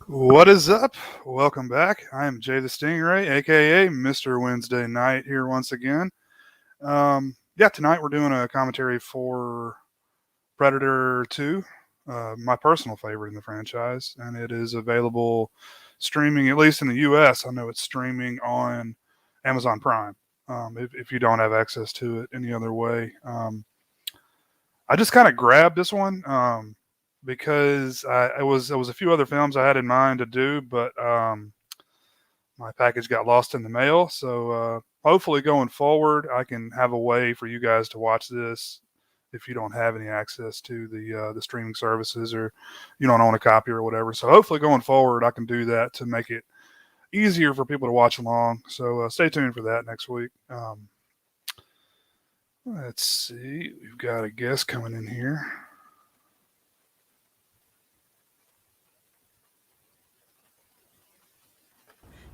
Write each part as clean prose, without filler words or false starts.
What is up? Welcome back. I am Jaythestingray, aka Mr. Wednesday Night, here once again. Tonight we're doing a commentary for Predator 2, my personal favorite in the franchise, and it is available streaming, at least in the US. I know it's streaming on Amazon Prime. If you don't have access to it any other way, I just kind of grabbed this one because it was a few other films I had in mind to do, but my package got lost in the mail. So hopefully going forward, I can have a way for you guys to watch this if you don't have any access to the streaming services or you don't own a copy or whatever. So hopefully going forward, I can do that to make it easier for people to watch along. So stay tuned for that next week. Let's see. We've got a guest coming in here.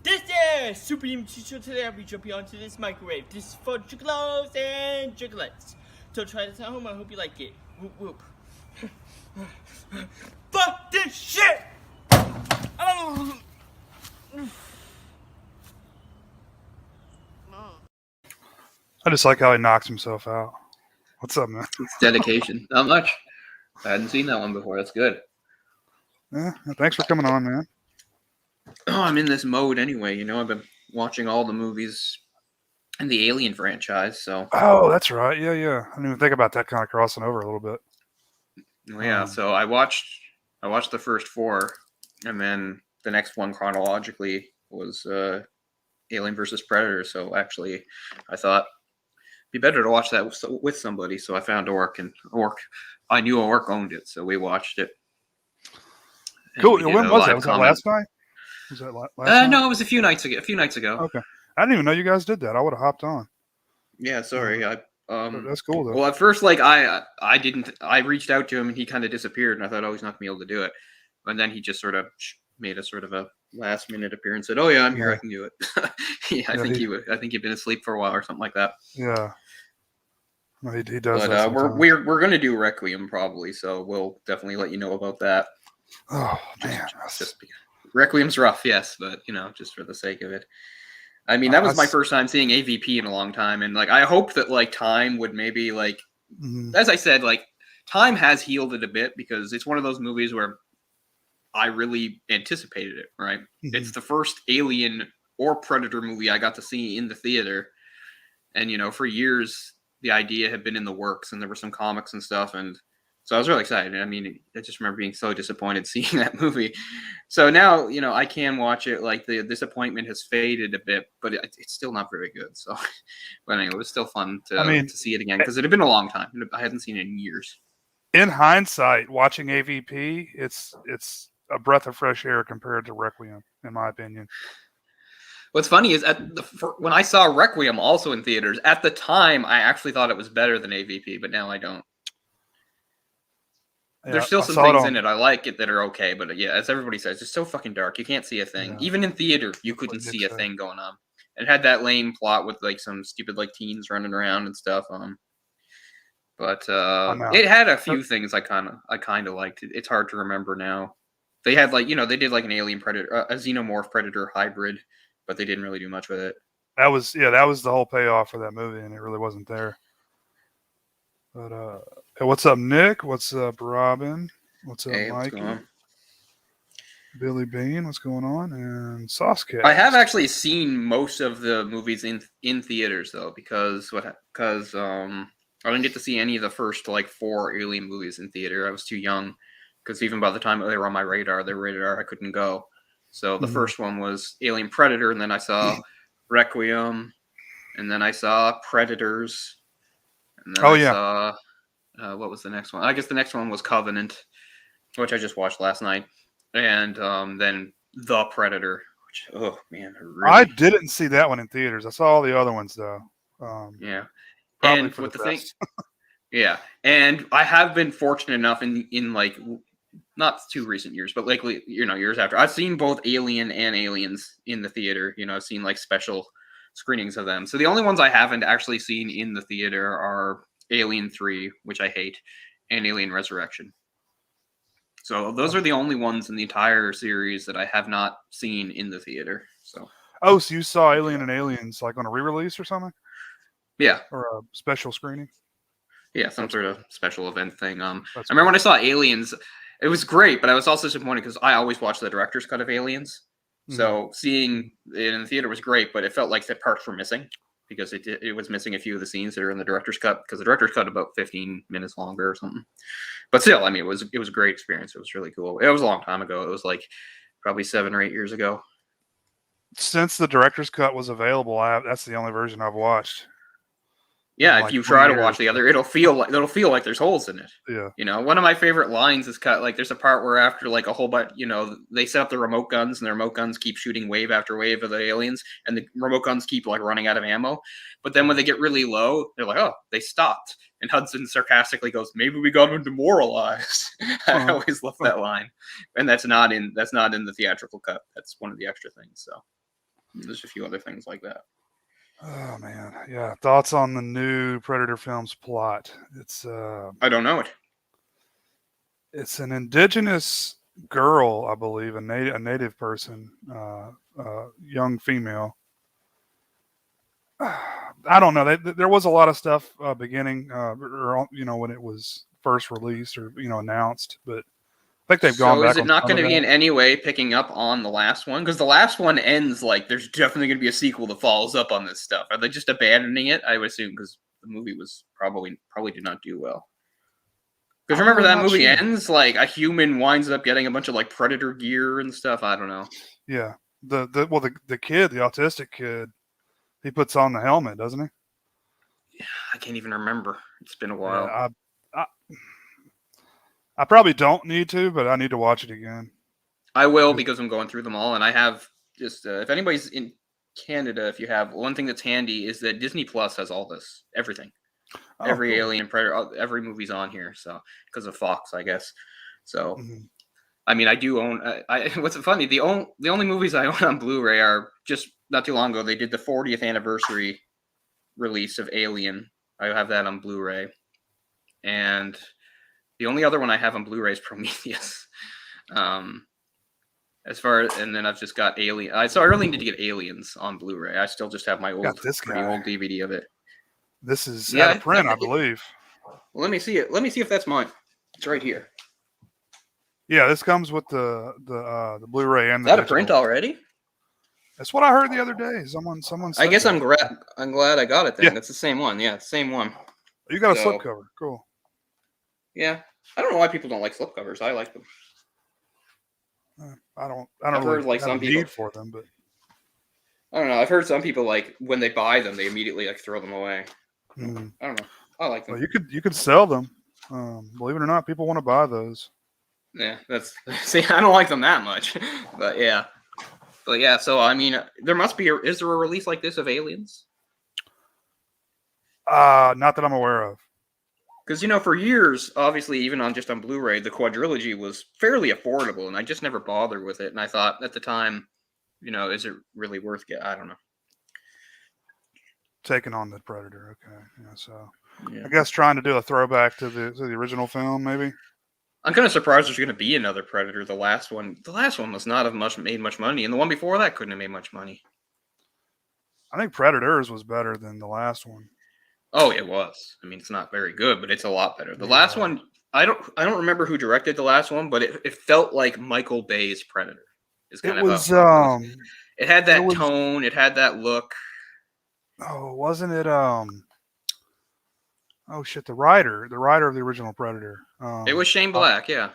This is Super Demon Teacher. Today I'll be jumping onto this microwave. This is for Juggalos and Juggalettes. So try this at home. I hope you like it. Whoop whoop. Fuck this shit! Oh. I just like how he knocks himself out. What's up, man? It's dedication. Not much. I hadn't seen that one before. That's good. Yeah, thanks for coming on, man. Oh, I'm in this mode anyway. I've been watching all the movies in the Alien franchise. So. Oh, that's right. Yeah. I didn't even think about that kind of crossing over a little bit. Yeah. So I watched the first four, and then the next one chronologically was Alien versus Predator. So actually, I thought it'd be better to watch that with somebody. So I found Orc, and I knew Orc owned it, so we watched it. Cool. When was that? Was that last night? Was that last night? No, it was a few nights ago. Okay. I didn't even know you guys did that. I would have hopped on. Yeah, sorry. That's cool though. Well, at first, I reached out to him and he kind of disappeared, and I thought, oh, he's not gonna be able to do it. And then he just sort of made a sort of a last minute appearance. Said, "Oh yeah, I'm here. I can do it." I think he'd been asleep for a while or something like that. Yeah. No, he does. But we're gonna do Requiem probably, so we'll definitely let you know about that. Oh man, Requiem's rough, yes, but just for the sake of it. I mean, that was my first time seeing AVP in a long time, and I hope that time would maybe as I said, time has healed it a bit because it's one of those movies where I really anticipated it. Right, it's the first Alien or Predator movie I got to see in the theater, and for years the idea had been in the works, and there were some comics and stuff, and so I was really excited. I mean, I just remember being so disappointed seeing that movie. So now, I can watch it. The disappointment has faded a bit, but it's still not very good. So, but anyway, it was still fun to see it again because it had been a long time. I hadn't seen it in years. In hindsight, watching AVP, it's a breath of fresh air compared to Requiem, in my opinion. What's funny is when I saw Requiem also in theaters, at the time, I actually thought it was better than AVP, but now I don't. Yeah, there's still some things in it I like it that are okay, but yeah, as everybody says, it's so fucking dark. You can't see a thing. Yeah. Even in theater, you couldn't see a thing going on. It had that lame plot with some stupid teens running around and stuff. But it had a few things I kind of liked. It's hard to remember now. They had they did an alien predator, a xenomorph predator hybrid, but they didn't really do much with it. That was the whole payoff for that movie, and it really wasn't there. But hey, what's up, Nick? What's up, Robin? What's up, Mikey? Billy Bean, what's going on? And Saucecat. I have actually seen most of the movies in theaters though, because I didn't get to see any of the first 4 Alien movies in theater. I was too young, because even by the time they were on my radar, I couldn't go. So the first one was Alien Predator, and then I saw Requiem, and then I saw Predators. And then I saw, what was the next one? I guess the next one was Covenant, which I just watched last night. And then The Predator, which, oh, man. I didn't see that one in theaters. I saw all the other ones, though. Yeah. And with the thing, yeah. And I have been fortunate enough in not too recent years, but years after. I've seen both Alien and Aliens in the theater. I've seen special screenings of them. So the only ones I haven't actually seen in the theater are Alien 3, which I hate, and Alien Resurrection. So those are the only ones in the entire series that I have not seen in the theater. So. Oh, so you saw Alien and Aliens like on a re-release or something? Yeah. Or a special screening? Yeah, some sort of special event thing. I That's remember cool. when I saw Aliens, it was great, but I was also disappointed because I always watch the director's cut of Aliens. So seeing it in the theater was great, but it felt like the parts were missing because it was missing a few of the scenes that are in the director's cut because the director's cut about 15 minutes longer or something. But still, I mean, it was a great experience. It was really cool. It was a long time ago. It was like probably 7 or 8 years ago. Since the director's cut was available, that's the only version I've watched. Yeah, like if you try to watch the other, it'll feel like there's holes in it. Yeah. You know, one of my favorite lines is cut like there's a part where after like a whole bunch, you know, they set up the remote guns and the remote guns keep shooting wave after wave of the aliens, and the remote guns keep like running out of ammo. But then when they get really low, they're like, oh, they stopped. And Hudson sarcastically goes, maybe we got them demoralized. I always love that line, and that's not in the theatrical cut. That's one of the extra things. So there's a few other things like that. Oh man, yeah. Thoughts on the new Predator film's plot? It's I don't know it. It's an indigenous girl, I believe, a native person, young female. I don't know. There was a lot of stuff beginning, or, you know, when it was first released or, you know, announced, but I think they've gone back. So is it not going to be in any way picking up on the last one? Because the last one ends like there's definitely going to be a sequel that follows up on this stuff. Are they just abandoning it? I would assume because the movie was probably did not do well. Because remember that movie ends like a human winds up getting a bunch of like predator gear and stuff. I don't know. Yeah, the kid, the autistic kid, he puts on the helmet, doesn't he? Yeah, I can't even remember. It's been a while. Yeah, I probably don't need to, but I need to watch it again. I will because I'm going through them all, and I have just if anybody's in Canada, if you have one thing that's handy is that Disney Plus has all this, everything, every cool. Alien Predator, every movie's on here. So because of Fox, I guess. So, I mean, I do own. What's funny? The only movies I own on Blu-ray are just not too long ago. They did the 40th anniversary release of Alien. I have that on Blu-ray, and the only other one I have on Blu-ray is Prometheus. And then I've just got Alien. So I really need to get Aliens on Blu-ray. I still just have my old DVD of it. This is out of print, I believe. Well, let me see it. Let me see if that's mine. It's right here. Yeah, this comes with the Blu-ray and the. Is that a print already? That's what I heard the other day. Someone. I guess I'm glad I got it then. Yeah. That's the same one. Yeah, same one. You got a slipcover. Cool. Yeah, I don't know why people don't like slipcovers. I like them. I don't I've really heard like some people need for them, but I don't know. I've heard some people like when they buy them, they immediately like throw them away. I don't know. I like them. Well, you could sell them. Believe it or not, people want to buy those. Yeah, see, I don't like them that much, but yeah. So I mean, there must be. Is there a release like this of Aliens? Not that I'm aware of. Because, you know, for years, obviously, even on Blu-ray, the quadrilogy was fairly affordable, and I just never bothered with it. And I thought at the time, you know, is it really worth it? I don't know. Taking on the Predator, okay. Yeah, so I guess trying to do a throwback to the original film, maybe. I'm kind of surprised there's going to be another Predator. The last one must not have made much money, and the one before that couldn't have made much money. I think Predators was better than the last one. Oh, it was. I mean, it's not very good, but it's a lot better. The last one, I don't remember who directed the last one, but it felt like Michael Bay's Predator. It had that tone, it had that look. Oh, wasn't it? Oh shit! The writer of the original Predator. It was Shane Black. Yeah.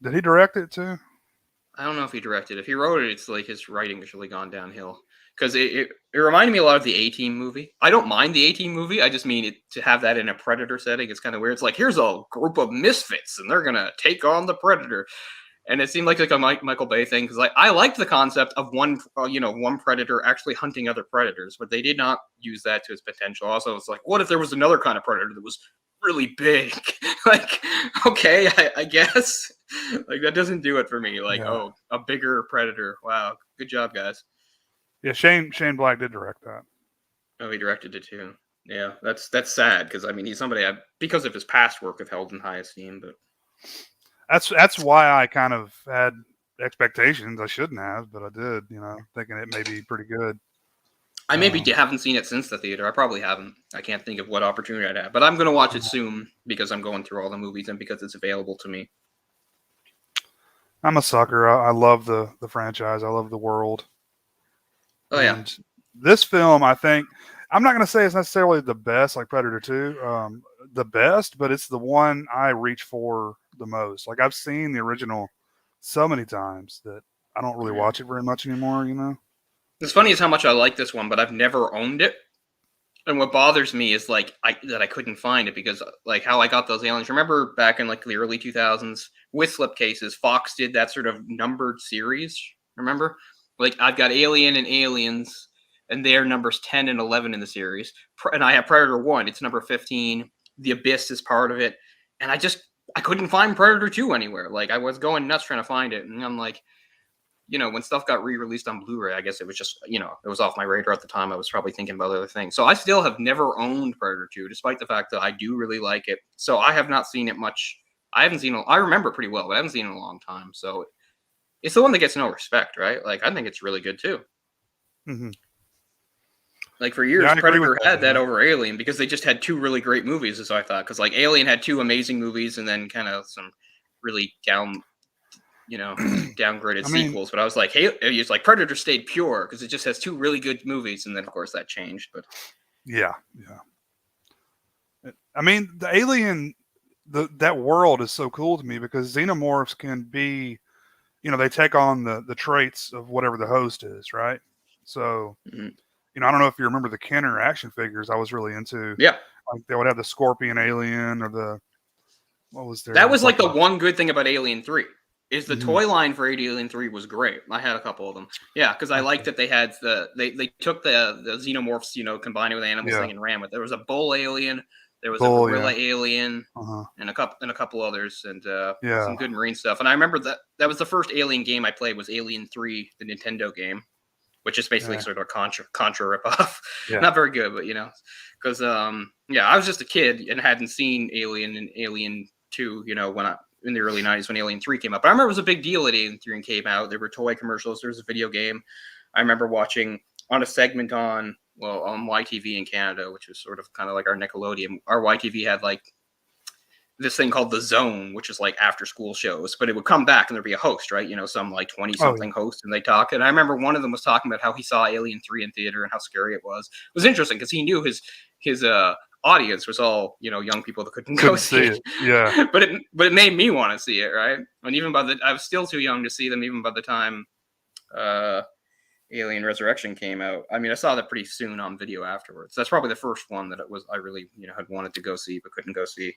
Did he direct it too? I don't know if he directed. If he wrote it, it's like his writing has really gone downhill. Because it reminded me a lot of the A-Team movie. I don't mind the A-Team movie. I just mean to have that in a Predator setting. It's kind of weird. It's like, here's a group of misfits, and they're going to take on the Predator. And it seemed like a Michael Bay thing. Because I liked the concept of one Predator actually hunting other Predators. But they did not use that to its potential. Also, it's like, what if there was another kind of Predator that was really big? Like, okay, I guess. Like, that doesn't do it for me. Like, a bigger Predator. Wow, good job, guys. Yeah, Shane Black did direct that. Oh, he directed it too. Yeah, that's sad because I mean he's somebody because of his past work I've held in high esteem. But That's why I kind of had expectations. I shouldn't have, but I did. Thinking it may be pretty good. I maybe haven't seen it since the theater. I probably haven't. I can't think of what opportunity I'd have, but I'm going to watch it soon because I'm going through all the movies and because it's available to me. I'm a sucker. I love the franchise. I love the world. Oh, yeah. And this film, I think, I'm not going to say it's necessarily the best, like Predator 2, the best, but it's the one I reach for the most. Like, I've seen the original so many times that I don't really watch it very much anymore, What's funny is how much I like this one, but I've never owned it. And what bothers me is like that I couldn't find it because like how I got those aliens. Remember back in like the early 2000s with slipcases, Fox did that sort of numbered series. Remember, like I've got Alien and Aliens, and they're numbers 10 and 11 in the series. And I have Predator 1. It's number 15. The Abyss is part of it, and I couldn't find Predator 2 anywhere. Like I was going nuts trying to find it, and I'm like. When stuff got re-released on Blu-ray, I guess it was just, it was off my radar at the time. I was probably thinking about other things. So I still have never owned Predator 2, despite the fact that I do really like it. So I have not seen it much. I remember it pretty well, but I haven't seen it in a long time. So it's the one that gets no respect, right? Like, I think it's really good too. Mm-hmm. Like for years, Predator had that over Alien because they just had two really great movies, as I thought. Because like Alien had two amazing movies and then kind of some really downgraded sequels, but I was like, hey, it's like Predator stayed pure because it just has two really good movies, and then of course that changed. But yeah. I mean, the Alien, that world is so cool to me because xenomorphs can be, they take on the traits of whatever the host is, right? So, I don't know if you remember the Kenner action figures I was really into. Yeah, like they would have the Scorpion Alien or what was there? That was like the one good thing about Alien 3. Is the toy line for Alien 3 was great. I had a couple of them. Yeah, because I liked that they had they took the xenomorphs, combined with animals thing and ran with. There was a bull alien, there was a gorilla alien, and a couple others, and some good marine stuff. And I remember that was the first Alien game I played was Alien 3, the Nintendo game, which is basically sort of a Contra ripoff. Yeah. Not very good, but because I was just a kid and hadn't seen Alien and Alien 2, in the early 90s when Alien 3 came out. But I remember it was a big deal that Alien 3 came out. There were toy commercials. There was a video game. I remember watching on a segment on YTV in Canada, which was sort of kind of like our Nickelodeon. Our YTV had like this thing called The Zone, which is like after school shows, but it would come back and there'd be a host, right? Some like 20-something host, and they talk. And I remember one of them was talking about how he saw Alien 3 in theater and how scary it was. It was interesting because he knew his audience was all young people that couldn't go see it. Yeah, but it made me want to see it, right? And even I was still too young to see them even by the time Alien Resurrection came out. I mean, I saw that pretty soon on video afterwards. That's probably the first one that I really had wanted to go see but couldn't go see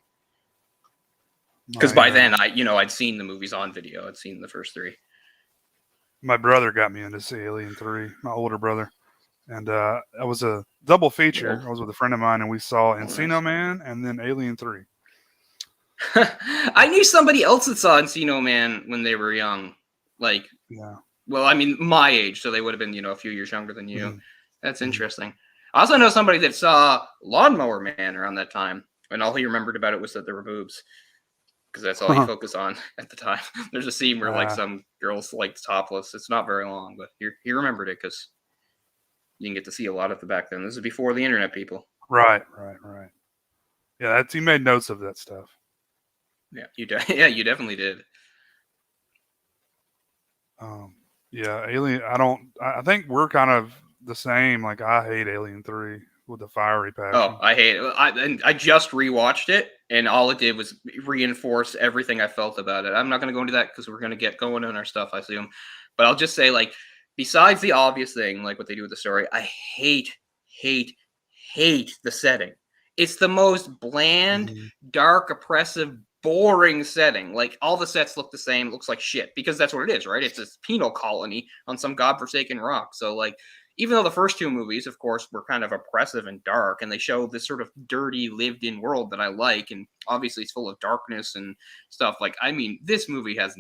because by then I'd seen the movies on video. I'd seen the first three. My brother got me in to see Alien 3, my older brother. And that was a double feature. Cool. I was with a friend of mine, and we saw Encino Man and then Alien 3. I knew somebody else that saw Encino Man when they were young. Like, well, I mean, my age, so they would have been, a few years younger than you. Mm-hmm. That's interesting. I also know somebody that saw Lawnmower Man around that time, and all he remembered about it was that there were boobs. Because that's all he focused on at the time. There's a scene where, like, some girls, like, topless. It's not very long, but he remembered it because you can get to see a lot of it back then. This is before the internet, people. Right. Yeah, he made notes of that stuff. Yeah, you definitely did. Alien. I think we're kind of the same. Like, I hate Alien 3 with a fiery passion. Oh, I hate it. I just rewatched it, and all it did was reinforce everything I felt about it. I'm not going to go into that because we're going to get going on our stuff, I assume. But I'll just say, like, besides the obvious thing, like what they do with the story, I hate the setting. It's the most bland, dark, oppressive, boring setting. Like, all the sets look the same. It looks like shit because that's what it is, right? It's this penal colony on some godforsaken rock. So, like, even though the first two movies, of course, were kind of oppressive and dark, and they show this sort of dirty, lived-in world that I like, and obviously it's full of darkness and stuff. Like, I mean, this movie has...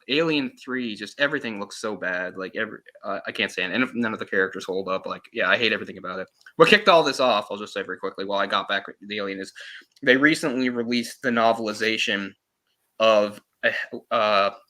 Alien 3, just everything looks so bad. Like, I can't stand it. And none of the characters hold up. Like, yeah, I hate everything about it. What kicked all this off, I'll just say very quickly while I got back with the Alien, is they recently released the novelization of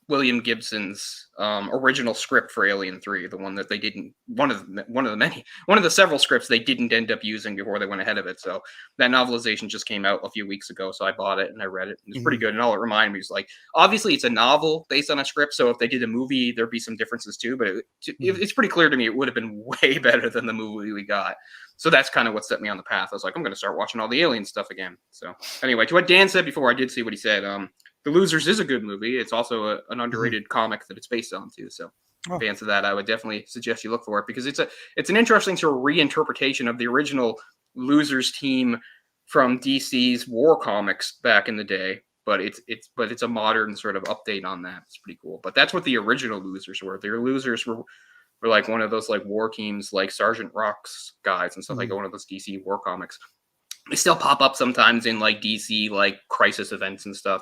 William Gibson's original script for Alien 3, the one that they didn't, one of the several scripts they didn't end up using before they went ahead of it. So that novelization just came out a few weeks ago, so I bought it and I read it. It's pretty good, and all it reminded me is like, obviously it's a novel based on a script, so if they did a movie, there'd be some differences too. But it's pretty clear to me it would have been way better than the movie we got. So that's kind of what set me on the path. I was like, I'm going to start watching all the Alien stuff again. So anyway, to what Dan said before, I did see what he said. The Losers is a good movie. It's also an underrated comic that it's based on too. So fans of that, I would definitely suggest you look for it, because it's an interesting sort of reinterpretation of the original Losers team from DC's War comics back in the day. But it's a modern sort of update on that. It's pretty cool. But that's what the original Losers were. Their Losers were like one of those like war teams, like Sergeant Rock's guys and stuff, like one of those DC War comics. They still pop up sometimes in like DC like crisis events and stuff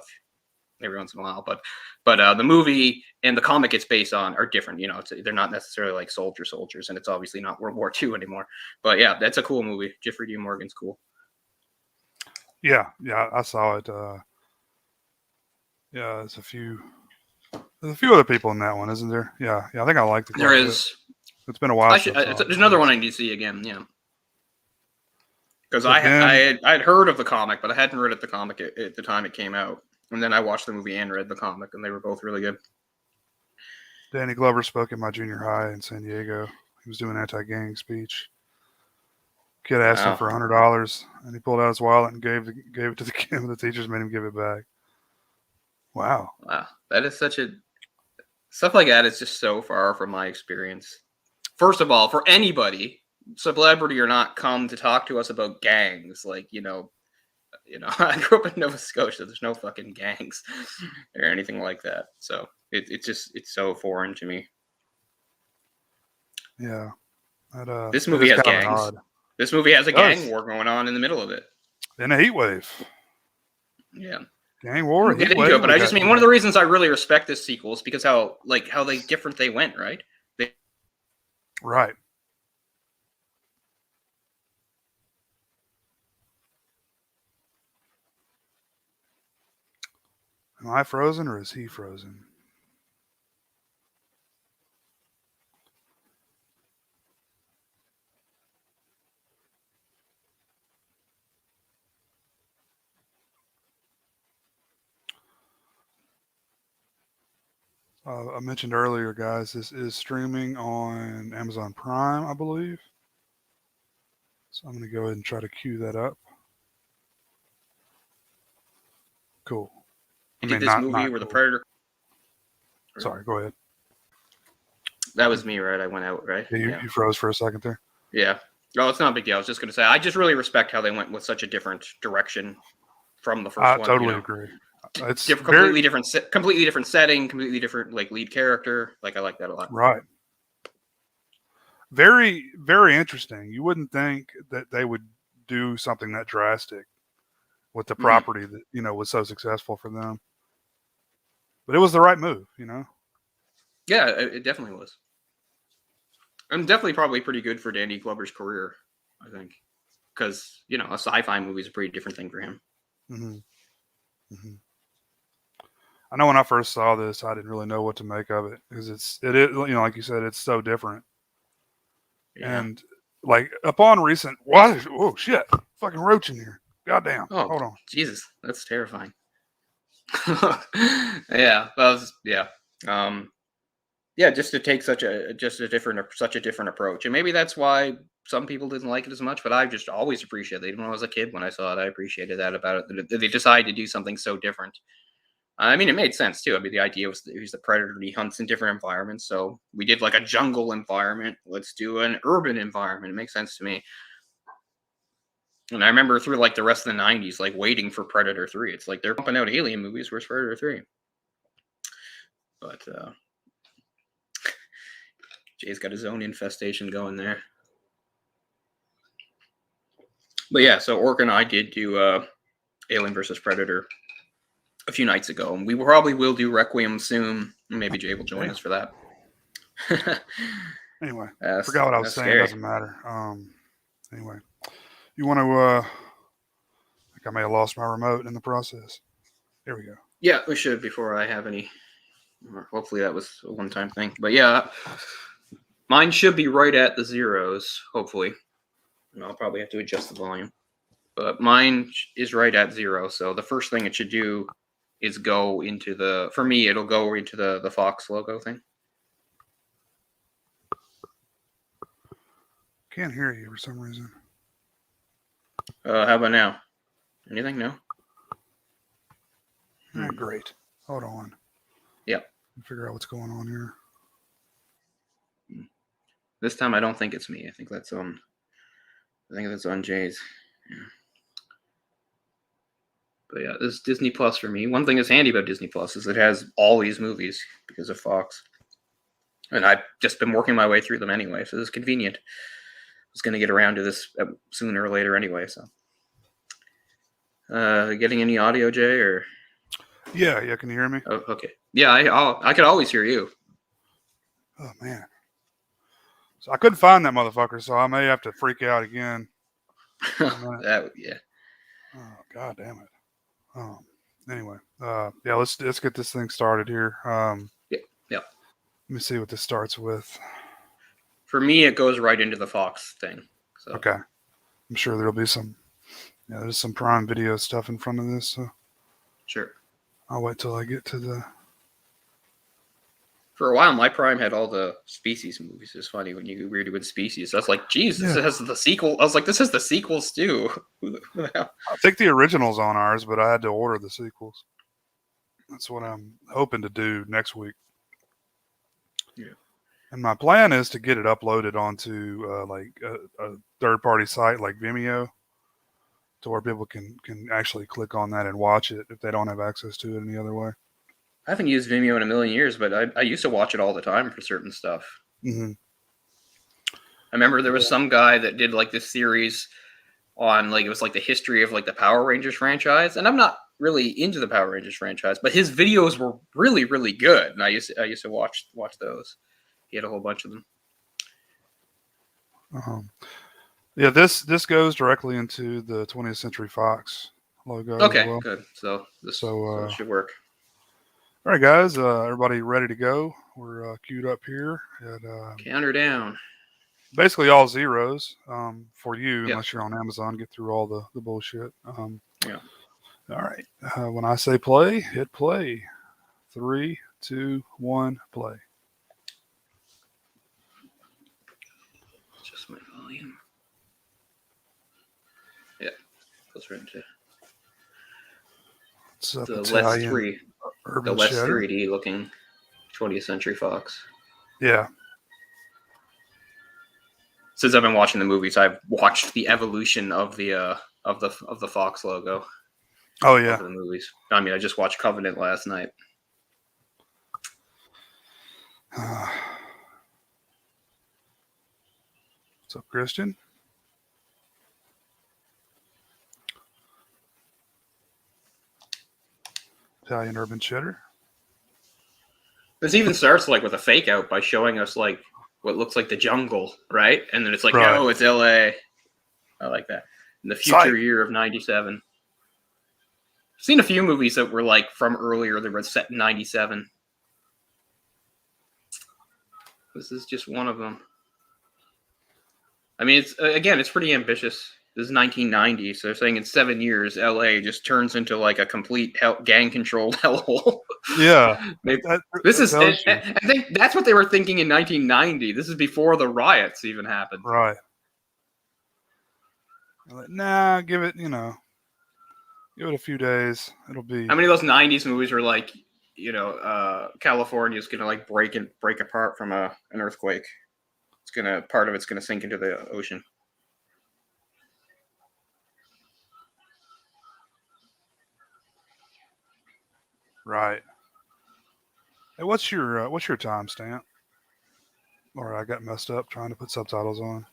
every once in a while. But the movie and the comic it's based on are different. You know, they're not necessarily like soldiers, and it's obviously not World War II anymore. But yeah, that's a cool movie. Jeffrey D. Morgan's cool. Yeah, I saw it. Yeah, there's a few other people in that one, isn't there? Yeah, I think I liked it. There is. It's been a while. There's another one in DC again, yeah. Because I had heard of the comic, but I hadn't read the comic at the time it came out. And then I watched the movie and read the comic, and they were both really good. Danny Glover spoke at my junior high in San Diego. He was doing an anti-gang speech. Kid asked him for $100, and he pulled out his wallet and gave it to the kid. The teachers made him give it back. Wow, that is stuff like that is just so far from my experience. First of all, for anybody, celebrity or not, come to talk to us about gangs, like you know, I grew up in Nova Scotia. There's no fucking gangs or anything like that. So it's so foreign to me. Yeah, this movie has gangs. This movie has a gang war going on in the middle of it. In a heat wave. Yeah. Gang war. Get into it, but I just mean one of the reasons I really respect this sequel is because how different they went, right? Right. Am I frozen or is he frozen? I mentioned earlier, guys, this is streaming on Amazon Prime, I believe. So I'm going to go ahead and try to queue that up. Cool. You did this movie where the Predator... Sorry, go ahead. That was me, right? I went out, right? Yeah, you froze for a second there. Yeah. No, it's not a big deal. I was just going to say, I just really respect how they went with such a different direction from the first one. I totally agree. It's completely different setting, completely different like lead character. Like I like that a lot. Right. Very, very interesting. You wouldn't think that they would do something that drastic with the property that was so successful for them. But it was the right move, Yeah, it definitely was. And definitely probably pretty good for Danny Glover's career, I think. Because, a sci-fi movie is a pretty different thing for him. Mm-hmm. Mm-hmm. I know when I first saw this, I didn't really know what to make of it because it is, like you said, it's so different. Yeah. And like upon recent, oh shit, fucking roach in here. Goddamn. Oh, hold on. Jesus, that's terrifying. Yeah, just to take such a different approach, and maybe that's why some people didn't like it as much. But I just always appreciated it. Even when I was a kid, when I saw it, I appreciated that about it. That they decided to do something so different. I mean, it made sense too. I mean, the idea was that he's the predator and he hunts in different environments. So we did like a jungle environment. Let's do an urban environment. It makes sense to me. And I remember through like the rest of the 90s, like waiting for Predator 3. It's like they're pumping out alien movies. Where's Predator 3? But Jay's got his own infestation going there. But yeah, so Orc and I did do Alien versus Predator a few nights ago, and we probably will do Requiem soon. Maybe Jay will join us for that. Anyway, I forgot what I was saying. Scary. It doesn't matter. Anyway, you want to? I think I may have lost my remote in the process. Here we go. Yeah, we should before I have any. Hopefully that was a one-time thing. But yeah, mine should be right at the zeros, hopefully. And I'll probably have to adjust the volume. But mine is right at 0. So the first thing it should do is go into the, for me, it'll go into the Fox logo thing. Can't hear you for some reason. How about now? Anything? No? Great. Hold on. Yep. Figure out what's going on here. This time I don't think it's me. I think that's on Jay's. Yeah. But yeah, this is Disney Plus for me. One thing that's handy about Disney Plus is it has all these movies because of Fox. And I've just been working my way through them anyway, so this is convenient. I was going to get around to this sooner or later anyway, so. Getting any audio, Jay, or? Yeah, can you hear me? Oh, okay. Yeah, I could always hear you. Oh, man. So I couldn't find that motherfucker, so I may have to freak out again. Yeah. Oh, God damn it. Anyway, yeah, let's get this thing started here. Yeah. Let me see what this starts with. For me, it goes right into the Fox thing. So. Okay. I'm sure there'll be some, there's some Prime Video stuff in front of this. So sure. I'll wait till I get to the. For a while, my Prime had all the Species movies. It's funny when you read it with Species. I was like, geez, this has the sequel. I was like, this has the sequels too. I think the original's on ours, but I had to order the sequels. That's what I'm hoping to do next week. Yeah. And my plan is to get it uploaded onto a third-party site like Vimeo, to where people can actually click on that and watch it if they don't have access to it any other way. I haven't used Vimeo in a million years, but I used to watch it all the time for certain stuff. Mm-hmm. I remember there was some guy that did like this series on like, it was like the history of like the Power Rangers franchise. And I'm not really into the Power Rangers franchise, but his videos were really, really good. And I used to watch those. He had a whole bunch of them. Yeah, this goes directly into the 20th Century Fox logo. Okay, well. Good. So this should work. All right, guys, everybody ready to go? We're queued up here. At, counter down. Basically all zeros for you, unless you're on Amazon. Get through all the bullshit. Yeah. All right. When I say play, hit play. 3, 2, 1, play. Just my volume. Yeah. Goes right into the less 3D looking 20th Century Fox. Yeah. Since I've been watching the movies, I've watched the evolution of the Fox logo. Oh yeah. The movies. I mean, I just watched Covenant last night. What's up, Christian? Italian urban cheddar. This even starts like with a fake out by showing us like what looks like the jungle, right? And then it's like, oh, it's LA. I like that. In the future year of 97. I've seen a few movies that were like from earlier that were set in 97. This is just one of them. I mean, it's pretty ambitious. This is 1990, so they're saying in 7 years, LA just turns into like a complete gang-controlled hellhole. Yeah. I think that's what they were thinking in 1990. This is before the riots even happened. Right. Like, nah, give it a few days. It'll be. How many of those 90s movies were like, California's gonna like break apart from an earthquake? Part of it's gonna sink into the ocean. Right. Hey, what's your timestamp? Or I got messed up trying to put subtitles on.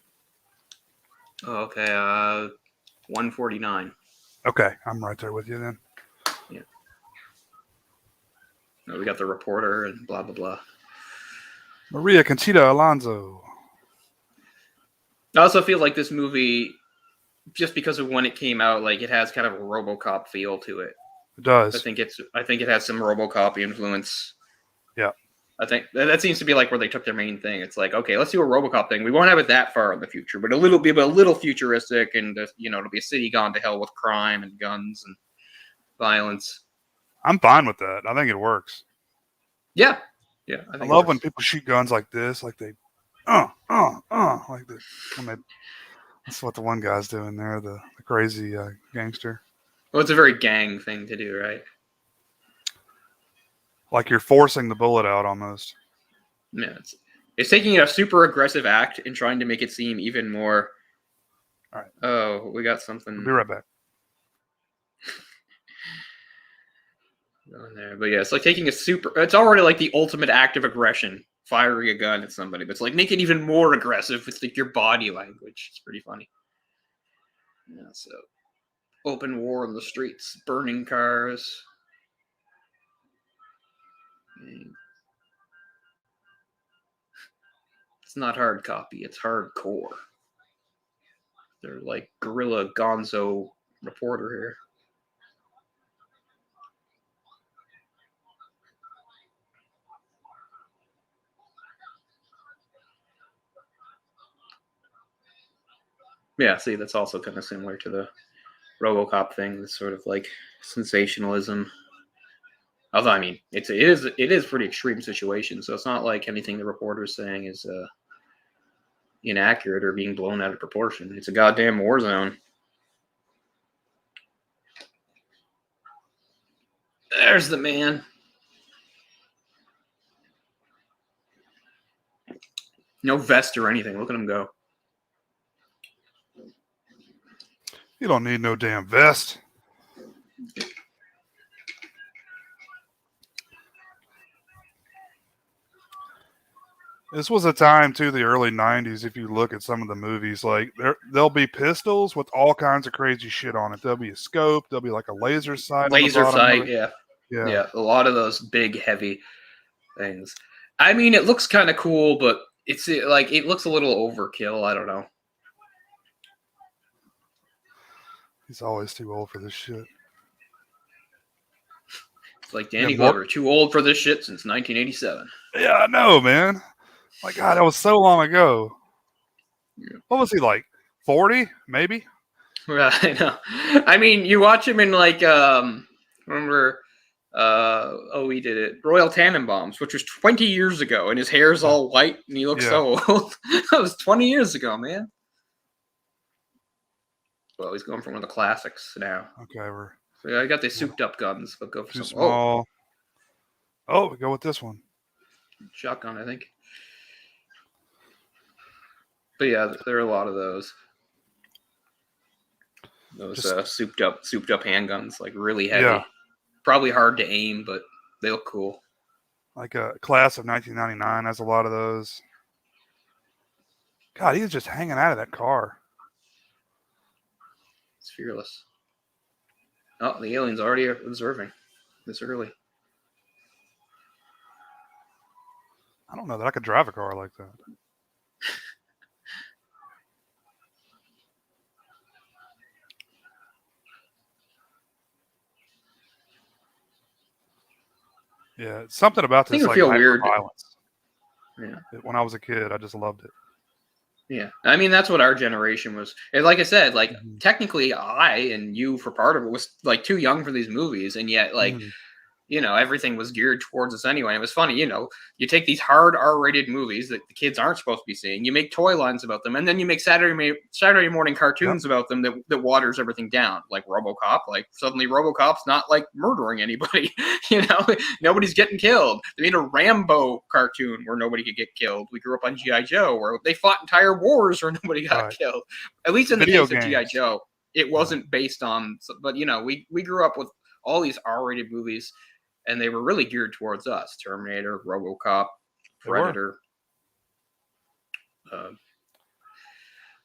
Oh, okay. 149. Okay, I'm right there with you then. Yeah. No, we got the reporter and blah blah blah. Maria Conchita Alonso. I also feel like this movie, just because of when it came out, like it has kind of a RoboCop feel to it. It does. I think it has some RoboCop influence. Yeah. I think that seems to be like where they took their main thing. It's like, okay, let's do a RoboCop thing. We won't have it that far in the future, but a little futuristic, and it'll be a city gone to hell with crime and guns and violence. I'm fine with that. I think it works. Yeah. I love when people shoot guns like this, like they, like this. That's what the one guy's doing there, the crazy gangster. Well, it's a very gang thing to do, right? Like you're forcing the bullet out almost. Yeah, it's taking a super aggressive act and trying to make it seem even more. All right. Oh, we got something. I'll be right back. Going there, but yeah, it's like taking it's already like the ultimate act of aggression, firing a gun at somebody, but it's like make it even more aggressive with like your body language. It's pretty funny. Yeah, so open war in the streets, burning cars. It's not hard copy, it's hardcore. They're like guerrilla gonzo reporter here. Yeah, see, that's also kind of similar to the RoboCop thing. This sort of like sensationalism. Although, I mean, it is pretty extreme situation, so it's not like anything the reporter's saying is inaccurate or being blown out of proportion. It's a goddamn war zone. There's the man. No vest or anything. Look at him go. You don't need no damn vest. This was a time, too, the early 90s, if you look at some of the movies, like, there'll be pistols with all kinds of crazy shit on it. There'll be a scope. There'll be, like, a laser sight. Laser sight, yeah. Yeah, a lot of those big, heavy things. I mean, it looks kind of cool, but it's like, it looks a little overkill. I don't know. He's always too old for this shit. It's like Danny Glover, too old for this shit since 1987. Yeah, I know, man. My God, that was so long ago. Yeah. What was he, like, 40, maybe? Right, I know. I mean, you watch him in, like, remember, he did it, Royal Tannenbaums, which was 20 years ago, and his hair's all white, and he looks so old. That was 20 years ago, man. Well, he's going for one of the classics now. Okay, so I got the souped-up guns, but go for too some. Small. Oh, we go with this one. Shotgun, I think. But yeah, there are a lot of those. Those souped up handguns, like really heavy. Yeah. Probably hard to aim, but they look cool. Like a class of 1999 has a lot of those. God, he was just hanging out of that car. It's fearless. Oh, the alien's already observing this early. I don't know that I could drive a car like that. Yeah, something about this like feel weird. Violence. Yeah. When I was a kid, I just loved it. Yeah, I mean that's what our generation was. And like I said, like technically, I and you for part of it was like too young for these movies, and yet like. Everything was geared towards us anyway. It was funny, you take these hard R-rated movies that the kids aren't supposed to be seeing, you make toy lines about them, and then you make Saturday morning cartoons about them that waters everything down, like RoboCop. Like suddenly RoboCop's not like murdering anybody, nobody's getting killed. They made a Rambo cartoon where nobody could get killed. We grew up on G.I. Joe where they fought entire wars where nobody got killed. At least in the case of G.I. Joe, it wasn't based on, but we grew up with all these R-rated movies. And they were really geared towards us. Terminator, RoboCop, Predator,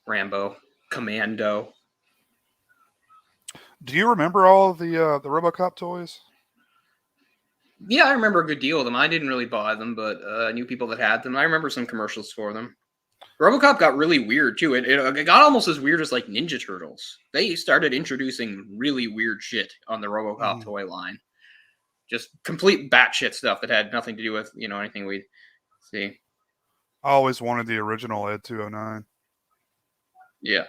Rambo, Commando. Do you remember all of the RoboCop toys? Yeah, I remember a good deal of them. I didn't really buy them, but I knew people that had them. I remember some commercials for them. RoboCop got really weird too. It got almost as weird as like Ninja Turtles. They started introducing really weird shit on the RoboCop toy line. Just complete batshit stuff that had nothing to do with, anything we'd see. I always wanted the original Ed 209. Yeah.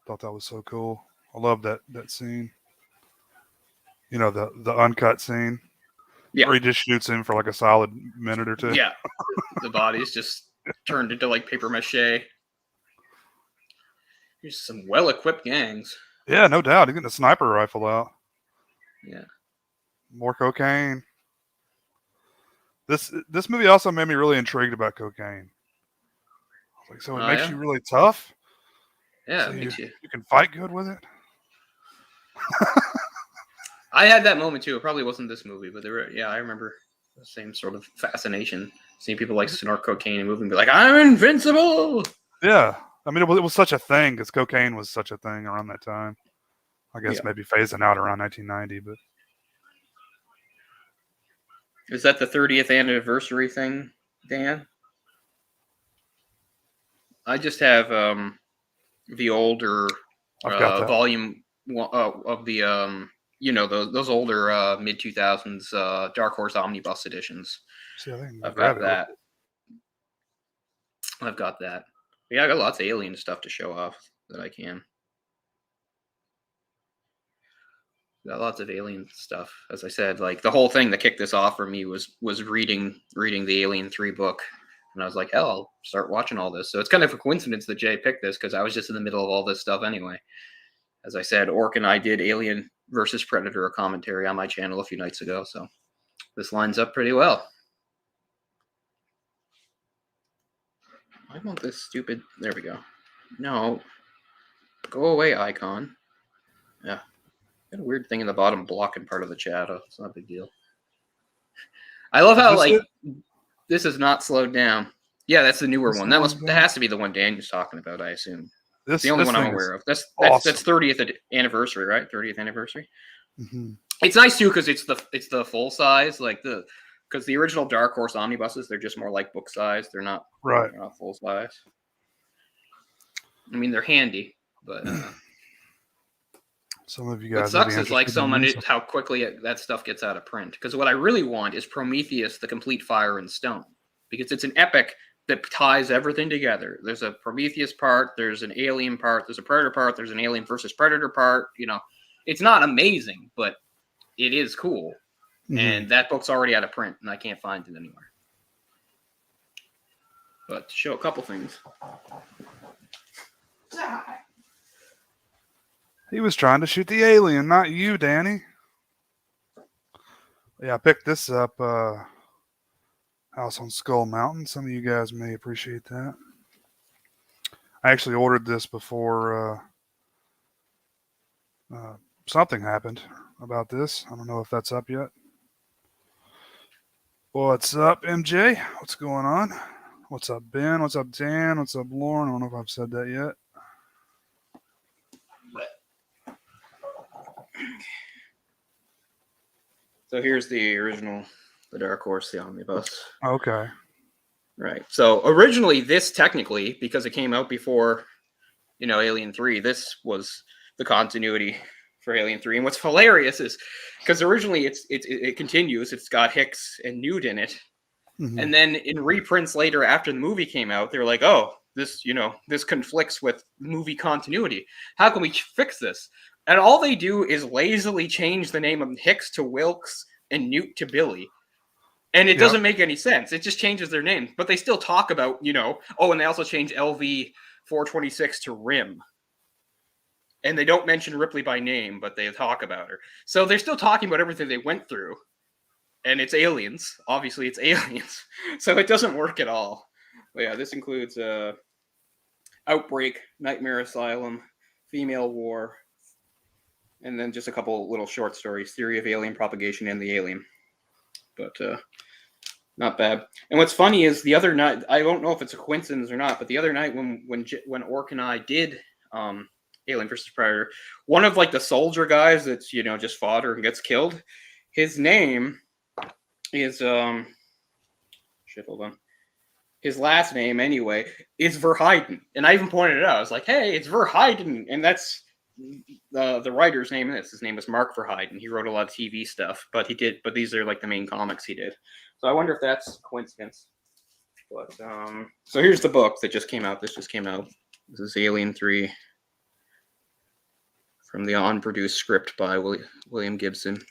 Thought that was so cool. I love that scene. The uncut scene. Yeah. Where he just shoots him for like a solid minute or two. Yeah. The body's just turned into like paper mache. There's some well-equipped gangs. Yeah, no doubt. He's getting a sniper rifle out. Yeah. More cocaine. This movie also made me really intrigued about cocaine. I was like, so it makes you really tough? Yeah, so it makes you can fight good with it? I had that moment too. It probably wasn't this movie, but I remember the same sort of fascination. Seeing people like snort cocaine and move and be like, I'm invincible! Yeah. I mean, it was such a thing because cocaine was such a thing around that time. I guess maybe phasing out around 1990, but. Is that the 30th anniversary thing, Dan? I just have the older volume of the those older mid 2000s Dark Horse Omnibus editions. See, I've got that. Yeah, I got lots of Alien stuff to show off that I can. Got lots of Alien stuff. As I said, like the whole thing that kicked this off for me was reading the Alien 3 book. And I was like, hell, I'll start watching all this. So it's kind of a coincidence that Jay picked this because I was just in the middle of all this stuff anyway. As I said, Orc and I did Alien versus Predator, a commentary on my channel a few nights ago. So this lines up pretty well. I want this stupid... There we go. No. Go away, icon. Yeah. Got a weird thing in the bottom blocking part of the chat. It's not a big deal. I love how, this is not slowed down. Yeah, that's the newer one. That has to be the one Daniel's talking about, I assume. That's the only one I'm aware of. That's 30th anniversary, right? 30th anniversary. Mm-hmm. It's nice too because it's the full size, because the original Dark Horse omnibuses, they're just more like book size. They're not full size. I mean, they're handy, but some of you guys. What sucks is how quickly that stuff gets out of print. Because what I really want is Prometheus: The Complete Fire and Stone, because it's an epic that ties everything together. There's a Prometheus part, there's an Alien part, there's a Predator part, there's an Alien versus Predator part. It's not amazing, but it is cool. Mm-hmm. And that book's already out of print, and I can't find it anywhere. But to show a couple things. He was trying to shoot the alien, not you, Danny. Yeah, I picked this up. House on Skull Mountain. Some of you guys may appreciate that. I actually ordered this before something happened about this. I don't know if that's up yet. What's up, MJ? What's going on? What's up, Ben? What's up, Dan? What's up, Lauren? I don't know if I've said that yet. So here's the original, the Dark Horse, the Omnibus. Okay. Right. So originally, this technically, because it came out before, Alien 3, this was the continuity for Alien 3. And what's hilarious is, because originally it continues, it's got Hicks and Newt in it. Mm-hmm. And then in reprints later after the movie came out, they were like, oh, this conflicts with movie continuity. How can we fix this? And all they do is lazily change the name of Hicks to Wilkes and Newt to Billy. And it doesn't make any sense. It just changes their name. But they still talk about, and they also change LV 426 to Rim. And they don't mention Ripley by name, but they talk about her. So they're still talking about everything they went through. And it's aliens. Obviously, it's aliens. So it doesn't work at all. But yeah, this includes Outbreak, Nightmare Asylum, Female War, and then just a couple little short stories, Theory of Alien Propagation and the Alien. But not bad. And what's funny is the other night, I don't know if it's a coincidence or not, but the other night when Orc and I did Alien vs. Predator, one of the soldier guys that's just fodder and gets killed, his name is hold on. his last name anyway is Verheiden, and I even pointed it out. I was like, "Hey, it's Verheiden," and that's the writer's name. In this, his name was Mark Verheiden. He wrote a lot of TV stuff, but these are like the main comics he did. So I wonder if that's coincidence. But so here's the book that just came out. This just came out. This is Alien 3 from the unproduced script by William Gibson.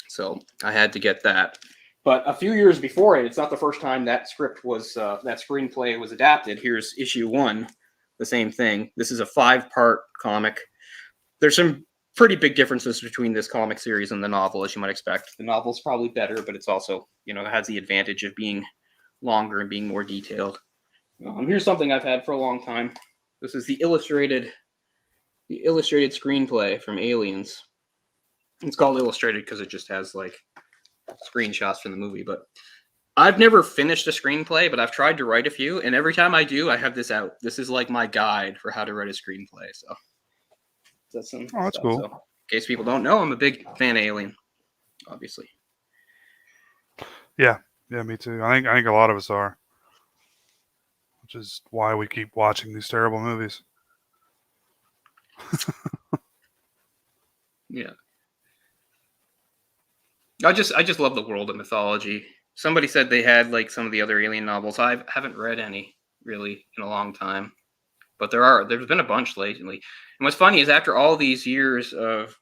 So I had to get that. But a few years before it, it's not the first time that script was that screenplay was adapted. Here's issue 1, the same thing. This is a 5-part comic. There's some pretty big differences between this comic series and the novel, as you might expect. The novel's probably better, but it's also, it has the advantage of being longer and being more detailed. Here's something I've had for a long time. This is the illustrated screenplay from Aliens. It's called illustrated because it just has like screenshots from the movie, but I've never finished a screenplay, but I've tried to write a few, and every time I do, I have this out. This is like my guide for how to write a screenplay. So that's some that's stuff. cool. So, in case people don't know, I'm a big fan of Alien, obviously. Yeah, me too. I think a lot of us are, which is why we keep watching these terrible movies. Yeah. I just love the world of mythology. Somebody said they had like some of the other Alien novels. I haven't read any really in a long time, but there's been a bunch lately. And what's funny is after all these years of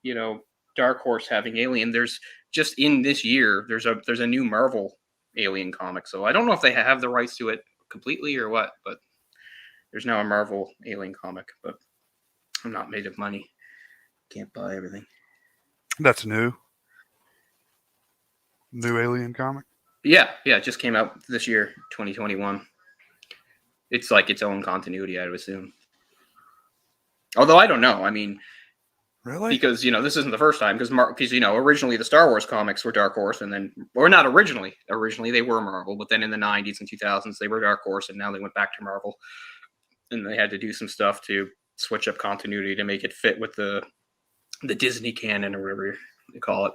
Dark Horse having Alien, there's just in this year there's a new Marvel Alien comic. So I don't know if they have the rights to it completely or what, but there's now a Marvel Alien comic. But I'm not made of money. Can't buy everything. That's new. New Alien comic? Yeah, it just came out this year, 2021. It's like its own continuity, I would assume. Although I don't know. I mean, really? Because this isn't the first time. Because originally the Star Wars comics were Dark Horse, and then, or not originally. Originally they were Marvel, but then in the 90s and 2000s they were Dark Horse, and now they went back to Marvel, and they had to do some stuff to switch up continuity to make it fit with the Disney canon or whatever they call it.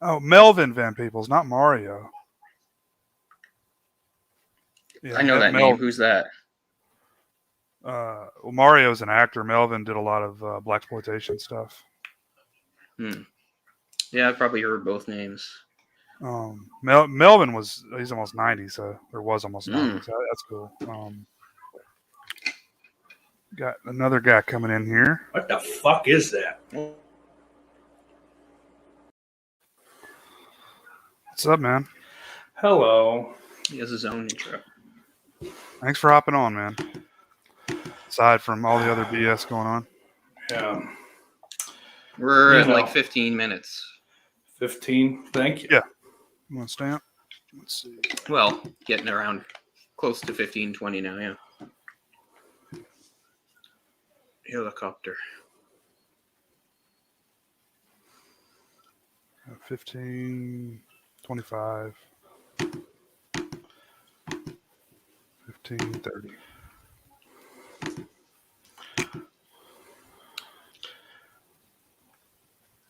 Oh, Melvin Van Peebles, not Mario. Yeah, I know that name. Who's that? Well, Mario's an actor. Melvin did a lot of blaxploitation stuff. Yeah, I've probably heard both names. Melvin he's almost 90, so or was almost 90. So that's cool. Got another guy coming in here. What the fuck is that? What's up, man? Hello. He has his own intro. Thanks for hopping on, man. Aside from all the other BS going on. Yeah. We're at like 15 minutes. 15? Thank you. Yeah. You want to stamp? Let's see. Well, getting around close to 15, 20 now, yeah. Helicopter. 15, 25, 15, 30.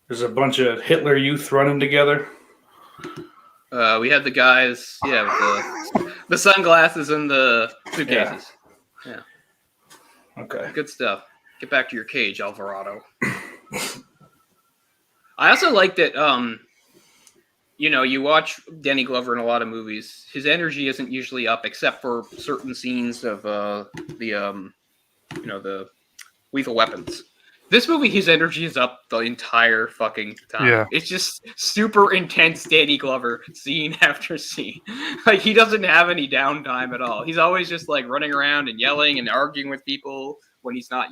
There's a bunch of Hitler Youth running together. We had the guys, with the sunglasses and the suitcases. Yeah. Okay. Good stuff. Get back to your cage, Alvarado. I also like that, you watch Danny Glover in a lot of movies. His energy isn't usually up except for certain scenes of the Lethal Weapons. This movie, his energy is up the entire fucking time. Yeah. It's just super intense Danny Glover scene after scene. Like, he doesn't have any downtime at all. He's always just, like, running around and yelling and arguing with people when he's not,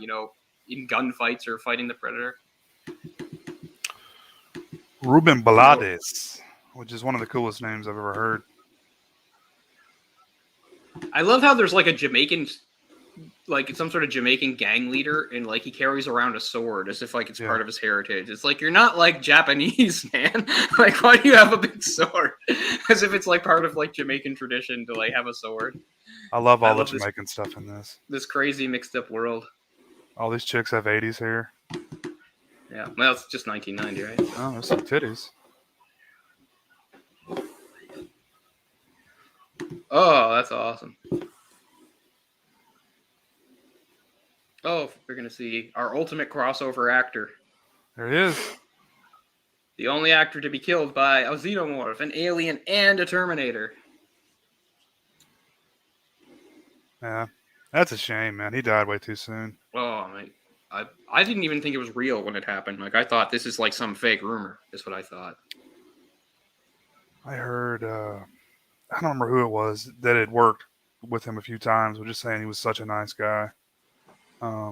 in gunfights or fighting the Predator. Ruben Blades, which is one of the coolest names I've ever heard. I love how there's, like, a Jamaican... like some sort of Jamaican gang leader, and like he carries around a sword as if like it's part of his heritage. It's like, you're not like Japanese, man. Like, why do you have a big sword? As if it's like part of like Jamaican tradition to like have a sword. I love the Jamaican stuff in this. This crazy mixed up world. All these chicks have 80s hair. Yeah, well, it's just 1990, right? Oh, there's some titties. Oh, that's awesome. Oh, we're going to see our ultimate crossover actor. There he is. The only actor to be killed by a xenomorph, an alien, and a Terminator. Yeah. That's a shame, man. He died way too soon. Oh, man. I didn't even think it was real when it happened. Like, I thought this is like some fake rumor, is what I thought. I heard, I don't remember who it was that had worked with him a few times, was just saying he was such a nice guy.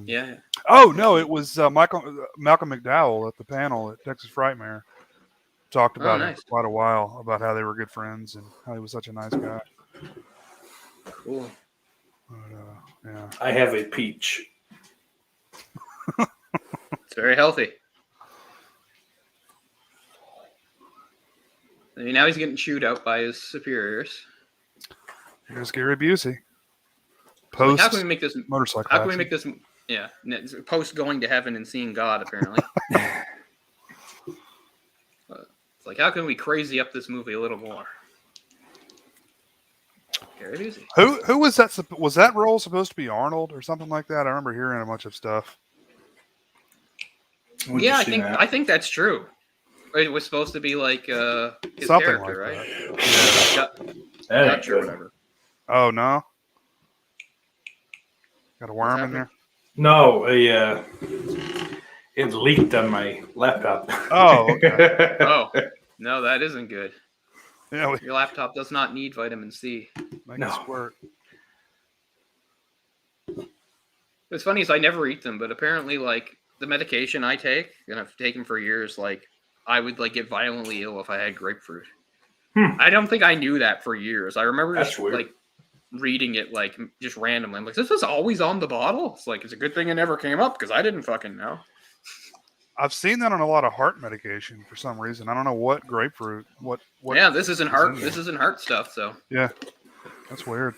Yeah. Oh, no, it was Malcolm McDowell at the panel at Texas Frightmare. Talked about him nice. for quite a while, about how they were good friends and how he was such a nice guy. Cool. But, yeah. I have a peach. It's very healthy. I mean, now he's getting chewed out by his superiors. Here's Gary Busey. So, like, Post how can we make this motorcycle. How can we accident. make this? Yeah, post going to heaven and seeing God. Apparently, it's like, how can we crazy up this movie a little more? Gary Busey. Who was that? Was that role supposed to be Arnold or something like that? I remember hearing a bunch of stuff. Yeah, I think that's true. It was supposed to be like his Something character, like right? that. That ain't Dutch or good. whatever. Oh no, got a worm in happening? there. No, it leaked on my laptop. Oh, okay. Oh, no, that isn't good. Yeah, Your laptop does not need vitamin C. make No. it squirt. What's funny is I never eat them, but apparently, like, the medication I take, and I've taken for years, like, I would, like, get violently ill if I had grapefruit. I don't think I knew that for years. I remember That's just, weird. like, reading it, like, just randomly. I'm like, this was always on the bottle? It's like, it's a good thing it never came up, because I didn't fucking know. I've seen that on a lot of heart medication for some reason. I don't know what grapefruit. What? Yeah, this isn't is heart. in there. This isn't heart stuff, so Yeah, that's weird.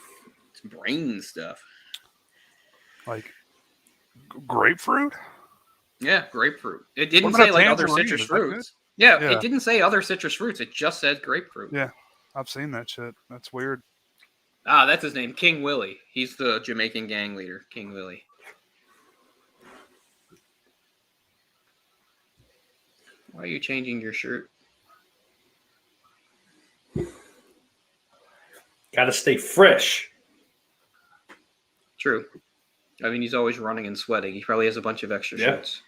it's brain stuff. Like grapefruit. Yeah, grapefruit. It didn't What say about like other tangerine? citrus Is that good? fruits. Yeah, Yeah. it didn't say other citrus fruits. It just said grapefruit. Yeah, I've seen that shit. That's weird. Ah, that's his name, King Willie. He's the Jamaican gang leader, King Willie. Why are you changing your shirt? Got to stay fresh. True. I mean, he's always running and sweating. He probably has a bunch of extra Yeah. shirts.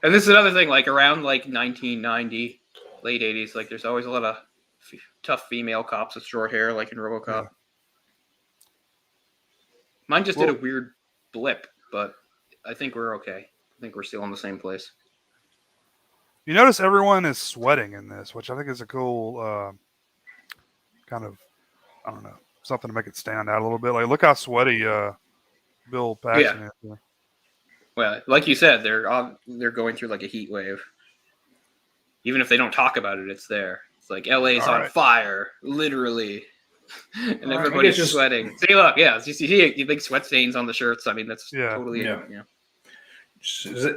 And this is another thing, like around like 1990, late 80s, like there's always a lot of tough female cops with short hair, like in RoboCop. Yeah. Mine just did a weird blip, but I think we're okay. I think we're still in the same place. You notice everyone is sweating in this, which I think is a cool kind of, I don't know, something to make it stand out a little bit. Like, look how sweaty Bill Paxton is. There. Well, like you said, they're going through like a heat wave. Even if they don't talk about it, it's there. It's like LA's All on right. fire, literally, and All right, everybody's I guess just- sweating. See, look, yeah, you see, you big sweat stains on the shirts. I mean, that's Yeah. totally, Yeah. yeah.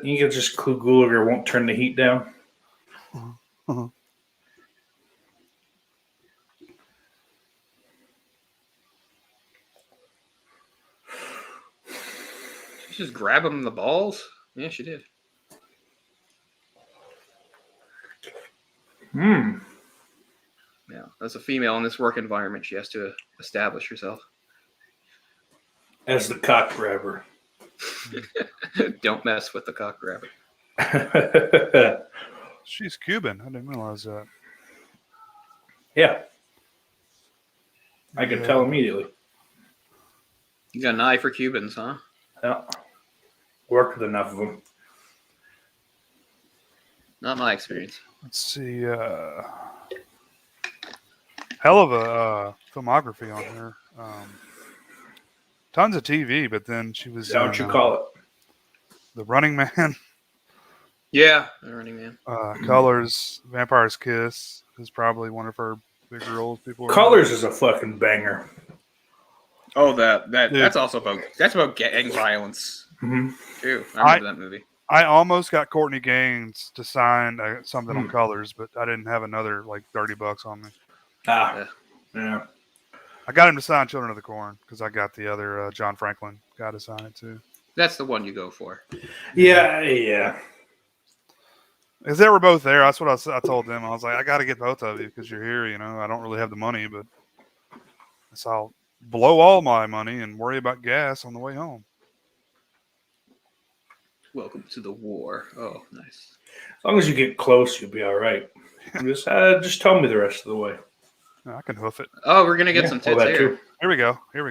You can just Gulager won't turn the heat down. She just grab him in the balls. Yeah, she did. Hmm. Yeah, as a female in this work environment, she has to establish herself. As the cock grabber. Don't mess with the cock grabber. She's Cuban. I didn't realize that. Yeah. I could Yeah. tell immediately. You got an eye for Cubans, huh? Yeah. Worked with enough of them. Not my experience. Let's see. Hell of a filmography on her. Tons of TV, but then she was Is that what in, you call it? The Running Man, Yeah, the Running Man. Colors, Vampire's Kiss is probably one of her bigger roles. People are- Colors is a fucking banger. Oh, that's Dude. also about gang violence Mm-hmm. too. I remember that movie. I almost got Courtney Gaines to sign something Hmm. on Colors, but I didn't have another like $30 on me. Ah, yeah. I got him to sign Children of the Corn because I got the other John Franklin guy to sign it too. That's the one you go for. Yeah. Because they were both there. That's what I told them. I was like, I got to get both of you because you're here. I don't really have the money, but so I'll blow all my money and worry about gas on the way home. Welcome to the war. Oh, nice. As long as you get close, you'll be all right. Just tell me the rest of the way. I can hoof it. Oh, we're gonna get some tits here. Too. Here we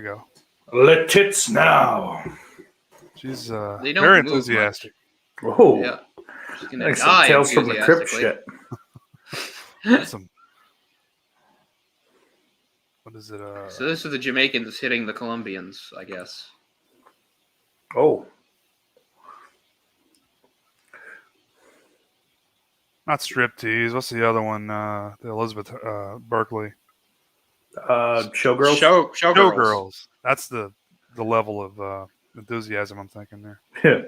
go. Let tits now. She's They don't very move enthusiastic. Whoa. Yeah. She's gonna Like some die Tales from the Crypt enthusiastically. shit. Some. What is it? So this is the Jamaicans hitting the Colombians, I guess. Oh. Not striptease. What's the other one? The Elizabeth Berkley. Showgirls? Showgirls. That's the level of enthusiasm I'm thinking there. Yeah.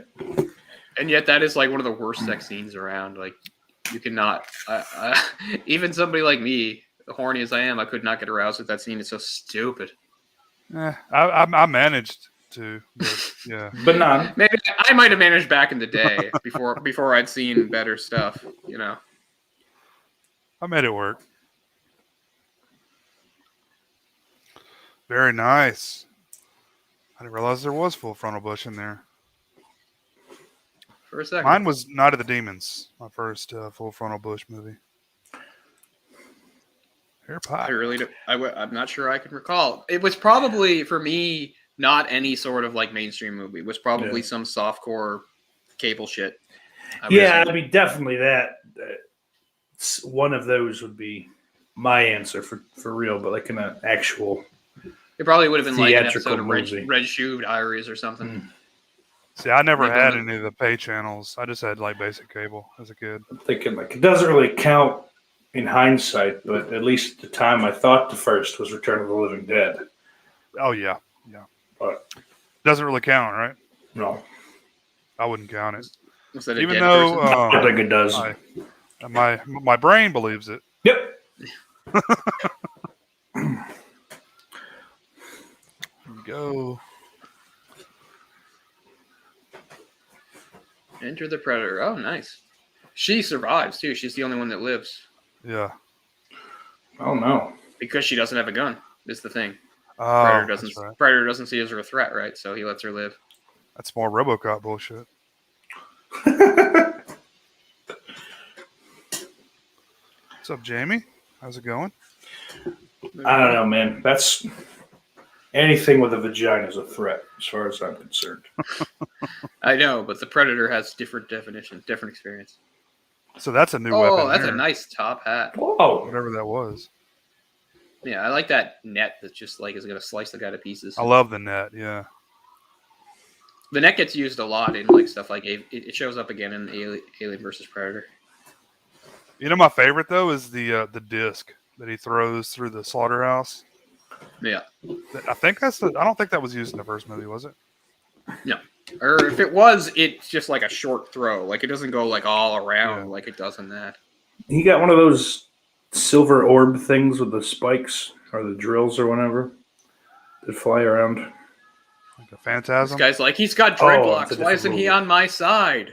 And yet that is like one of the worst sex scenes around. Like, you cannot... even somebody like me, horny as I am, I could not get aroused with that scene. It's so stupid. I managed to, but yeah. But not. Maybe I might have managed back in the day before I'd seen better stuff, I made it work. Very nice. I didn't realize there was full frontal bush in there. For a second. Mine was Night of the Demons, my first full frontal bush movie. Hair pie. I really do. I'm not sure I can recall. It was probably, for me, not any sort of like mainstream movie. It was probably some softcore cable shit. Definitely that. One of those would be my answer for real, but like in an actual. It probably would have been like an episode of movie. Red Shoe Diaries or something. See, I never had any of the pay channels. I just had like basic cable as a kid. I'm thinking like it doesn't really count in hindsight, but at least at the time I thought the first was Return of the Living Dead. Oh yeah. But doesn't really count, right? No, I wouldn't count it. Was that a Even dead though person? I think it does. My brain believes it. Yep. Here we go. Enter the Predator. Oh, nice. She survives too. She's the only one that lives. Yeah. Oh no. Because she doesn't have a gun. Is the thing. Oh, Predator doesn't see her as a threat, right? So he lets her live. That's more RoboCop bullshit. What's up, Jamie? How's it going? I don't know, man. That's anything with a vagina is a threat, as far as I'm concerned. I know, but the Predator has different definition, different experience. So that's a new weapon. Oh, that's there. a nice top hat. Whoa. Whatever that was. Yeah, I like that net that just like is gonna slice the guy to pieces. I love the net. Yeah. The net gets used a lot in like stuff like it shows up again in Alien versus Predator. My favorite though is the disc that he throws through the slaughterhouse. Yeah. I think I don't think that was used in the first movie, was it? No. Or if it was, it's just like a short throw. Like it doesn't go like all around like it does in that. He got one of those silver orb things with the spikes or the drills or whatever that fly around. Like a phantasm. This guy's like, he's got dreadlocks. Why isn't he on my side?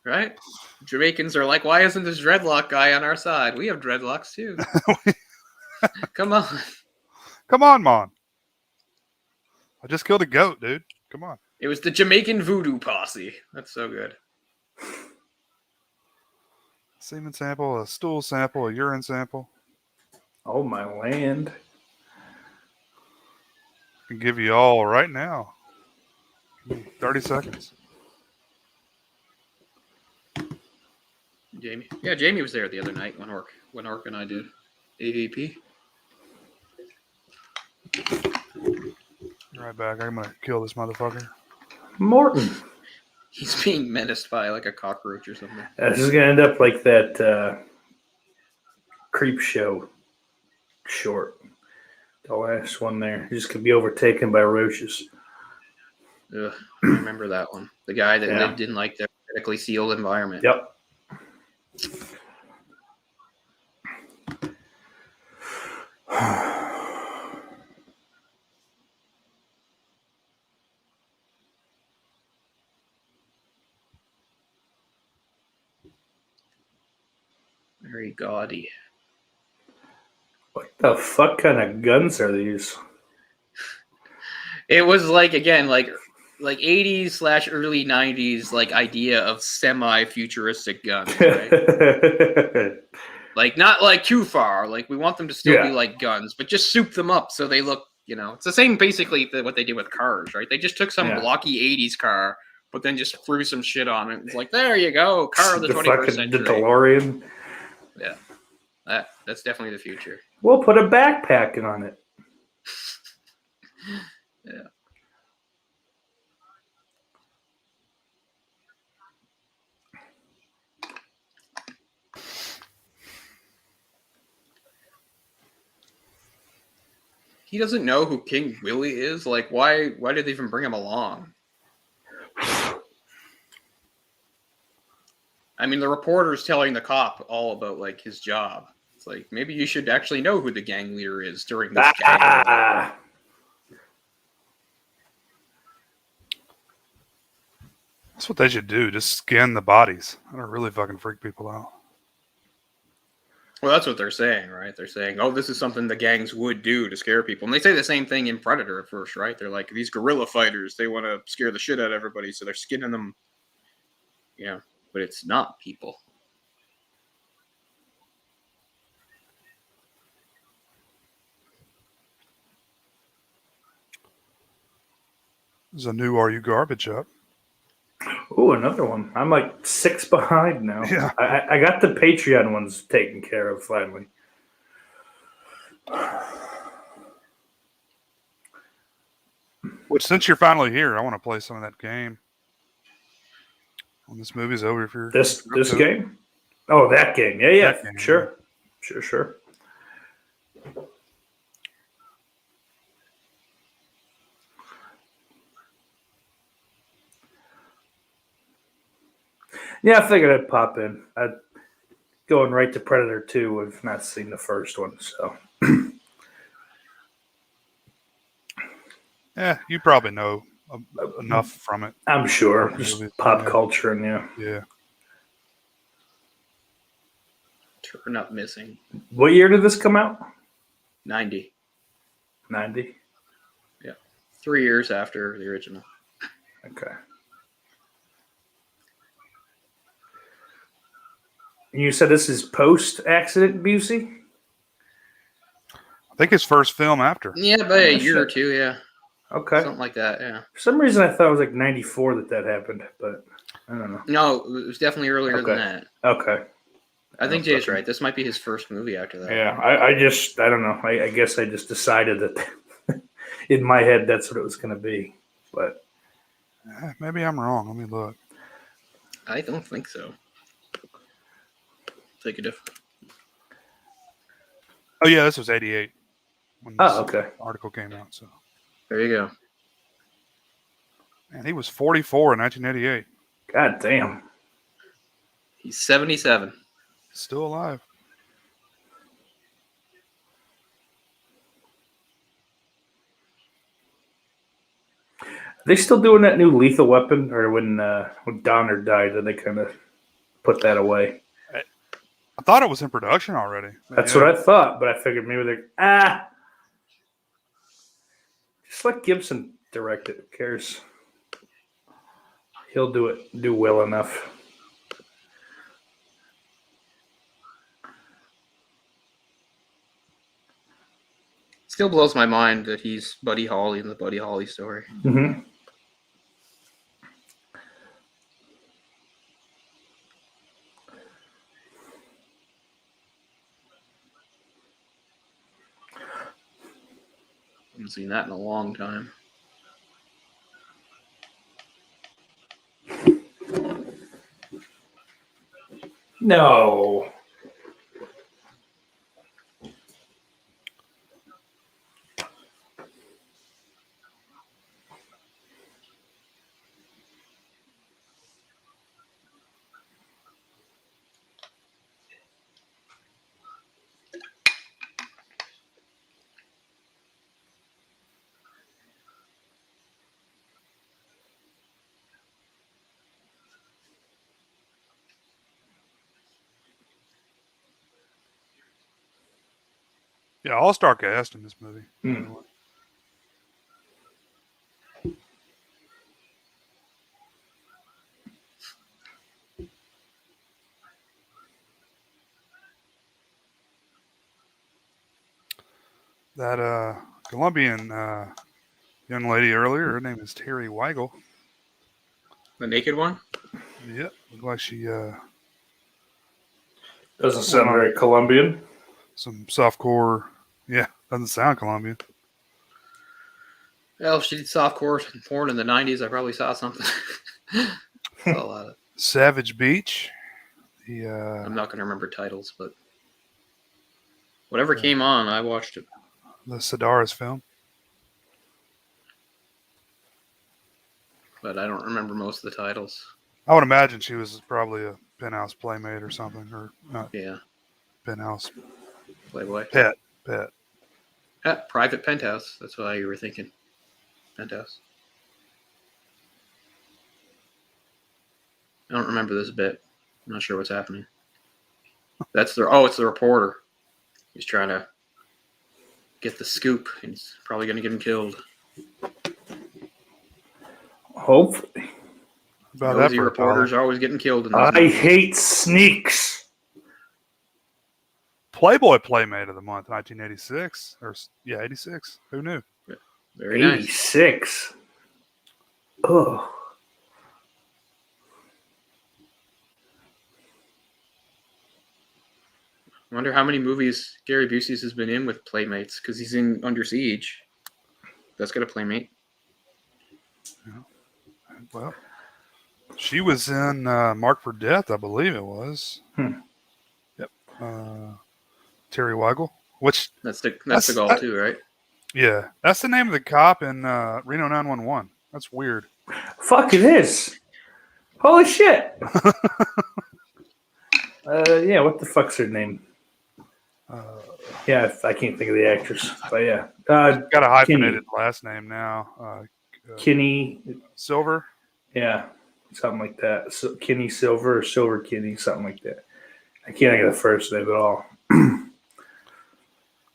Right? Jamaicans are like, why isn't this dreadlock guy on our side? We have dreadlocks too. Come on. Come on, Mon. I just killed a goat, dude. Come on. It was the Jamaican voodoo posse. That's so good. Semen sample, a stool sample, a urine sample. Oh, my land. I can give you all right now. 30 seconds. Jamie. Yeah, Jamie was there the other night when Orc and I did AVP. Right back. I'm gonna kill this motherfucker. Morton. He's being menaced by like a cockroach or something. This is going to end up like that Creep Show short. The last one there. He's just going to be overtaken by roaches. Ugh, I remember that one. The guy that lived in like the hermetically sealed environment. Yep. Very gaudy. What the fuck kind of guns are these? It was like, again, like 80s / early 90s like idea of semi-futuristic guns, right? Like not like too far. Like we want them to still be like guns, but just soup them up so they look, it's the same basically what they did with cars, right? They just took some blocky 80s car, but then just threw some shit on it. It's like, there you go, car of the 21st century. The DeLorean. Yeah, that's definitely the future. We'll put a backpack on it. Yeah. He doesn't know who King Willie is. Like, why did they even bring him along? I mean, the reporter's telling the cop all about like his job. It's like, maybe you should actually know who the gang leader is during this gang. That's what they should do. Just skin the bodies. That'll really fucking freak people out. Well, that's what they're saying, right? They're saying, oh, this is something the gangs would do to scare people. And they say the same thing in Predator at first, right? They're like, these guerrilla fighters, they want to scare the shit out of everybody, so they're skinning them. But it's not people. There's a new Are You Garbage up. Oh, another one. I'm like 6 behind now. Yeah. I got the Patreon ones taken care of finally. Which, since you're finally here, I want to play some of that game. When this movie's over, if you're this game? Oh, that game. Yeah. That game, sure. Sure. Yeah, I figured I'd pop in. I'd going right to Predator 2. We've not seen the first one, so. Yeah, you probably know enough from it. I'm sure. Just pop culture and Yeah. Turn up missing. What year did this come out? 90. 90? Yeah. 3 years after the original. Okay. You said this is post-accident Busey? I think his first film after. Yeah, but a year or two, yeah. Okay. Something like that, yeah. For some reason, I thought it was like 94 that happened, but I don't know. No, it was definitely earlier than that. Okay. I think Jay's right. This might be his first movie after that. Yeah, I don't know. I guess I just decided that in my head that's what it was going to be. But maybe I'm wrong. Let me look. I don't think so. Take a different. Oh, yeah, this was 88 when this okay. article came out. So there you go. And he was 44 in 1988. God damn. He's 77. Still alive. Are they still doing that new Lethal Weapon? Or when Donner died, did they kind of put that away? I thought it was in production already. That's what I thought, but I figured maybe they're just let Gibson direct it. Who cares? He'll do well enough. Still blows my mind that he's Buddy Holly in the Buddy Holly story. Mm-hmm. Haven't seen that in a long time. No. Yeah, all-star cast in this movie. That Colombian young lady earlier, her name is Terry Weigel. The naked one? Yep, looked like she Doesn't sound very Colombian. some softcore. Yeah, doesn't sound Colombian. Well, if she did softcore porn in the 90s, I probably saw something. Saw a lot of. Savage Beach. I'm not going to remember titles, but whatever came on, I watched it. The Sedaris film. But I don't remember most of the titles. I would imagine she was probably a penthouse playmate or something, or not. Yeah. Penthouse. Playboy. Pet. Private penthouse. That's why you were thinking. Penthouse. I don't remember this bit. I'm not sure what's happening. It's the reporter. He's trying to get the scoop. He's probably going to get him killed. Hopefully. About Nosy that reporters are always getting killed in this I movie. hate sneaks. Playboy Playmate of the Month, 1986. 86. Who knew? Very nice. 86. Oh. I wonder how many movies Gary Busey's has been in with Playmates, because he's in Under Siege. That's got a Playmate. Yeah. Well, she was in Marked for Death, I believe it was. Yep. Terry Weigel, which That's the goal too, right? Yeah, that's the name of the cop in Reno 911. That's weird. Fuck, it is. Holy shit. Yeah, what the fuck's her name? Yeah, I can't think of the actress, but yeah. Got a hyphenated last name now. Kinney Silver? Yeah, something like that. So, Kinney Silver or Silver Kinney, something like that. I can't think of the first name at all.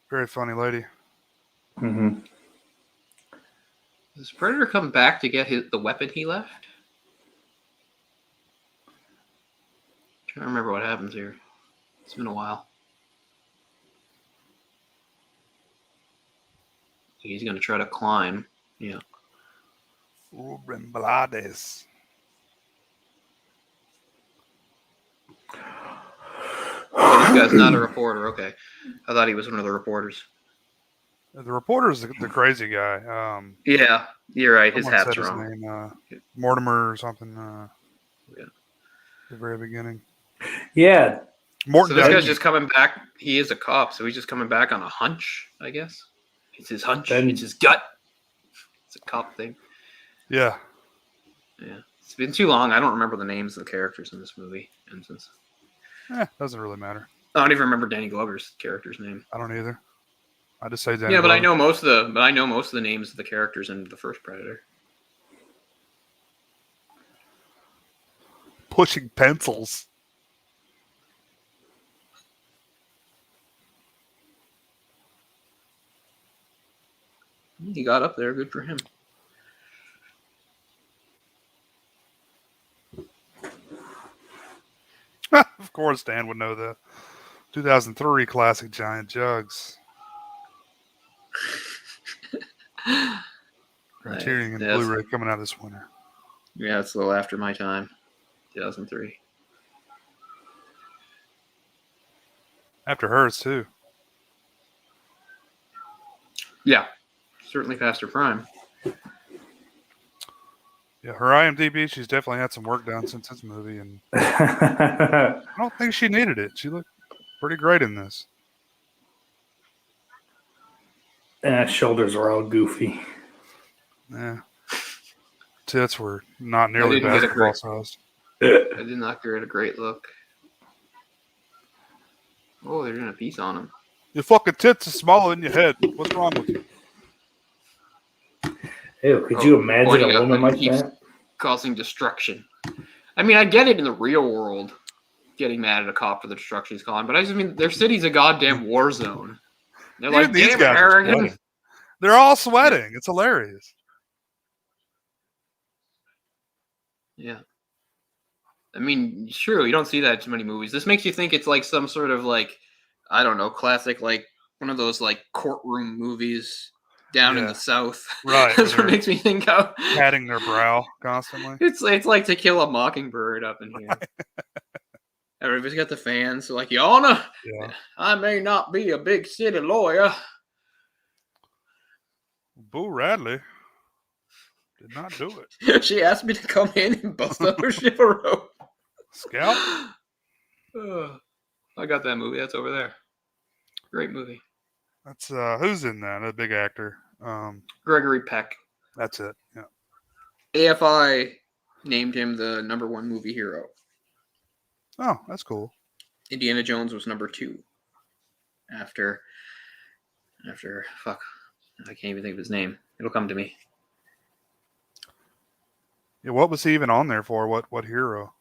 Very funny lady. Mm-hmm. Does Predator come back to get the weapon he left? I'm trying to remember what happens here. It's been a while. He's going to try to climb. Yeah. Ruben Blades. Oh, this guy's not a reporter. Okay. I thought he was one of the reporters. The reporter is the crazy guy. Yeah, you're right. His hat's said wrong. His name, Mortimer or something. Yeah. At the very beginning. Yeah. Morton. So this guy's just coming back. He is a cop, so he's just coming back on a hunch, I guess. It's his hunch. It's his gut. It's a cop thing. Yeah. Yeah. It's been too long. I don't remember the names of the characters in this movie. Instance. Doesn't really matter. I don't even remember Danny Glover's character's name. I don't either. I just say Danny. Yeah, but Glover. I know most of the names of the characters in the first Predator. Pushing pencils. He got up there. Good for him. Of course, Dan would know that. 2003 classic Giant Jugs. Criterion and Blu-ray coming out this winter. Yeah, it's a little after my time. 2003. After hers, too. Yeah. Certainly past her prime. Yeah, her IMDb, she's definitely had some work done since this movie, and I don't think she needed it. She looked pretty great in this. Shoulders were all goofy. Yeah. Tits were not nearly basketball sized. I did not get a great look. Oh, they're doing a piece on him. Your fucking tits are smaller than your head. What's wrong with you? Ew, could you imagine a woman like that? Causing destruction. I mean, I get it in the real world, getting mad at a cop for the destruction he's causing, but I just mean their city's a goddamn war zone. They're Even like, these damn it, guys are Harrigan. sweating. They're all sweating. It's hilarious. Yeah. I mean, sure, you don't see that in too many movies. This makes you think it's like some sort of like, I don't know, classic, like one of those like courtroom movies down in the South. Right. That's what makes me think of patting their brow constantly. It's like To Kill a Mockingbird up in here. Right. Everybody's got the fans. So like, Your Honor, I may not be a big city lawyer. Boo Radley did not do it. She asked me to come in and bust up her Chivaro. Scout? I got that movie. That's over there. Great movie. That's who's in that? A big actor. Gregory Peck. That's it. Yeah. AFI named him the #1 movie hero. Oh, that's cool. Indiana Jones was #2. After fuck. I can't even think of his name. It'll come to me. Yeah, what was he even on there for? What hero?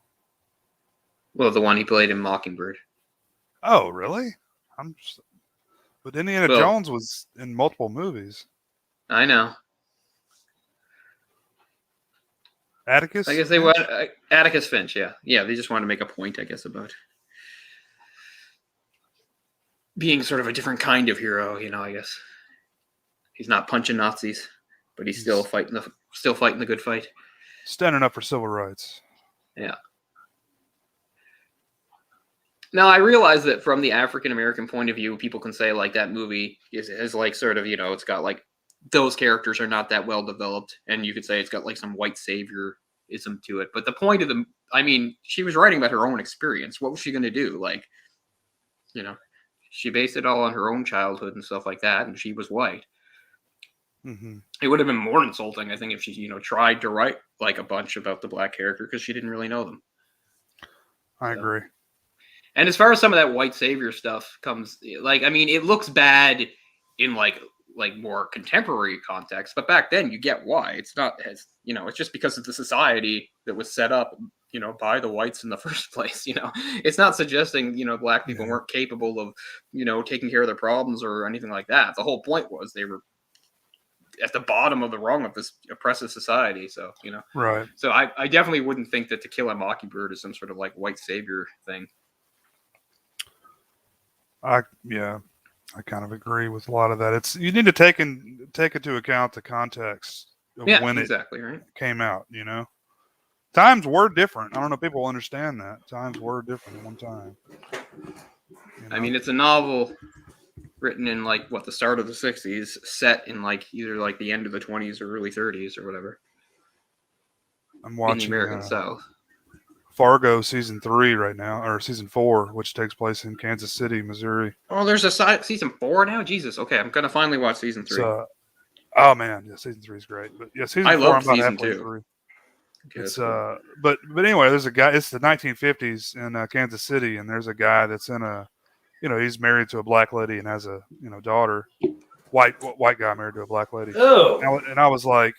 Well, the one he played in Mockingbird. Oh, really? But Indiana Jones was in multiple movies. I know. Atticus? I guess they want Atticus Finch, yeah. Yeah, they just wanted to make a point, I guess, about being sort of a different kind of hero, I guess. He's not punching Nazis, but he's still fighting the good fight. Standing up for civil rights. Yeah. Now, I realize that from the African-American point of view, people can say, like, that movie is like, sort of, it's got, like, those characters are not that well developed, and you could say it's got, like, some white saviorism to it. But the point of she was writing about her own experience. What was she going to do? Like, she based it all on her own childhood and stuff like that, and she was white. Mm-hmm. It would have been more insulting, I think, if she, tried to write, like, a bunch about the black character, because she didn't really know them. I agree. And as far as some of that white savior stuff comes, it looks bad in like more contemporary context, but back then you get why. It's not as, it's just because of the society that was set up, by the whites in the first place. It's not suggesting, black people weren't capable of, taking care of their problems or anything like that. The whole point was they were at the bottom of the rung of this oppressive society. So, Right. So I definitely wouldn't think that To Kill a Mockingbird is some sort of like white savior thing. I kind of agree with a lot of that. You need to take into account the context of when it came out. Times were different. I don't know if people will understand that. Times were different at one time. I mean, it's a novel written in the start of the 60s, set in either the end of the 20s or early 30s or whatever. I'm watching in the American South. Fargo season 3 right now, or season 4, which takes place in Kansas City, Missouri. Oh, there's a season 4 now? Jesus. Okay, I'm gonna finally watch season 3. Oh man, yeah, season 3 is great. But yeah, season 4 I love I'm about season halfway 2. Through. Okay, It's but anyway, there's a guy. It's the 1950s in Kansas City, and there's a guy that's in he's married to a black lady and has a daughter. White guy married to a black lady. Oh, And I was like,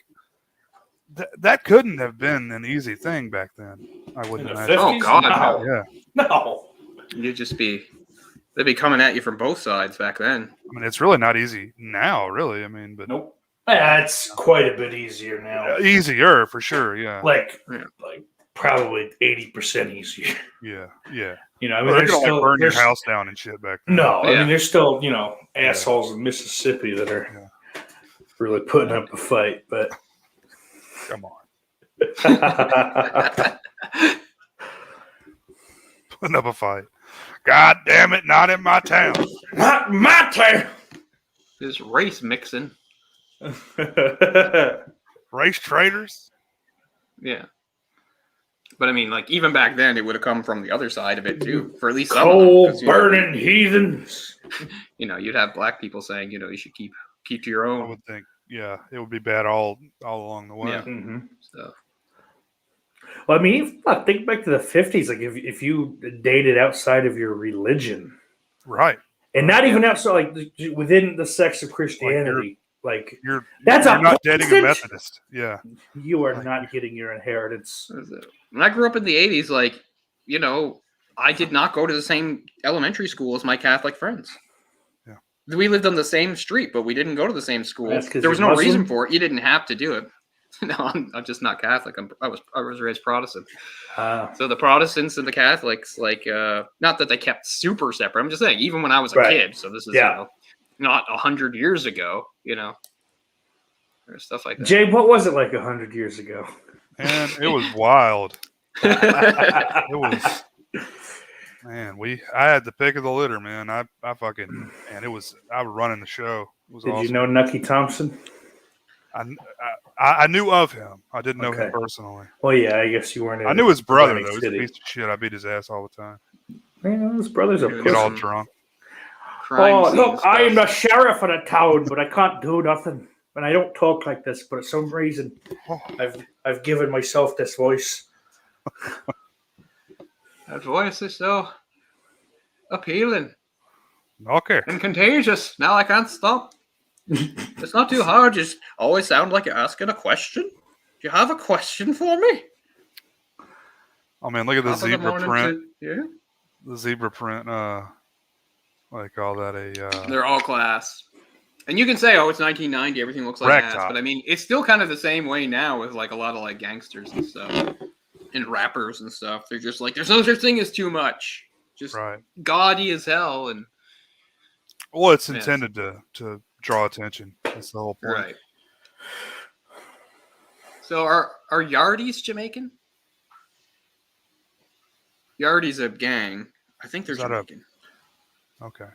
that couldn't have been an easy thing back then. I wouldn't imagine. Oh God, no. Yeah. No. They'd be coming at you from both sides back then. I mean, it's really not easy now, really. I mean, but Nope. It's quite a bit easier now. Easier for sure. Yeah. Like probably 80% easier. Yeah. I mean, Well, there's they could still burn your house down and shit back then. No, I mean, there's still assholes in Mississippi that are really putting up a fight, but Come on. Putting up a fight. God damn it, not in my town. not my town. This race mixing. Race traders? Yeah. But I mean, even back then, it would have come from the other side of it too, for at least some coal of them, burning heathens. You'd have black people saying, you should keep to your I own. would think, it would be bad all along the way. Yeah. Mm-hmm. So. Well, I mean, think back to the 50s. Like, if you dated outside of your religion, Right? and not even outside, within the sects of Christianity, You're that's not dating a Methodist. Yeah. You are not getting your inheritance. When I grew up in the 80s, I did not go to the same elementary school as my Catholic friends. Yeah. We lived on the same street, but we didn't go to the same school. That's 'cause There was you're no Muslim? reason for it. You didn't have to do it. No, I'm just not Catholic. I was raised Protestant. So the Protestants and the Catholics, like, not that they kept super separate. I'm just saying, even when I was a kid. So this is not 100 years ago. There's stuff like that. Jay, what was it like 100 years ago? And it was wild. It was, man. I had the pick of the litter, man. I was running the show. It was Did awesome. you know Nucky Thompson? I knew of him. I didn't know him personally. Well, yeah, I guess you weren't. I knew his brother though. He's a piece of shit. I beat his ass all the time. Man, his brother's a Get all drunk. Look, I am the sheriff of the town, but I can't do nothing. And I don't talk like this, but for some reason, I've given myself this voice. That voice is so appealing. Okay. And contagious. Now I can't stop. It's not too hard. Just always sound like you're asking a question. Do you have a question for me? Oh man, look at the zebra print. Yeah. The zebra print. What do they call that? They're all class. And you can say, "Oh, it's 1990. Everything looks like ass," but I mean, it's still kind of the same way now with like a lot of like gangsters and stuff, and rappers and stuff. They're just like, "There's no such thing as too much." Just gaudy as hell, and well, it's intended to draw attention. That's the whole point. Right. So are Yardies Jamaican? Yardies a gang. I think they're Jamaican. Okay.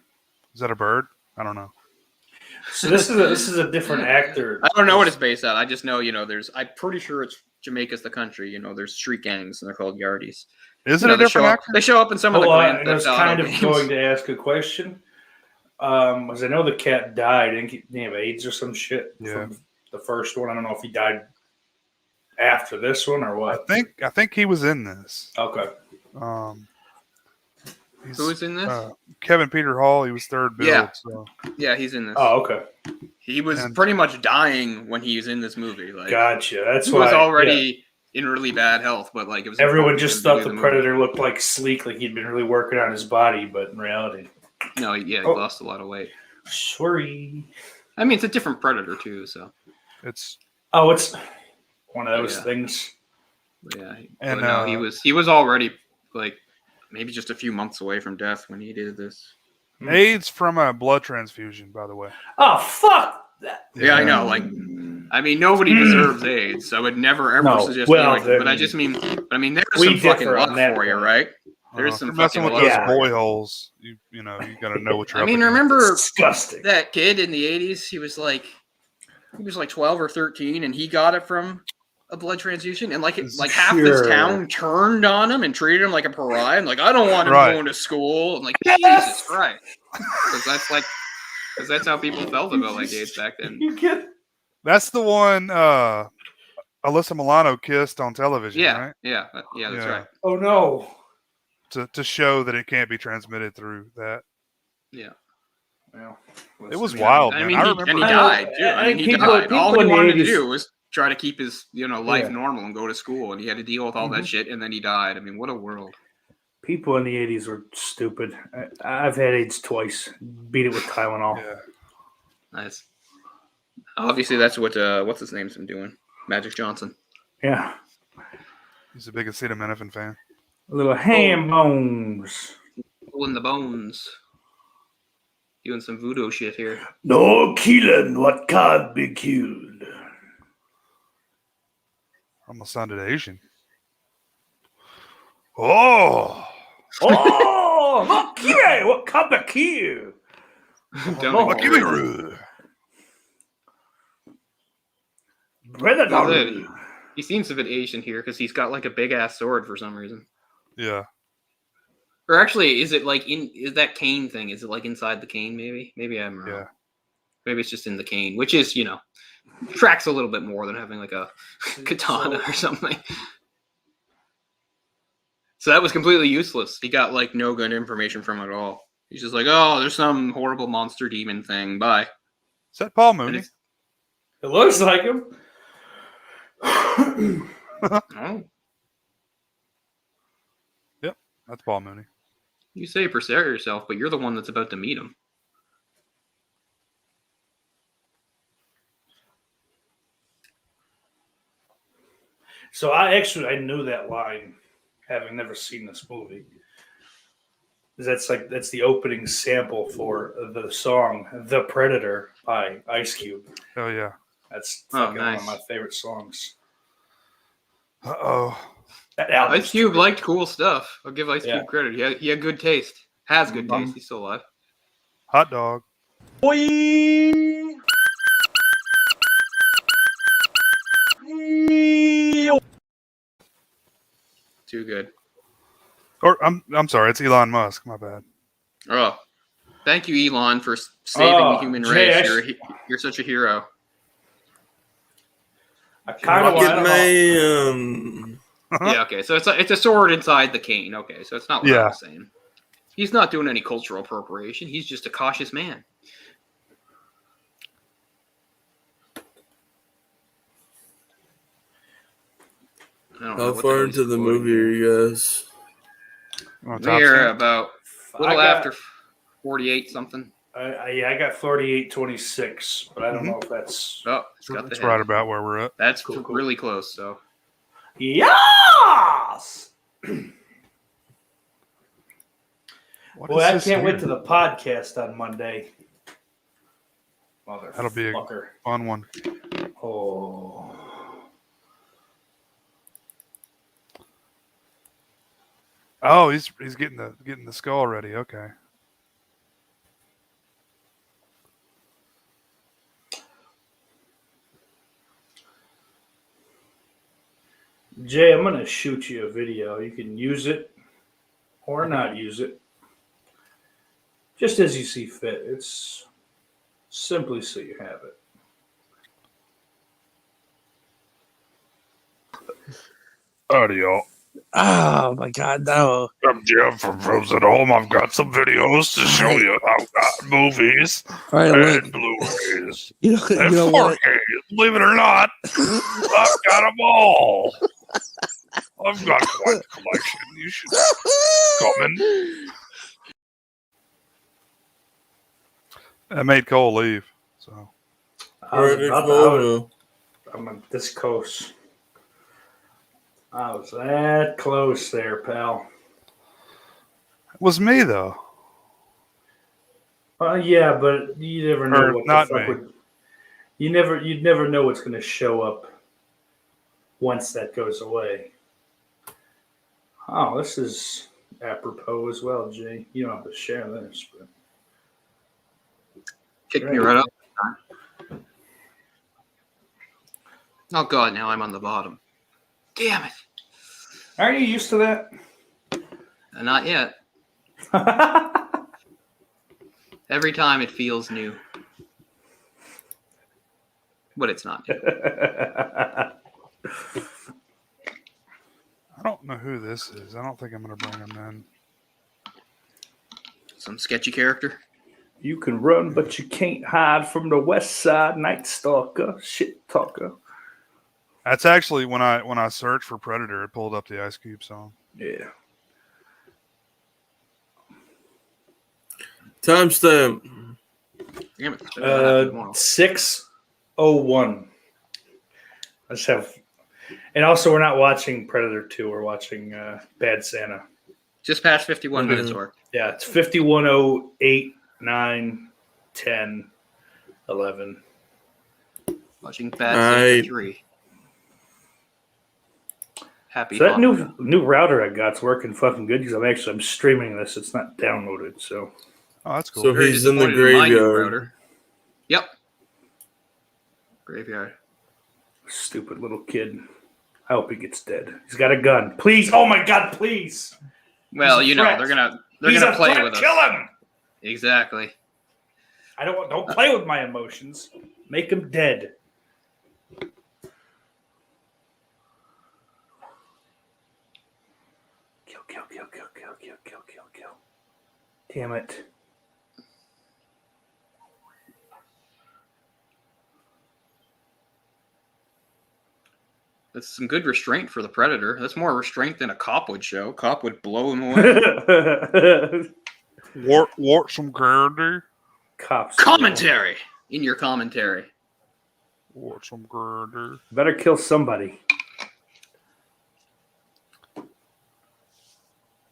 Is that a bird? I don't know. So this is a different actor. I don't know what it's based on. I just know, I'm pretty sure it's Jamaica's the country. There's street gangs and they're called Yardies. Is it a different actor? They show up in some of the Grand I was Theft Auto kind of games. going to ask a question. As I know the cat died. Didn't he have AIDS or some shit from the first one? I don't know if he died after this one or what. I think he was in this. Okay. Who was in this? Kevin Peter Hall. He was third billed. Yeah. So. Yeah, he's in this. Oh, okay. He was pretty much dying when he was in this movie. Like, gotcha. That's he why was already in really bad health, but like it was. Everyone just thought the Predator looked like sleek, like he'd been really working on his body, but in reality, no. He lost a lot of weight. Sorry. I mean, it's a different Predator too, so it's one of those things. Yeah, and no, he was already like maybe just a few months away from death when he did this. AIDS from a blood transfusion, by the way. Oh, fuck that. Yeah, I know. Like, I mean, nobody deserves AIDS, so I would never ever suggest. But I mean, there's some fucking luck for you, right? There's some messing with those boy holes. You got to know what you're. I mean, remember disgusting. That kid in the '80s? He was like 12 or 13, and he got it from a blood transfusion, and like half this town turned on him and treated him like a pariah, and like, I don't want him going to school. And like, Jesus Christ, because that's how people felt about like AIDS back then. That's the one Alyssa Milano kissed on television, right? Yeah, that's right. Oh no. To show that it can't be transmitted through that. Yeah. Well, it was wild. I mean, and he died too. I mean, he died. All he wanted to do was try to keep his life normal and go to school, and he had to deal with all that shit, and then he died. I mean, what a world. People in the 80s were stupid. I've had AIDS twice. Beat it with Tylenol. Yeah. Nice. Obviously, that's what's his name's been doing. Magic Johnson. Yeah. He's a big acetaminophen fan. A little ham bones. Pulling the bones. Doing some voodoo shit here. No killing what can't be killed. Almost sounded Asian. Oh! No killing what can't be killed. Predator. He seems a bit Asian here because he's got like a big ass sword for some reason. Yeah. Or actually, is that cane thing? Is it like inside the cane? Maybe I'm wrong. Yeah. Maybe it's just in the cane, which is tracks a little bit more than having like a katana or something. So that was completely useless. He got like no good information from it at all. He's just like, oh, there's some horrible monster demon thing. Bye. Is that Paul Mooney? It looks like him. Oh. Yep, that's Paul Mooney. You say prepare yourself, but you're the one that's about to meet him. So I knew that line, having never seen this movie. That's the opening sample for the song "The Predator" by Ice Cube. Oh yeah. That's Oh, one nice. of my favorite songs. Uh-oh. That album's Ice Cube too liked good. cool stuff. I'll give Ice Yeah. Cube credit. He had good taste. Has good Mhm. taste. He's still alive. Hot dog. Too good. Or I'm sorry, it's Elon Musk. My bad. Oh, thank you, Elon, for saving the human Jay, race. You're such a hero. I kind of Get want my Yeah, okay. So it's a sword inside the cane. Okay, so it's not what I Yeah. was saying. He's not doing any cultural appropriation. He's just a cautious man. I don't know How what far hell into he's the quoting movie here. are you guys? Top We're 10? about a little after 48 something. I got 48-26, but I don't Mhm. know if that's Oh, it's got the It's head. right about where we're at. That's Cool. really close. So yes. What Boy, is I this can't wait here? to the podcast on Monday. That'll be a Motherfucker. fun one. Oh. Oh, he's getting the skull ready. Okay. Jay, I'm gonna shoot you a video. You can use it or not use it, just as you see fit. It's simply so you have it. Howdy, y'all. Oh my God, no! I'm Jeff from Frozen at Home. I've got some videos to show you. I've got movies All right, look. and Blu-rays You know and what? 4K. Believe it or not, I've got them all. I've got quite a collection. You should come in. I made Cole leave. So I'm this close. I was that close there, pal. it was me though. Yeah, but you never know Or what not the fuck me. would. You'd never know what's going to show up once that goes away. Oh, this is apropos as well, Jay. You don't have to share this, but kick me right up. Oh God, now I'm on the bottom. Damn it! Are you used to that? Not yet. Every time it feels new, but it's not new. I don't know who this is. I don't think I'm going to bring him in. Some sketchy character. You can run, but you can't hide from the West Side Night Stalker, shit talker. That's actually when I searched for Predator, it pulled up the Ice Cube song. Yeah. Timestamp. Damn it. 6:01. I just have, and also we're not watching Predator 2. We're watching Bad Santa. Just past 51 minutes, or Yeah, it's 51:08, 9, 10, 11. watching Bad Santa Alright. 3. Happy. So that Hanukkah. new router I got's working fucking good because I'm streaming this. It's not downloaded, so Oh, that's cool. So Very he's in the disappointed my new graveyard. router. Yep. Graveyard. stupid little kid. I hope he gets dead. He's got a gun. Please, oh my God, please. Well, He's a you know threat. they're gonna He's a play threat. with us. Kill him. Exactly. Don't play with my emotions. Make him dead. Kill. Damn it. That's some good restraint for the Predator. That's more restraint than a cop would show. Cop would blow him away. Wart some character. Cops. Commentary in your commentary. Wart some character. Better kill somebody.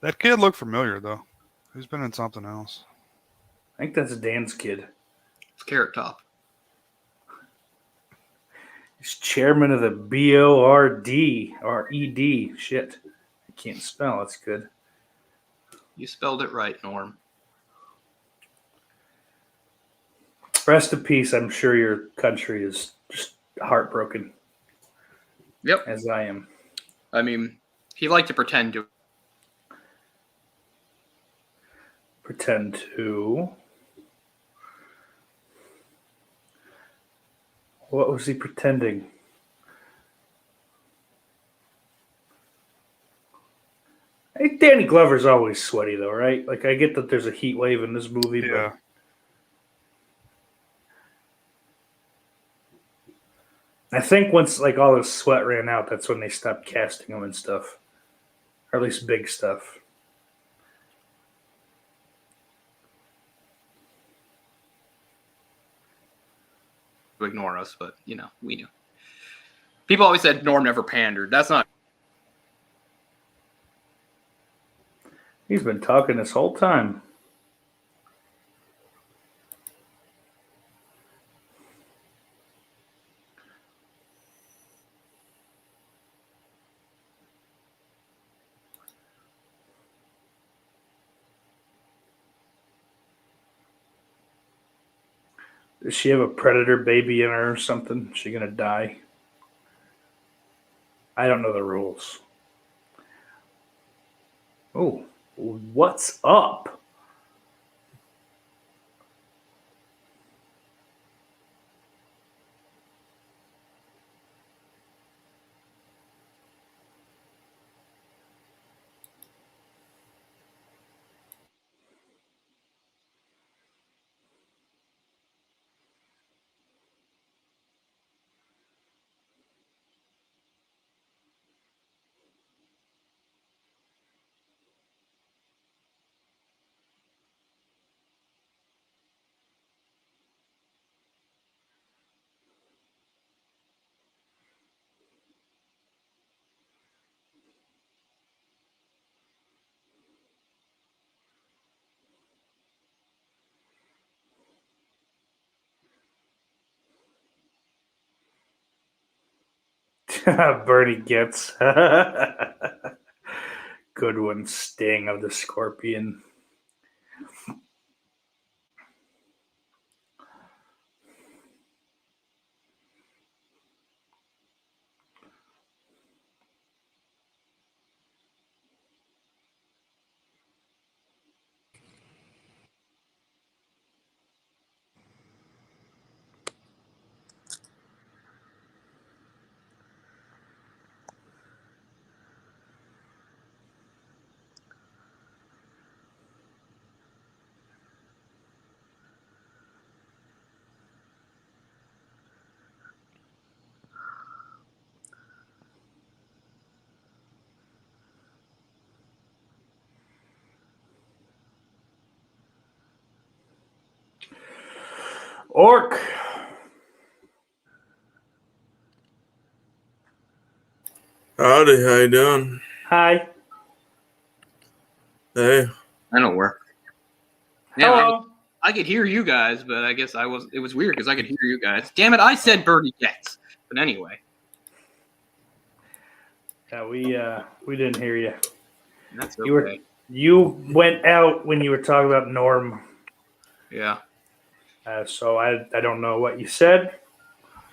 That kid looked familiar though. He's been in something else. I think that's Dan's kid. It's Carrot Top. He's chairman of the BORD or ED. Shit, I can't spell. That's good. You spelled it right, Norm. Rest in peace. I'm sure your country is just heartbroken. Yep. As I am. I mean, he liked to pretend to. Pretend to. What was he pretending? Hey, Danny Glover's always sweaty though, right? Like I get that there's a heat wave in this movie, Yeah. but I think once like all his sweat ran out, that's when they stopped casting him and stuff, or at least big stuff. To ignore us, but you know, we knew. People always said Norm never pandered. That's not. He's been talking this whole time. Does she have a predator baby in her or something? Is she gonna die? I don't know the rules. Oh, what's up? Bernie gets. Good one, Sting of the Scorpion. Orc. Howdy, how you doing? Hi. Hey. I don't work. Yeah, Hello. I could hear you guys, but I guess it was weird because I could hear you guys. Damn it, I said Birdie gets. But anyway. Yeah, we didn't hear you. That's okay. You went out when you were talking about Norm. Yeah. So I don't know what you said.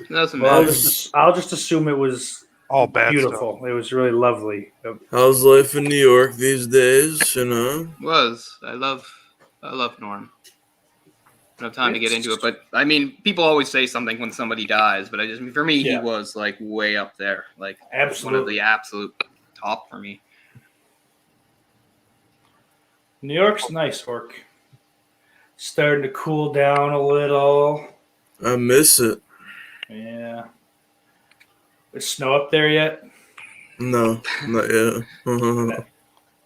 Doesn't Well, matter. I'll just assume it was All bad beautiful. stuff. It was really lovely. How's life in New York these days, you know? I love Norm. I don't have time to get into it, but I mean, people always say something when somebody dies, but for me, he was like way up there, like Absolutely. one of the absolute top for me. New York's nice, Orc. Starting to cool down a little. I miss it. Yeah. There's snow up there yet? No, not yet. The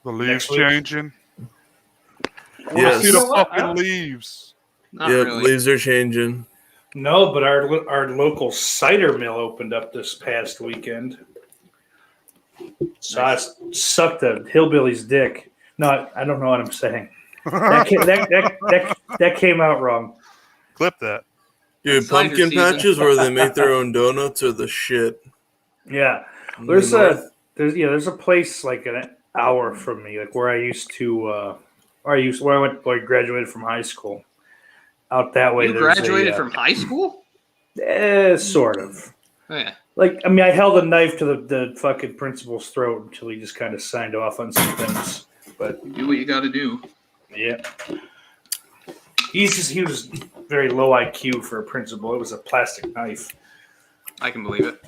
leaves Next week? changing. I want to Yes. see You the know what? fucking leaves. Not Yep, really. leaves are changing. No, but our local cider mill opened up this past weekend. So I sucked a hillbilly's dick. No, I don't know what I'm saying. That came out wrong. Clip that. Dude, Cider pumpkin season. patches where they make their own donuts are the shit. Yeah, In there's the north. there's a place like an hour from me, like where I used to, where I graduated from high school. Out that way, You there's graduated from high school? sort of. Oh, yeah. Like, I mean, I held a knife to the fucking principal's throat until he just kind of signed off on some things. But You do what you got to do. yeah, he was very low IQ for a principal. It was a plastic knife. I can believe it.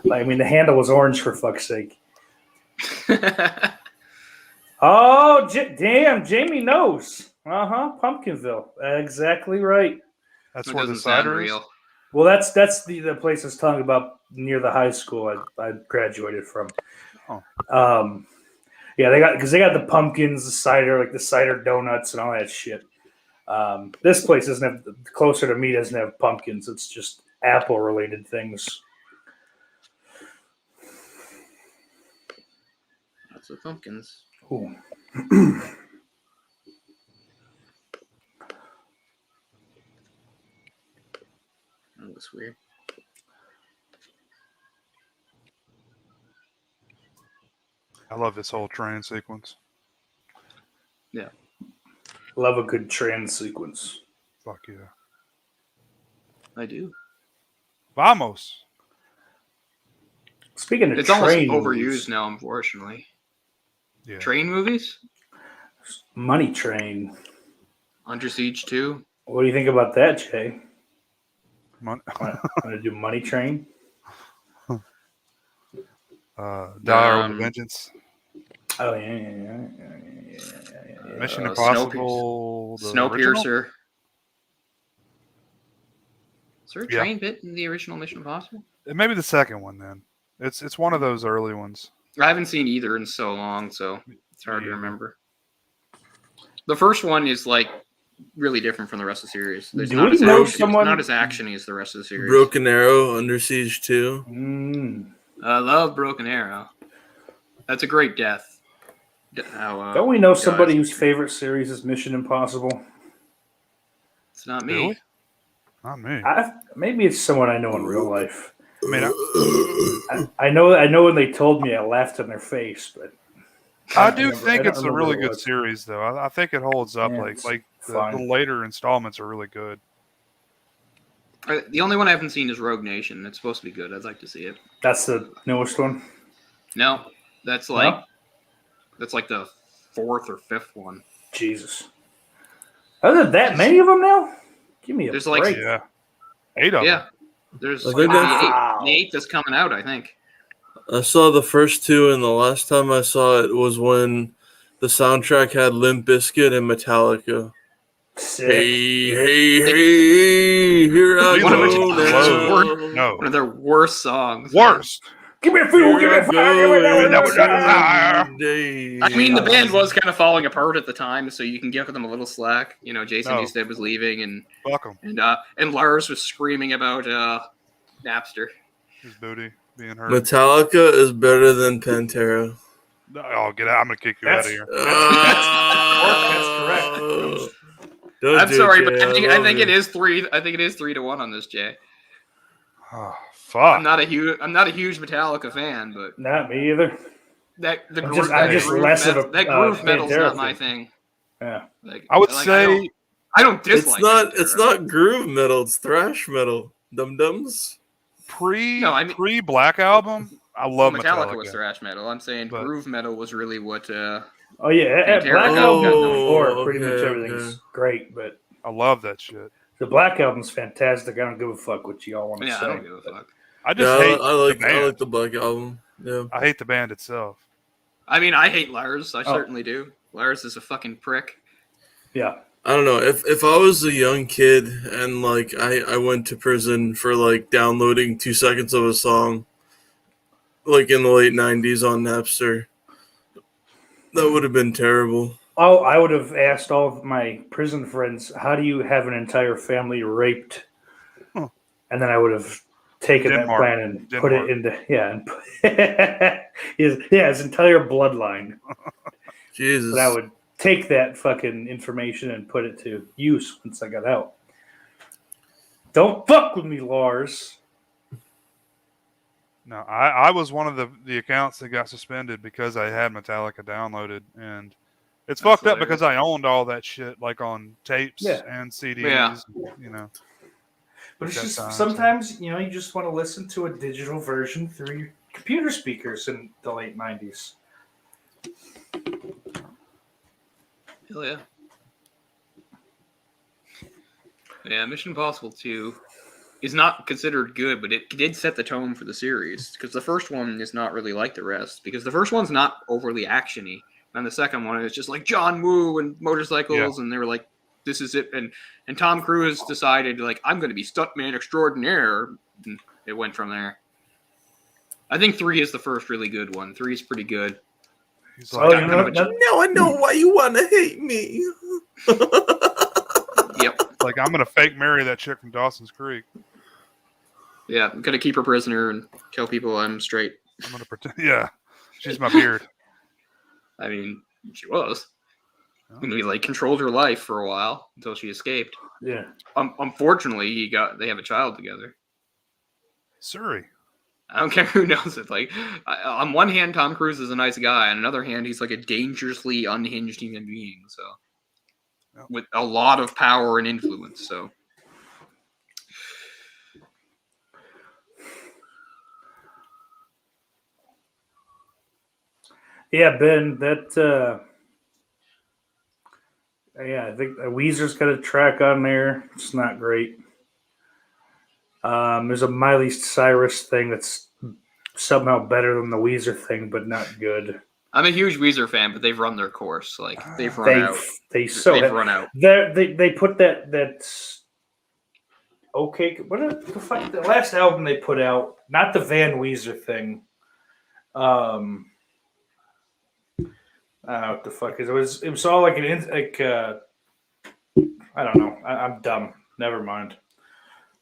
Like, I mean, the handle was orange for fuck's sake. Oh, damn! Jamie knows. Pumpkinville. Exactly right. That's That where the doesn't sound cider is. real. Well, that's the place I was talking about near the high school I graduated from. Oh. Yeah, they got the pumpkins, the cider, like the cider donuts and all that shit. This place doesn't have, closer to me, doesn't have pumpkins. It's just apple related things. Lots of pumpkins. Ooh. That looks weird. I love this whole train sequence. Yeah. Love a good train sequence. Fuck yeah. I do. Vamos. Speaking of It's almost train overused movies, now, unfortunately. Yeah. Train movies? Money Train. Under Siege 2? What do you think about that, Jay? Mon- Want to do Money Train? Dollar with Vengeance. Oh yeah. Mission Impossible. the original? Snowpiercer. Is there a Yeah. train bit in the original Mission Impossible? Maybe the second one then. It's one of those early ones. I haven't seen either in so long, so it's hard to Yeah. remember. The first one is like really different from the rest of the series. There's Do not we as know action, someone- not as actiony as the rest of the series. Broken Arrow, Under Siege 2. I love Broken Arrow. That's a great death. Don't we know somebody whose favorite series is Mission Impossible? It's not Do me. we? Not me. Maybe it's someone I know in real life. I mean, I know when they told me, I laughed in their face, but I do think don't it's a remember really what it good was. series, though. I think it holds up. Yeah, like it's the fine. later installments are really good. The only one I haven't seen is Rogue Nation. It's supposed to be good. I'd like to see it. That's the newest one. No, that's like the fourth or fifth one. Jesus. Are there that many of them now? Give me a There's like- break. Yeah, 8 of Yeah, them. there's I think that's- the eighth that's coming out. I think. I saw the first two, and the last time I saw it was when the soundtrack had Limp Bizkit and Metallica. Sick. Hey, here I One of go Metallica's now. One No, of their worst songs. worst. Give me a fuel, give me Here a I fire, give me go that. every day. I mean, the band was kind of falling apart at the time, so you can give them a little slack. You know, Jason No. Newsted was leaving, and Fuck him. Lars was screaming about Napster. His booty being hurt. Metallica is better than Pantera. Oh, get out! I'm gonna kick you out of here. That's correct. Don't I'm do sorry, Jay. but I think love it is 3. I think it is 3-1 on this, Jay. Oh, fuck. I'm not a huge Metallica fan, but Not me either. that just groove less of metal- a, that groove Pantera metal's not my fan. thing. Yeah. Like, I would like, say I don't dislike. It's Pantera. not groove metal, it's thrash metal. Dum dums. pre Black Album. I love Metallica was Metallica. thrash metal. I'm saying But- groove metal was really what. Oh yeah, at Pantera. Black Album Oh, before pretty much okay, everything's okay. great, but I love that shit. the Black Album's fantastic. I don't give a fuck what y'all want to Yeah, say. I don't give a fuck. I just hate I the like band. the Black Album. Yeah. I hate the band itself. I mean, I hate Lars. I Oh. certainly do. Lars is a fucking prick. Yeah. I don't know. If I was a young kid and like I went to prison for like downloading 2 seconds of a song, like in the late 90s on Napster, that would have been terrible. Oh, I would have asked all of my prison friends, how do you have an entire family raped? Huh. And then I would have taken Denmark. that plan and put Denmark. it into his entire bloodline. Jesus. But I would take that fucking information and put it to use once I got out. Don't fuck with me, Lars. No, I was one of the accounts that got suspended because I had Metallica downloaded, and it's That's fucked up hilarious. because I owned all that shit like on tapes Yeah. and CDs. Yeah. You know. But it's That just time, sometimes, you know, you just want to listen to a digital version through your computer speakers in the late 90s. Hell yeah. Yeah, Mission Impossible 2 is not considered good, but it did set the tone for the series. Because the first one is not really like the rest. Because the first one's not overly actiony. And the second one is just like John Woo and motorcycles, and they were like, this is it. And Tom Cruise decided, like, I'm going to be stuntman extraordinaire. And it went from there. I think 3 is the first really good one. 3 is pretty good. He's Oh, like, you know what? Now I know why you want to hate me. Yep. like, I'm gonna fake marry that chick from Dawson's Creek. Yeah, I'm going to keep her prisoner and tell people I'm straight. I'm gonna pretend. Yeah, she's my beard. I mean, she was. And we like controlled her life for a while until she escaped. Yeah. Unfortunately, they have a child together. Suri. I don't care who knows it. Like, on one hand, Tom Cruise is a nice guy. On another hand, he's like a dangerously unhinged human being. So, Yep. with a lot of power and influence. So, Yeah, Ben, that, yeah, I think Weezer's got a track on there. It's not great. There's a Miley Cyrus thing that's somehow better than the Weezer thing, but not good. I'm a huge Weezer fan, but they've run their course. Like, they've run out. They've Run out. They put that okay. What the fuck? The last album they put out, not the Van Weezer thing. I don't know what the fuck is. It was all like I don't know. I'm dumb. Never mind.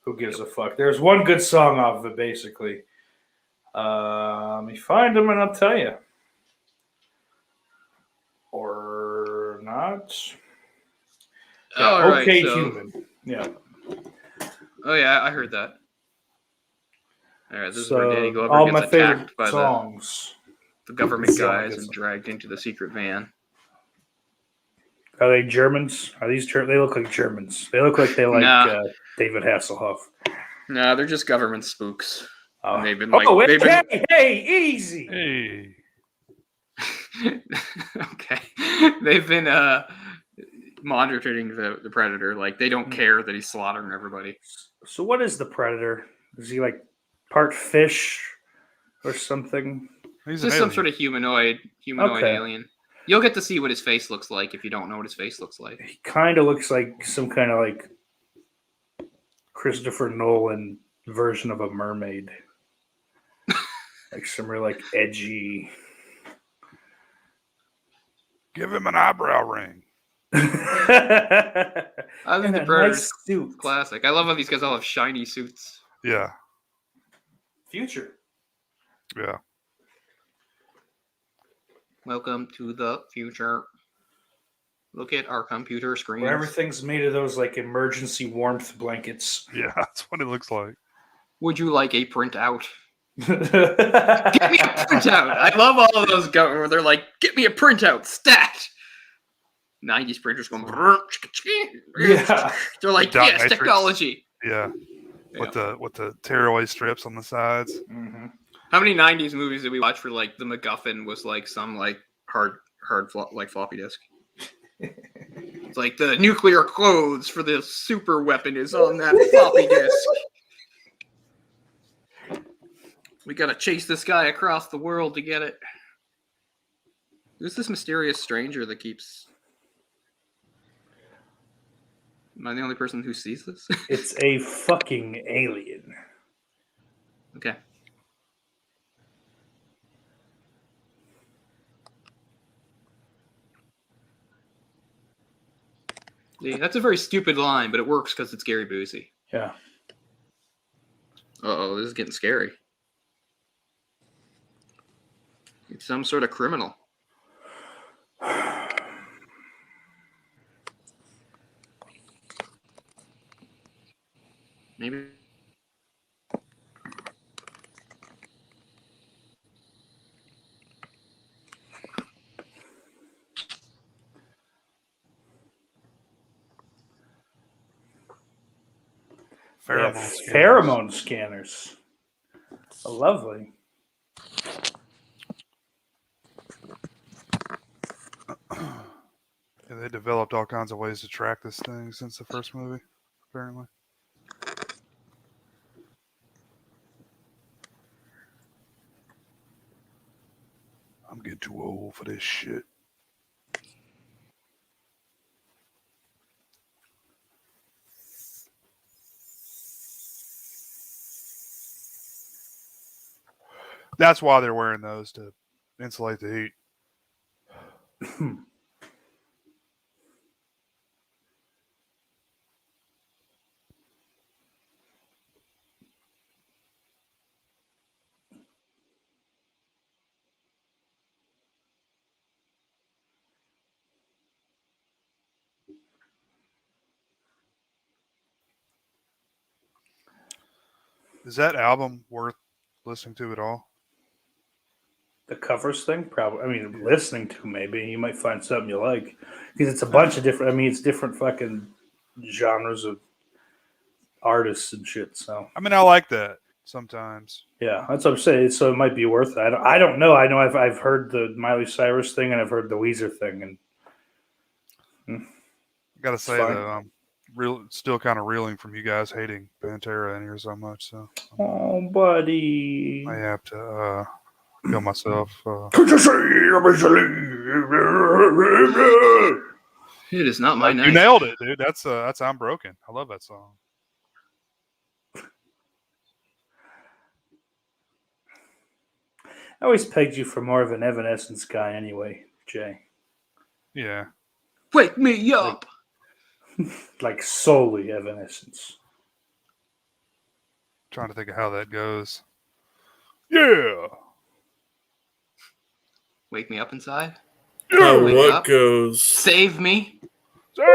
Who gives a fuck? There's one good song off of it, basically. Let me find them and I'll tell you. Or not. Yeah, All right, okay, so- Human. Yeah. Oh, yeah, I heard that. All right, this is where So, Danny Glover all gets my favorite attacked by songs. the government Yeah, guys it's- and dragged into the secret van. Are they Germans? Are these They look like Germans. They look like they like Nah. David Hasselhoff. No, they're just government spooks. Oh, And they've been like, hey, easy. Hey. okay. They've been monitoring the Predator. Like, they don't care that he's slaughtering everybody. So what is the Predator? Is he like part fish or something? He's Just an some alien. sort of humanoid Okay. alien. You'll get to see what his face looks like if you don't know what his face looks like. He kind of looks like some kind of like Christopher Nolan version of a mermaid. Like some real like edgy. Give him an eyebrow ring. I think And the a Predator's nice suit. classic. I love how these guys all have shiny suits. Yeah. Future. Yeah. Welcome to the future. Look at our computer screens. Where everything's made of those like emergency warmth blankets. Yeah. That's what it looks like. Would you like a printout? yeah, Get me a printout. I love all of those where they're like, get me a printout, stat. 90s printers going. They're like, Dot yes, matrix. technology. Yeah. Yeah. With the tearaway strips on the sides. mm-hmm. How many 90s movies did we watch where like the MacGuffin was like some like hard like floppy disk? It's like the nuclear codes for the super weapon is on that floppy disk. We gotta chase this guy across the world to get it. Who's this mysterious stranger that keeps... Am I the only person who sees this? It's a fucking alien. Okay. See, that's a very stupid line, but it works because it's Gary Busey. Yeah. Uh-oh, this is getting scary. It's some sort of criminal. Maybe. Pheromone scanners. Lovely. Yeah, they developed all kinds of ways to track this thing since the first movie, apparently. I'm getting too old for this shit. That's why they're wearing those, to insulate the heat. Is that album worth listening to at all? The covers thing, probably. I mean, listening to maybe you might find something you like because it's a bunch of different. I mean, it's different fucking genres of artists and shit. So I mean, I like that sometimes. yeah, that's what I'm saying. So it might be worth it. I don't know. I know I've heard the Miley Cyrus thing and I've heard the Weezer thing, and I gotta say fine. though, I'm still kind of reeling from you guys hating Pantera in here so much. So Oh, buddy. I have to kill myself. It is not my night. You nailed it, dude. That's I'm Broken. I love that song. I always pegged you for more of an Evanescence guy, anyway, Jay. Yeah. Wake me up. Like solely Evanescence. Trying to think of how that goes. Yeah. Wake me up inside. How Wake what up. goes? Save me. Save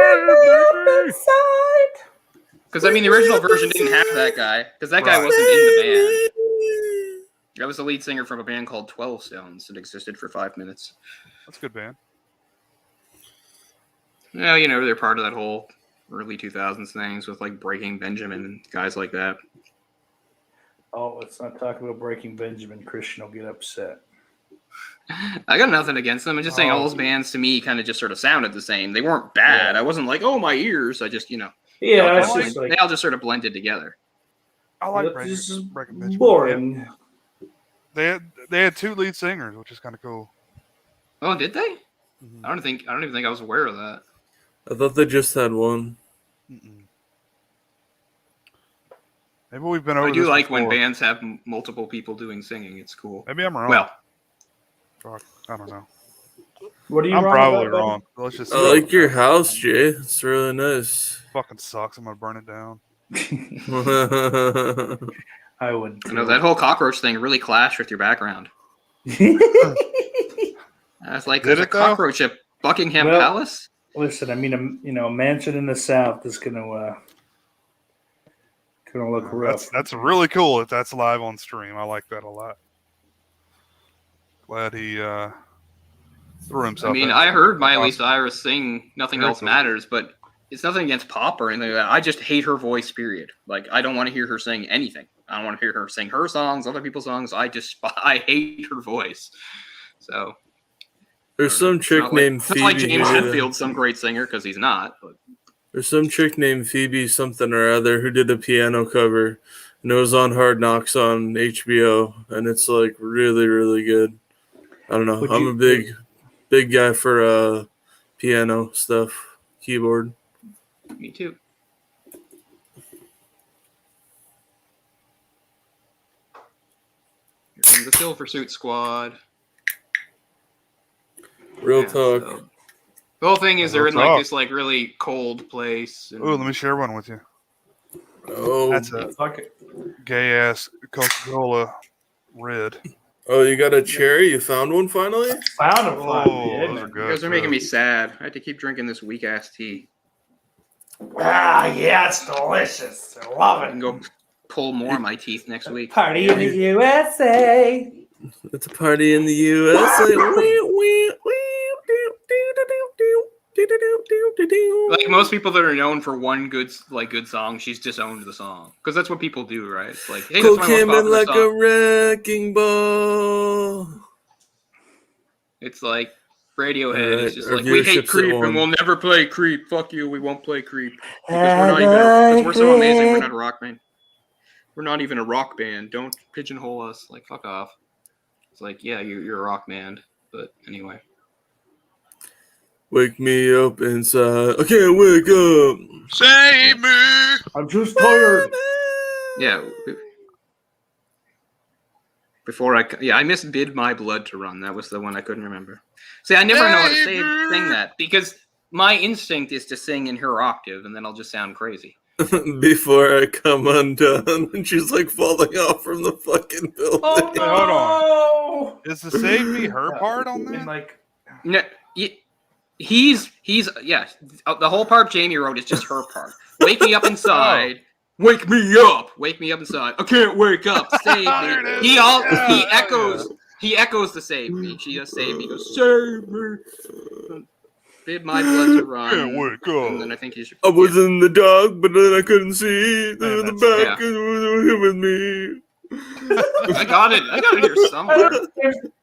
Because I mean, the original version didn't have that guy. Because that guy Right. wasn't in the band. That was the lead singer from a band called 12 Stones that existed for 5 minutes. That's a good band. Yeah, you know, they're part of that whole early 2000s things with like Breaking Benjamin and guys like that. Oh, let's not talk about Breaking Benjamin. Christian will get upset. I got nothing against them. I'm just saying all those bands to me kind of just sort of sounded the same. They weren't bad. Yeah. I wasn't like, oh, my ears. I just, Yeah, they all it's kinda just blend- like they all just sort of blended together. I like this is Breaking Benjamin. boring. Yeah. They had 2 lead singers, which is kind of cool. Oh, did they? Mhm. I don't even think I was aware of that. I thought they just had one. Mm-mm. Maybe we've been over. I do this like when before. bands have multiple people doing singing. It's cool. Maybe I'm wrong. Well, Fuck, I don't know. What are you I'm wrong probably about, wrong. Let's just. I like your house, Jay. It's really nice. Fucking sucks. I'm gonna burn it down. buddy? I would. you know, that whole cockroach thing really clashed with your background. That's like Did there's a it, though? cockroach at Buckingham Well- Palace. Listen, I mean, a mansion in the South is gonna look rough. That's really cool if that's live on stream. I like that a lot. Glad he threw himself. I mean, at I it. heard Miley Cyrus sing "Nothing Very Else cool. Matters," but it's nothing against pop or anything like that. I just hate her voice. Period. Like, I don't want to hear her sing anything. I don't want to hear her sing her songs, other people's songs. I hate her voice. So There's some it's chick not like, named it's not like Phoebe. James who did a- Hetfield's some great singer because he's not. But There's some chick named Phoebe something or other who did a piano cover, and it was on Hard Knocks on HBO, and it's like really, really good. I don't know. I'm a big guy for piano stuff, keyboard. me too. Here comes the Silver Suit Squad. Real Yeah, talk. so- The whole thing is they're Real in like talk. this like really cold place. And Ooh, let me share one with you. Oh, That's a Fuck it. gay ass Coca-Cola red. Oh, you got a cherry? You found one finally? Found a fun. Oh, those are You good. guys are making me sad. I had to keep drinking this weak ass tea. Ah, yeah, it's delicious. I love I can it. go pull more of my teeth next week. Party in the USA. It's a party in the USA. Like most people that are known for one good song, she's disowned the song because that's what people do, right? It's like, hey, that's my most Came in popular like song. a wrecking ball. It's like Radiohead is just our like, we hate viewership's Creep at and we'll one. never play Creep. Fuck you, we won't play Creep because we're so amazing. We're not a rock band. We're not even a rock band. Don't pigeonhole us. Like, fuck off. It's like, yeah, you're a rock band, but anyway. Wake me up inside. I can't wake up. Save me. I'm just tired. Yeah. I missed Bid My Blood to Run. That was the one I couldn't remember. See, I never know how to sing that because my instinct is to sing in her octave and then I'll just sound crazy. Before I come undone, and she's like falling off from the fucking building. Oh no! Hold on. Is the Save Me her part on And that? like, No, he's yeah. The whole part Jamie wrote is just her part. Wake me up inside. Wake me up. Wake me up inside. I can't wake up. Save me. He echoes the save me. She does save me. He goes, save me. Bid my blood to run. Can't wake up. And then I think you should. I was in the dark, but then I couldn't see through Man, the back. It was him with me. I got it here somewhere.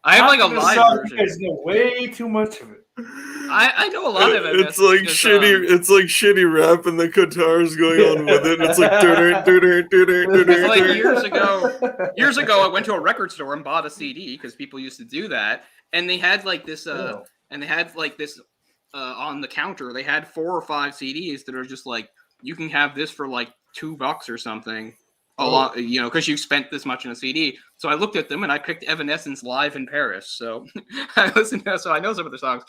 I have like a live version. You guys know way too much of it. I know a lot of it. It's like shitty. It's like shitty rap, and the guitar's going on with it. It's like It's like years ago, I went to a record store and bought a CD because people used to do that, and they had like this, on the counter. They had 4 or 5 CDs that are just like, you can have this for like $2 or something. A lot, because you spent this much on a CD. So I looked at them and I picked Evanescence Live in Paris. So I listened to, so I know some of their songs.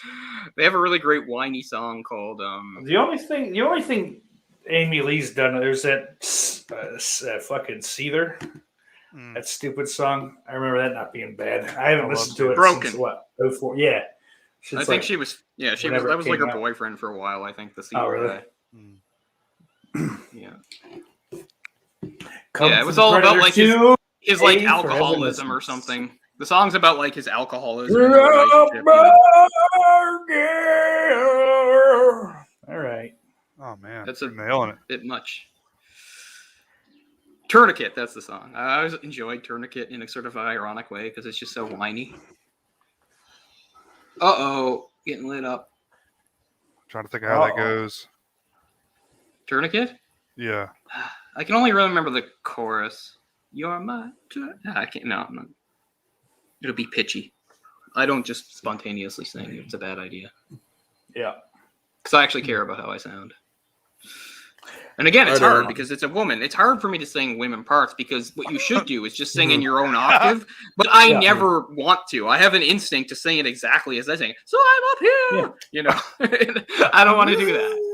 They have a really great whiny song called. The only thing Amy Lee's done, there's that fucking Seether, that stupid song. I remember that not being bad. I haven't listened to it since what? 2004. Yeah. I think she was. Yeah, she was. That was like her boyfriend for a while. I think the Seether. Oh, really? Yeah. Yeah, it was all about like his like alcoholism or something. The song's about like his alcoholism. All right. Oh man, that's nailing it. Bit much. Tourniquet, that's the song. I always enjoyed Tourniquet in a sort of ironic way because it's just so whiny. Getting lit up. I'm trying to think of how that goes. Tourniquet? Yeah. I can only remember the chorus. You're my... I can't... No, I'm not. It'll be pitchy. I don't just spontaneously sing. It's a bad idea. Yeah. Because I actually care about how I sound. And again, it's hard because it's a woman. It's hard for me to sing women parts because what you should do is just sing in your own octave. But I never want to. I have an instinct to sing it exactly as I sing. So I'm up here. I don't want to do that.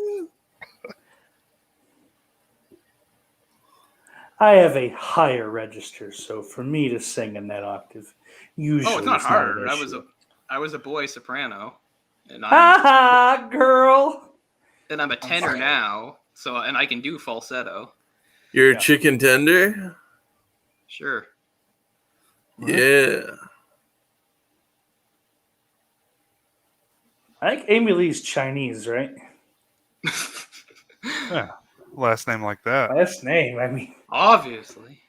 I have a higher register, so for me to sing in that octave, usually it's not hard. I was a boy soprano, and girl. And I'm a tenor now, and I can do falsetto. You're a chicken tender? Sure. Yeah. I think Amy Lee's Chinese, right? Yeah. Last name like that. Last name, I mean. Obviously.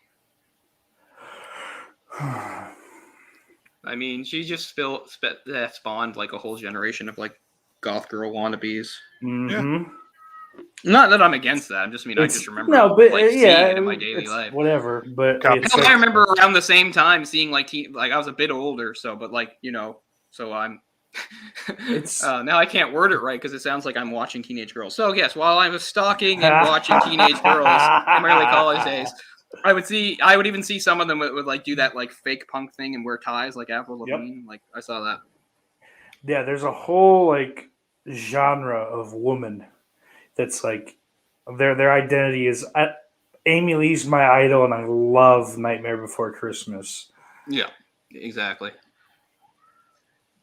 I mean, she just spawned like a whole generation of like goth girl wannabes. Mm-hmm. Not that I'm against that. I just remember seeing it in my daily life. Whatever, but I remember around the same time seeing like I was a bit older, so I'm. Now I can't word it right because it sounds like I'm watching teenage girls. So yes, while I was stalking and watching teenage girls in my early college days, I would even see some of them would like do that like fake punk thing and wear ties like Avril Lavigne. Yep. Like I saw that. Yeah, there's a whole like genre of woman that's like their identity is Amy Lee's my idol and I love Nightmare Before Christmas. Yeah. Exactly.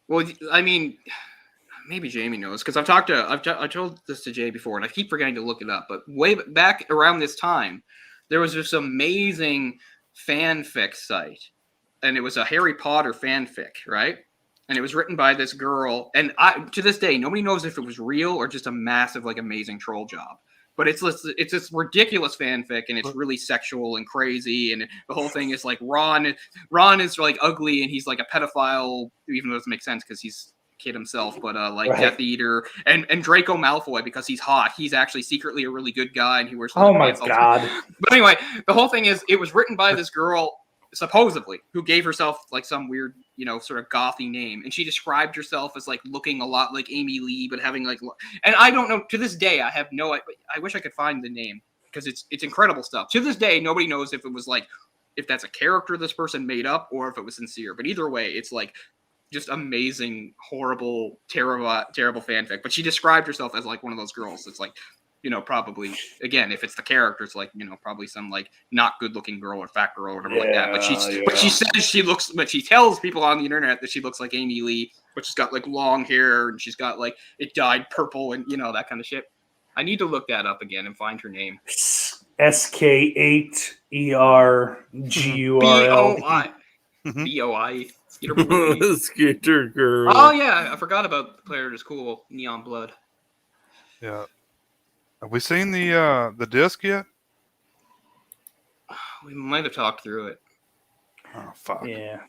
Well, I mean, maybe Jamie knows because I told this to Jay before, and I keep forgetting to look it up. But way back around this time, there was this amazing fanfic site, and it was a Harry Potter fanfic, right? And it was written by this girl, and to this day, nobody knows if it was real or just a massive, like, amazing troll job. But it's this ridiculous fanfic, and it's really sexual and crazy, and the whole thing is like Ron is like ugly, and he's like a pedophile, even though it doesn't make sense because he's a kid himself, but like Right. Death Eater, and Draco Malfoy, because he's hot, he's actually secretly a really good guy, and he wears Oh my pants all the God. time. But anyway, the whole thing is, it was written by this girl, supposedly, who gave herself like some weird, sort of gothy name, and she described herself as like looking a lot like Amy Lee, but having like, and I don't know, to this day I have no, I wish I could find the name because it's incredible stuff. To this day, nobody knows if it was like, if that's a character this person made up or if it was sincere. But either way, it's like just amazing, horrible, terrible fanfic. But she described herself as like one of those girls. It's like, probably, again, if it's the character, it's like, probably some like not good looking girl or fat girl or whatever like that. But she says but she tells people on the internet that she looks like Amy Lee, but she's got like long hair and she's got like it dyed purple and that kind of shit. I need to look that up again and find her name. SK8ERGURL. BOI. Skater girl. Oh yeah, I forgot about the player. Is cool. Neon Blood. Yeah. Have we seen the disc yet? We might have talked through it. Oh fuck. Yeah.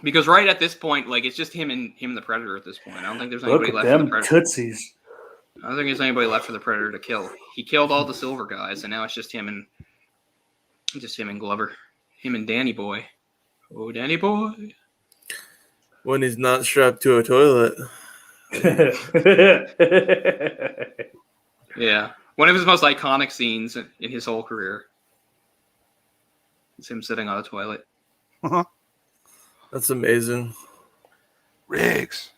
Because right at this point, like, it's just him and the Predator at this point. I don't think there's Look anybody at left for the them Predator. tootsies. I don't think there's anybody left for the Predator to kill. He killed all the silver guys, and now it's just him and Glover. Him and Danny Boy. Oh, Danny Boy. When he's not strapped to a toilet. Yeah. One of his most iconic scenes in his whole career. It's him sitting on a toilet. That's amazing. Riggs.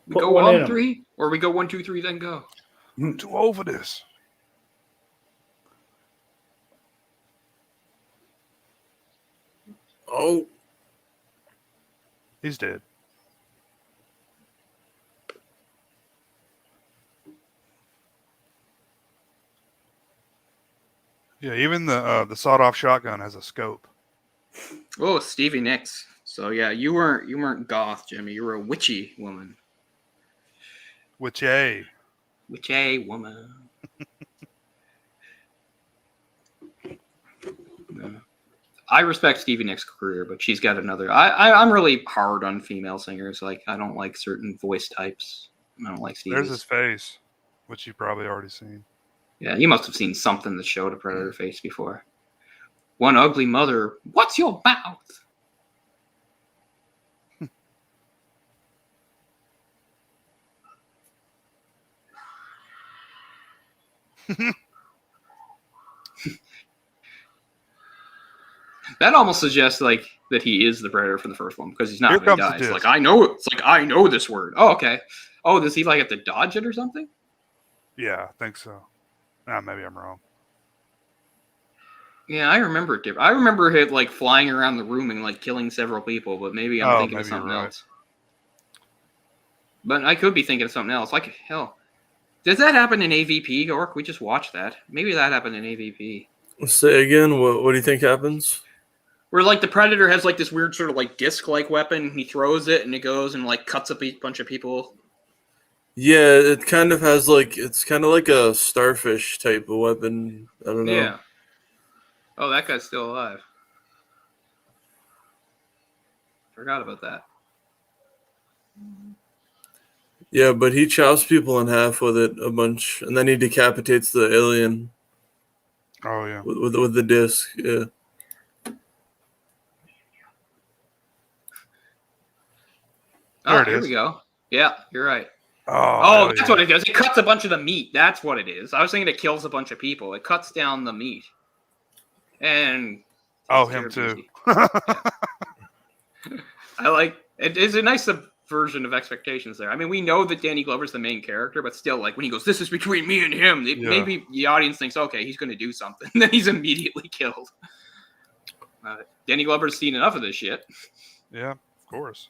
We Put go one in 1, him. 3, or we go 1, 2, 3, then go. Too over this. Oh, He's dead. Yeah, even the sawed-off shotgun has a scope. Oh, Stevie Nicks. So yeah, you weren't goth, Jimmy. You were a witchy woman. Witchy. Witchy woman. Yeah. I respect Stevie Nicks' career, but she's got another. I'm really hard on female singers. Like, I don't like certain voice types. I don't like Stevie's. There's his face, which you've probably already seen. Yeah, you must have seen something that showed a Predator face before. One ugly mother. What's your mouth? That almost suggests like that he is the Predator from the first one because he's not. Here When he comes the dies. disc. Like, I know. It's like, I know this word. Oh, okay. Oh, does he like have to dodge it or something? Yeah, I think so. Maybe I'm wrong. Yeah, I remember it different. I remember it like flying around the room and like killing several people, but maybe I'm thinking of maybe something you're right. else. But I could be thinking of something else. Like, hell, does that happen in AVP, Gork? We just watched that. Maybe that happened in AVP. say again. What do you think happens? Where like the Predator has like this weird sort of like disc-like weapon. He throws it and it goes and like cuts up a bunch of people. Yeah, it kind of has like it's kind of like a starfish type of weapon. I don't know. Yeah. Oh, that guy's still alive. Forgot about that. Yeah, but he chops people in half with it a bunch, and then he decapitates the alien Oh yeah. with the disc. Yeah. There it Here is. we go. Yeah, you're right. Oh, That's what it does. It cuts a bunch of the meat. That's what it is. I was thinking it kills a bunch of people. It cuts down the meat. And Oh, him too. I like it. Is a nice subversion of expectations there. I mean, we know that Danny Glover's the main character, but still, like when he goes, "This is between me and him," maybe the audience thinks, "Okay, he's going to do something." Then he's immediately killed. Danny Glover's seen enough of this shit. Yeah, of course.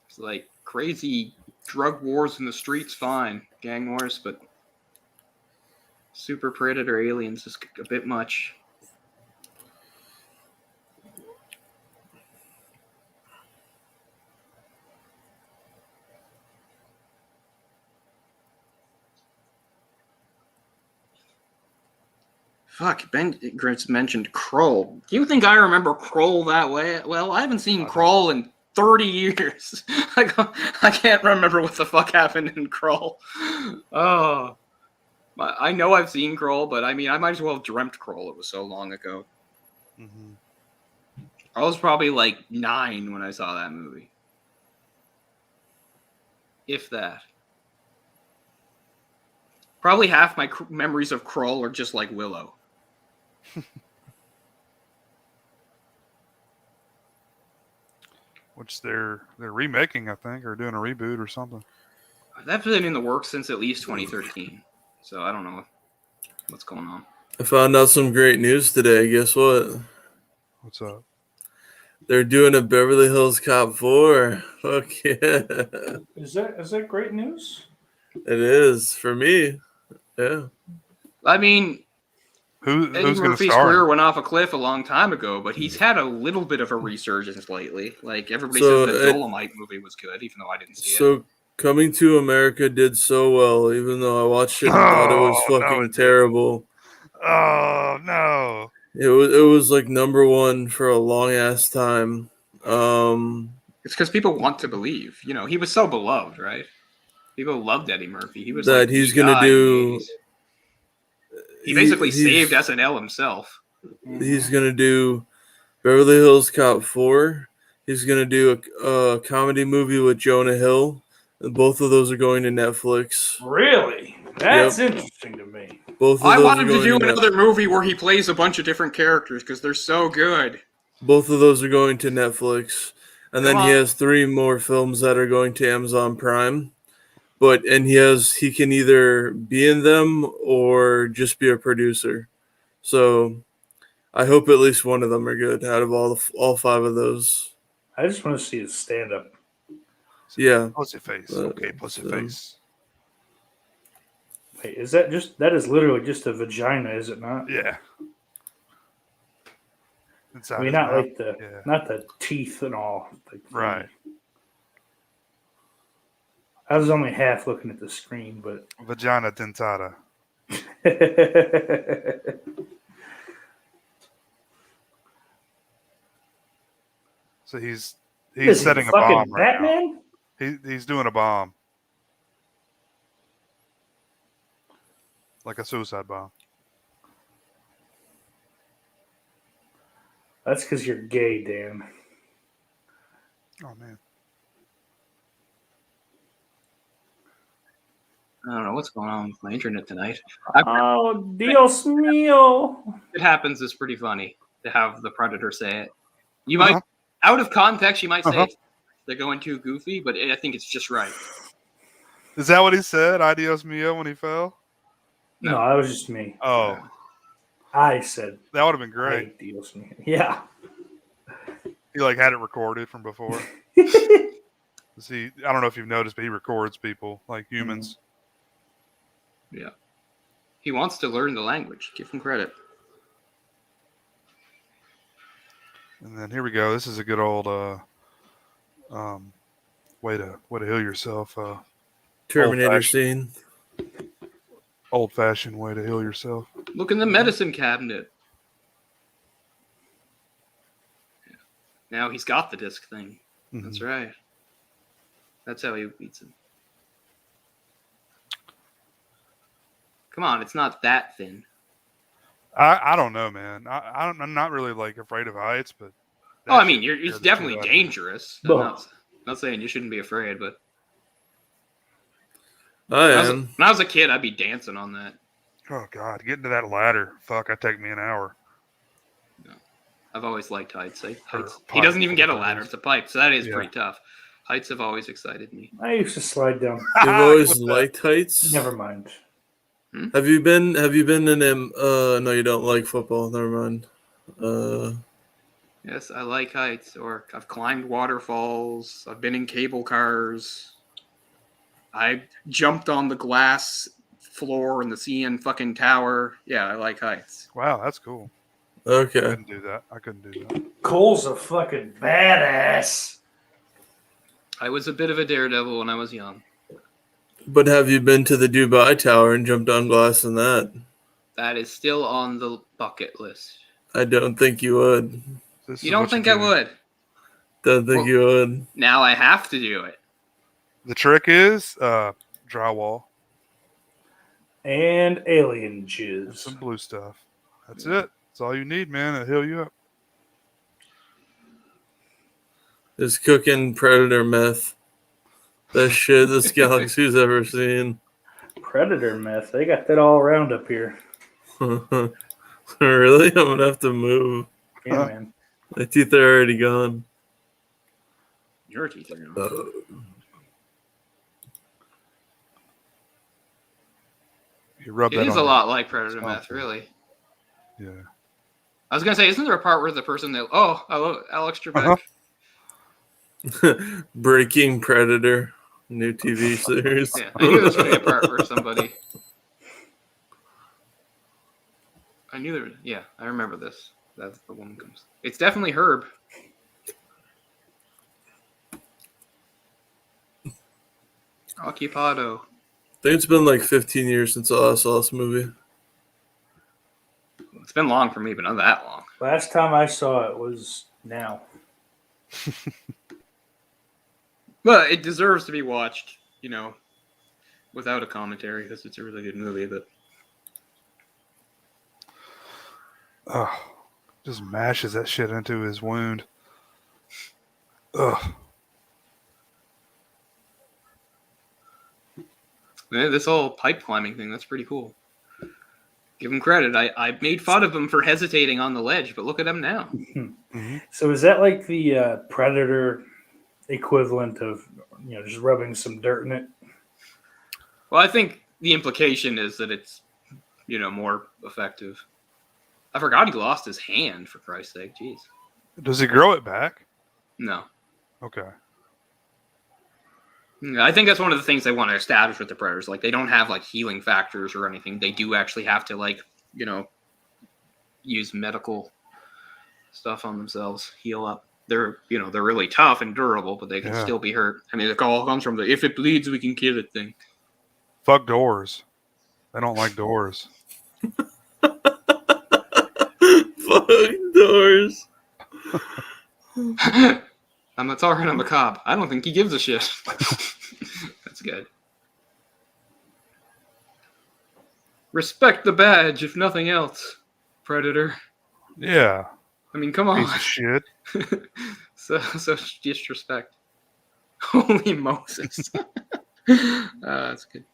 It's like crazy drug wars in the streets, fine. Gang wars, but super predator aliens is a bit much. Fuck, Ben Gritz mentioned Kroll. Do you think I remember Kroll that way? Well, I haven't seen Kroll in 30 years. I can't remember what the fuck happened in Kroll. Oh, I know I've seen Kroll, but I mean, I might as well have dreamt Kroll. It was so long ago. Mm-hmm. I was probably like 9 when I saw that movie. If that. Probably half my memories of Kroll are just like Willow. Which they're remaking, I think, or doing a reboot or something. That's been in the works since at least 2013. So I don't know what's going on. I found out some great news today. Guess what? What's up? They're doing a Beverly Hills Cop 4. Fuck yeah. Is that great news? It is for me. Yeah. I mean, Who's Eddie going to Murphy's star? career went off a cliff a long time ago, but he's had a little bit of a resurgence lately. Like everybody So, said the Dolomite movie was good, even though I didn't see it. So Coming to America did so well, even though I watched it and thought it was Oh, no, fucking it didn't. terrible. Oh no! It was like number one for a long ass time. It's because people want to believe. You know, he was so beloved, right? People loved Eddie Murphy. He was that like he's the gonna guy in the do. 80s. He basically he's- saved SNL himself. He's gonna do Beverly Hills Cop 4. He's gonna do a comedy movie with Jonah Hill. Both of those are going to Netflix. Really? That's interesting to me. Both of I those want are him to going do to another movie where he plays a bunch of different characters because they're so good. Both of those are going to Netflix, and then Come he on. has 3 more films that are going to Amazon Prime. He can either be in them or just be a producer. So I hope at least one of them are good out of all 5 of those. I just want to see his stand up. Yeah. Pussy face. Okay, pussy face. Wait, that is literally just a vagina, is it not? Yeah. Inside I mean, his not mouth. like not the teeth and all. Like, Right. I was only half looking at the screen, but Vagina dentata. So he's Is he setting a fucking bomb right Batman? now. He's doing a bomb. Like a suicide bomb. That's because you're gay, Dan. Oh man. I don't know what's going on with my internet tonight. Oh, Dios mío. It happens. It's pretty funny to have the Predator say it. You might, out of context, you might say they're going too goofy, but I think it's just right. Is that what he said? Adios mio when he fell? No, that was just me. Oh. I said That would have been great. "Ay, Dios mío." Yeah. He like had it recorded from before. See, I don't know if you've noticed, but he records people like humans. Yeah. He wants to learn the language. Give him credit. And then here we go. This is a good old way to heal yourself. Terminator scene. Old fashioned way to heal yourself. Look in the medicine cabinet. Now he's got the disc thing. Mm-hmm. That's right. That's how he beats him. Come on, it's not that thin. I don't know, man. I'm not really like afraid of heights, but Oh, I mean, it's definitely dangerous. I'm Well. not saying you shouldn't be afraid, but I am. when I was a kid, I'd be dancing on that. Oh God, getting to that ladder, fuck, that'd take me an hour. I've always liked heights. He pipe, doesn't even get a whatever it ladder; is. it's a pipe, so that is Yeah. pretty tough. Heights have always excited me. I used to slide down. You've always Clip that. liked heights. Never mind. Have you been in them? No, you don't like football. Never mind. Yes, I like heights, or I've climbed waterfalls. I've been in cable cars. I jumped on the glass floor in the CN fucking tower. Yeah, I like heights. Wow, that's cool. I Okay. couldn't do that. Cole's a fucking badass. I was a bit of a daredevil when I was young. But have you been to the Dubai Tower and jumped on glass in that? That is still on the bucket list. I don't think you would. You don't think I would? Don't think you would. Now I have to do it. The trick is drywall And alien jizz. some blue stuff. That's it. That's all you need, man. It'll heal you up. Is cooking predator meth. Best shit this galaxy's ever seen. Predator meth. They got that all around up here. Really? I'm gonna have to move. Yeah, man. My teeth are already gone. Your teeth are gone. You rub It that is on a your- lot like predator meth, really. Yeah. I was gonna say, isn't there a part where the person that I love Alex Trebek? Breaking Predator, new TV series. Yeah, I knew there was gonna be a part where somebody. I knew there. Yeah, I remember this. That's the one comes. It's definitely Herb. Occupado. I think it's been like 15 years since I last saw this movie. It's been long for me, but not that long. Last time I saw it was now. But it deserves to be watched, without a commentary, because it's a really good movie. But Oh, just mashes that shit into his wound. Ugh. this whole pipe climbing thing, that's pretty cool. Give him credit. I made fun of him for hesitating on the ledge, but look at him now. Mm-hmm. So is that like the Predator equivalent of just rubbing some dirt in it? Well, I think the implication is that it's, more effective. I forgot he lost his hand, for Christ's sake. Jeez. Does he grow it back? No. Okay. I think that's one of the things they want to establish with the Predators. Like, they don't have, healing factors or anything. They do actually have to, use medical stuff on themselves, heal up. They're really tough and durable, but they can still be hurt. I mean, it all comes from the "if it bleeds, we can kill it" thing. Fuck doors. I don't like doors. Fuck doors. I'm a target, I'm a cop. I don't think he gives a shit. That's good. Respect the badge, if nothing else, Predator. Yeah. I mean, come on. Piece of shit. so disrespect. Holy Moses. That's good.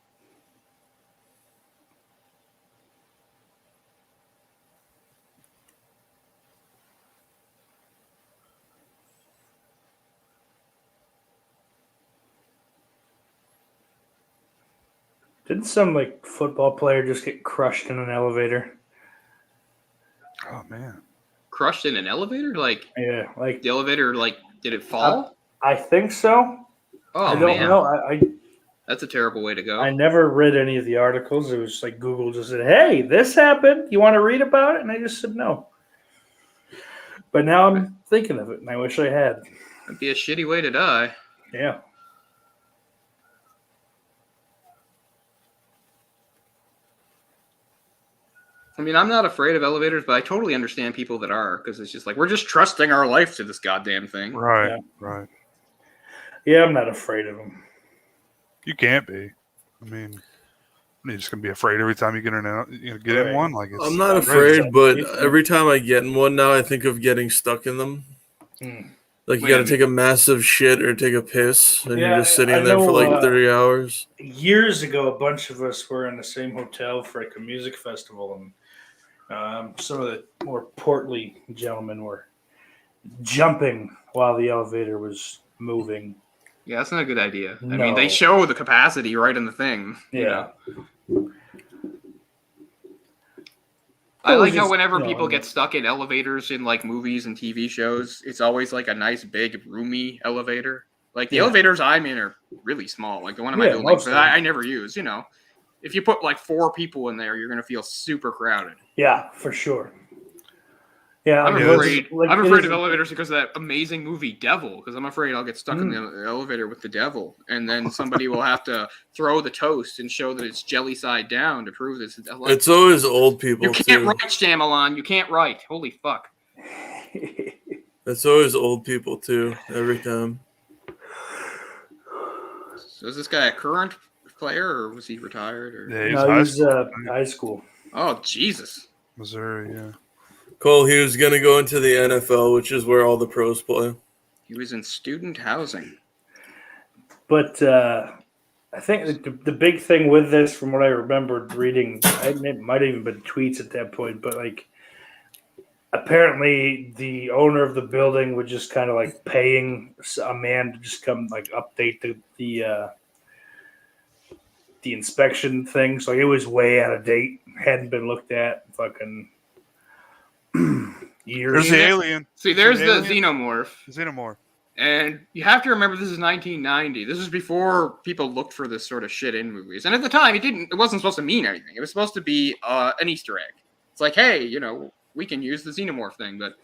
Didn't some football player just get crushed in an elevator? Oh, man. Crushed in an elevator? Yeah, The elevator, did it fall? I think so. Oh, I don't man. know. That's a terrible way to go. I never read any of the articles. It was Google just said, "Hey, this happened. You want to read about it?" And I just said no. But now I'm thinking of it, and I wish I had. That'd be a shitty way to die. Yeah. I mean, I'm not afraid of elevators, but I totally understand people that are, because it's just we're just trusting our life to this goddamn thing. Right. Yeah. Right. Yeah, I'm not afraid of them. You can't be. I mean, you're just gonna be afraid every time you get in Right. one. I'm not afraid, but every time I get in one now, I think of getting stuck in them. Hmm. You got to take a massive shit or take a piss, and Yeah, you're just sitting I there for know, 30 hours. Years ago, a bunch of us were in the same hotel for a music festival, and some of the more portly gentlemen were jumping while the elevator was moving. Yeah, that's not a good idea. I No. mean, they show the capacity right in the thing. Yeah. I like how whenever people get stuck in elevators in like movies and TV shows, it's always like a nice big roomy elevator. Like the elevators I'm in are really small. Like the one in my building that I never use. You know, if you put like 4 people in there, you're gonna feel super crowded. Yeah, for sure. Yeah, I'm afraid. I'm afraid of elevators because of that amazing movie Devil. Because I'm afraid I'll get stuck in the elevator with the devil, and then somebody will have to throw the toast and show that it's jelly side down to prove this. It's always old people. You can't write, Shyamalan. You can't write. Holy fuck. It's always old people too. Every time. So is this guy a current player, or was he retired? Or? Yeah, he's high school. Oh Jesus, Missouri. Yeah. Cole, he was going to go into the NFL, which is where all the pros play. He was in student housing. But I think the big thing with this, from what I remembered reading, it might have even been tweets at that point, but like apparently the owner of the building was just kind of like paying a man to just come like update the inspection thing. So it was way out of date, hadn't been looked at fucking years. There's the alien. See, there's the xenomorph. Xenomorph. And you have to remember this is 1990. This is before people looked for this sort of shit in movies. And at the time, it wasn't supposed to mean anything. It was supposed to be an Easter egg. It's like, hey, you know, we can use the xenomorph thing. But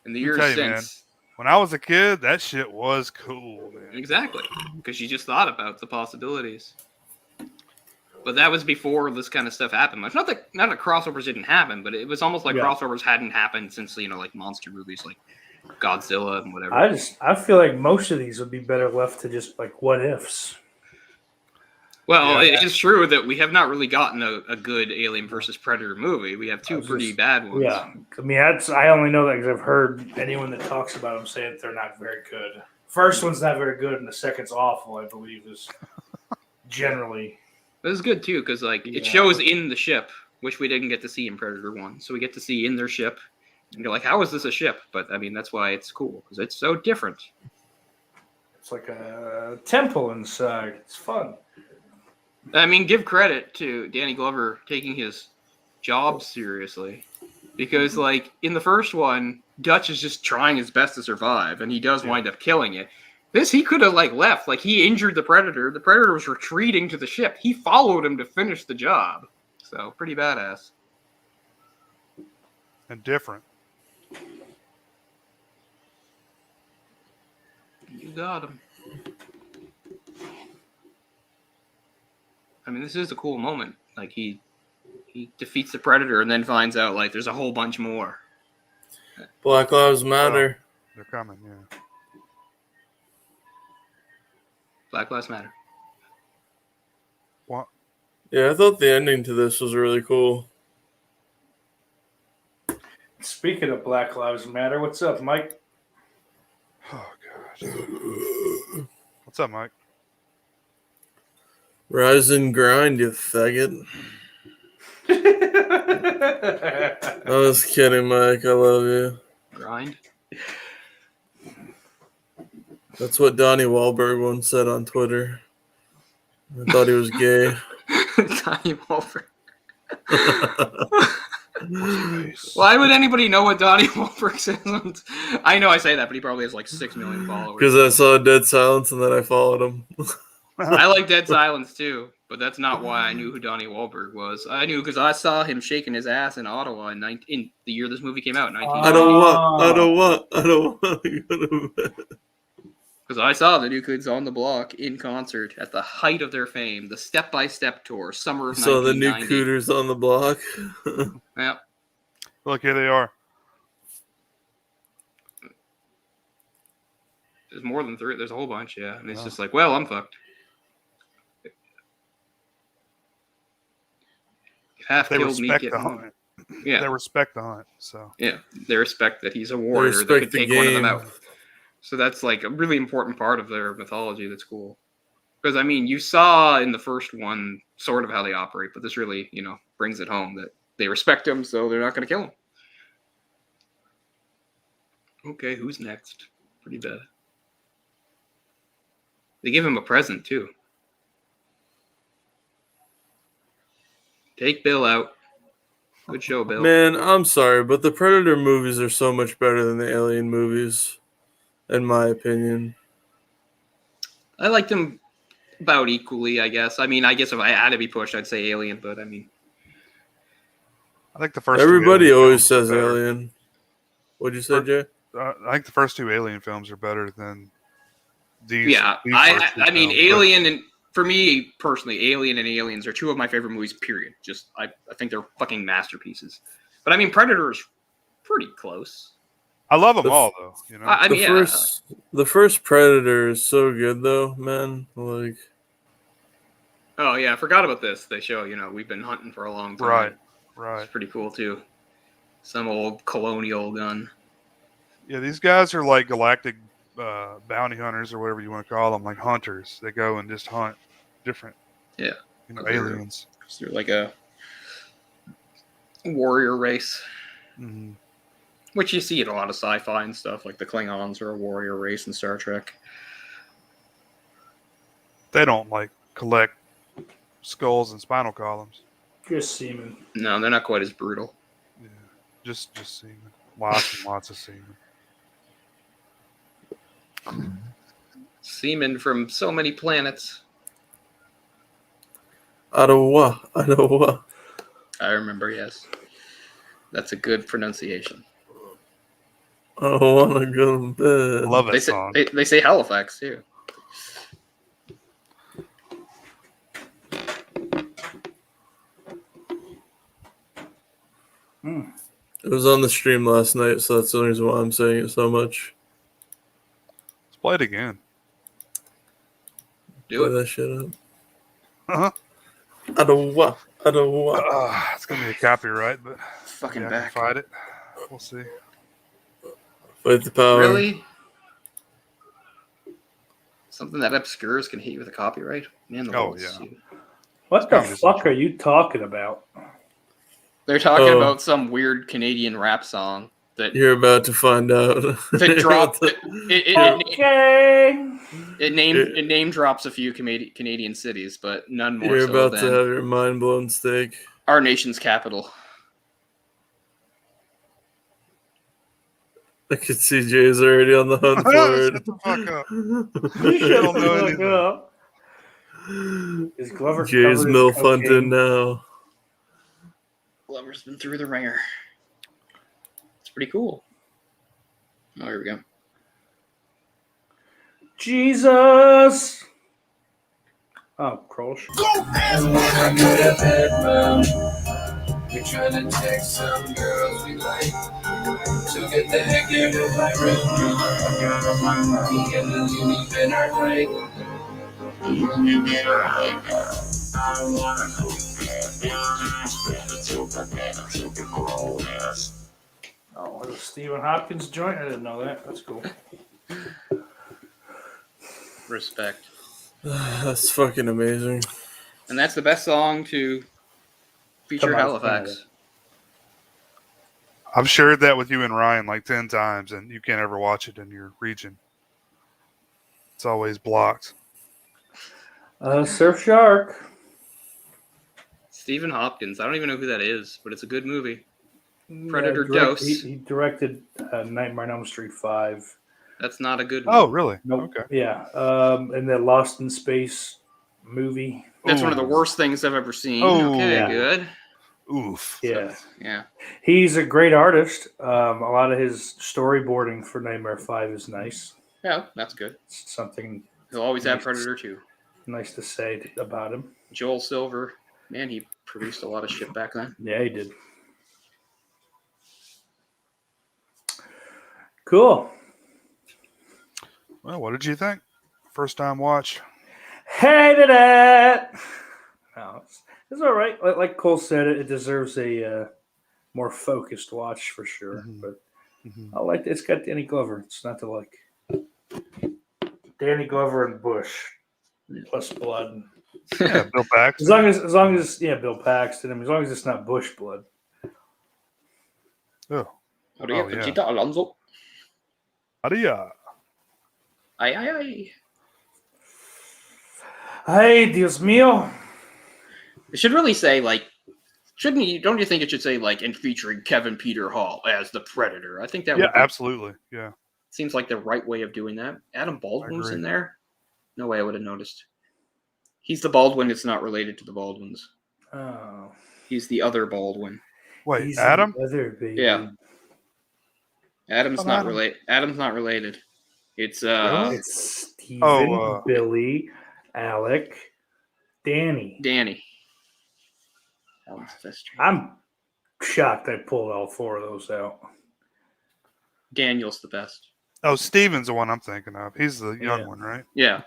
in the years since, man, when I was a kid, that shit was cool, man. Exactly, because you just thought about the possibilities. But that was before this kind of stuff happened. It's not that crossovers didn't happen, but it was almost like crossovers hadn't happened since, you know, like monster movies like Godzilla and whatever. I feel like most of these would be better left to just like what ifs. Well, it is true that we have not really gotten a good Alien versus Predator movie. We have 2 pretty bad ones. Yeah, I mean, I only know that because I've heard anyone that talks about them say that they're not very good. First one's not very good, and the second's awful, I believe, is generally. This is good too, because like it shows in the ship, which we didn't get to see in Predator 1. So we get to see in their ship, and you're like, how is this a ship? But I mean, that's why it's cool, because it's so different. It's like a temple inside. It's fun. I mean, give credit to Danny Glover taking his job seriously, because like in the first one, Dutch is just trying his best to survive, and he does wind up killing it. This, he could have like left. Like he injured the Predator. The Predator was retreating to the ship. He followed him to finish the job. So pretty badass. And different. You got him. I mean, this is a cool moment. Like he defeats the Predator and then finds out like there's a whole bunch more. Black Lives Matter. Oh, they're coming, yeah. Black Lives Matter. What? Yeah, I thought the ending to this was really cool. Speaking of Black Lives Matter, what's up, Mike? Oh, gosh. What's up, Mike? Rise and grind, you faggot. I was kidding, Mike. I love you. Grind. That's what Donnie Wahlberg once said on Twitter. I thought he was gay. Donnie Wahlberg. Why would anybody know what Donnie Wahlberg says? I know I say that, but he probably has like 6 million followers. Because I saw Dead Silence and then I followed him. I like Dead Silence too, but that's not why I knew who Donnie Wahlberg was. I knew because I saw him shaking his ass in Ottawa in the year this movie came out, 1990. I don't want. Because I saw the New Kids on the Block in concert at the height of their fame, the Step by Step tour, summer of 1990. So the New Cooters on the Block. Yeah. Look, here they are. There's more than 3. There's a whole bunch, yeah. And it's just like, well, I'm fucked. Half They killed me. respect the hunt. Yeah. They respect the hunt. So yeah, they respect that he's a warrior that could take one of them out. So that's like a really important part of their mythology. That's cool. Because I mean, you saw in the first one sort of how they operate, but this really, brings it home that they respect him, so they're not going to kill him. Okay, who's next? Pretty bad. They give him a present too. Take Bill out. Good show, Bill. Man, I'm sorry, but the Predator movies are so much better than the Alien movies, in my opinion. I liked them about equally, I guess. I mean, I guess if I had to be pushed, I'd say Alien, but I mean, I think the first. Everybody two Alien always films says are better. Alien. What'd you say, Jay? I think the first 2 Alien films are better than these. yeah. these first two I mean, films, but- Alien and for me personally, Alien and Aliens are 2 of my favorite movies. Period. Just I think they're fucking masterpieces. But I mean, Predator is pretty close. I love them all, though. You know, I mean, the first Predator is so good, though, man. Like, oh yeah, I forgot about this. They show we've been hunting for a long time. right. It's pretty cool too. Some old colonial gun. Yeah, these guys are like galactic bounty hunters or whatever you want to call them, like hunters. They go and just hunt different, Yeah, aliens. They're like a warrior race, Mm-hmm. which you see in a lot of sci-fi and stuff. Like the Klingons are a warrior race in Star Trek. They don't like collect skulls and spinal columns. Just semen. No, they're not quite as brutal. Yeah, just semen. Lots and lots of semen. Semen from so many planets. Ottawa. I remember, yes. That's a good pronunciation. I don't want to go to bed. I love that They say song. they say Halifax too. It was on the stream last night, so that's the reason why I'm saying it so much. Let's play it again. Do Play it. that shit up. Uh-huh. Ottawa. It's gonna be a copyright, but Fucking yeah, I can back. fight it. We'll see. Fight the power. Really? Something that obscure can hit you with a copyright? Man, the Oh, world's yeah. stupid. What the Conversation. fuck are you talking about? They're talking Oh. about some weird Canadian rap song that You're about to find out. that dropped. Okay. It name drops a few Canadian cities, but none more You're so about than to have your mind blown steak. our nation's capital. I can see Jay's already on the hunt for Shut it. the fuck up. Shut don't know the fuck anything. up. Is Glover Jay's covered in milf cocaine? hunting now. Glover's been through the ringer. It's pretty cool. Oh, here we go. Jesus. Oh, Krosh. We tryna take some girls we like to get the heck out of my room. Me and the uni been our hike. I wanna go Oh, was it Stephen Hopkins joint? I didn't know that. That's cool. Respect. That's fucking amazing. And that's the best song to feature Come out of Halifax. I've shared that with you and Ryan like 10 times, and you can't ever watch it in your region. It's always blocked. Surf Shark. Stephen Hopkins. I don't even know who that is, but it's a good movie. Predator Yeah, Dose. He directed Nightmare on Elm Street 5. That's not a good Oh, one. really? Nope. Okay. Yeah. And the Lost in Space movie. That's one of the Ooh. worst things I've ever seen. Oh, Okay, yeah. good. Oof. Yeah. Yeah. He's a great artist. A lot of his storyboarding for Nightmare 5 is nice. Yeah, that's good. It's something He'll always have Predator 2. nice to say about him. Joel Silver. Man, he produced a lot of shit back then. Yeah, he did. Cool. Well, what did you think? First time watch. Hated it. No, it's all right. Like Cole said, it deserves a more focused watch for sure. Mhm. But Mhm. I like it. It's got Danny Glover. It's not to like Danny Glover and Bush plus blood. Yeah, Bill Paxton. As long as Bill Paxton. I mean, as long as it's not Bush blood. Oh, How do you Oh, yeah. Conchita Alonso? Adia. Aye, aye, aye. Ay, Dios mío. It should really say, like, Shouldn't you? Don't you think it should say like and featuring Kevin Peter Hall as the Predator? I think that Yeah, would be, absolutely. Yeah. seems like the right way of doing that. Adam Baldwin's agree. in there. No way I would have noticed. He's the Baldwin that's not related to the Baldwins. Oh, He's the other Baldwin. Wait, he's Adam? the other baby. Yeah. Adam's Oh, not Adam. related. Adam's not related. It's Really? It's Steven, Oh, Billy, Alec, Danny. Danny. Alan's sister. I'm shocked I pulled all 4 of those out. Daniel's the best. Oh, Steven's the one I'm thinking of. He's the young Yeah. one, right? Yeah.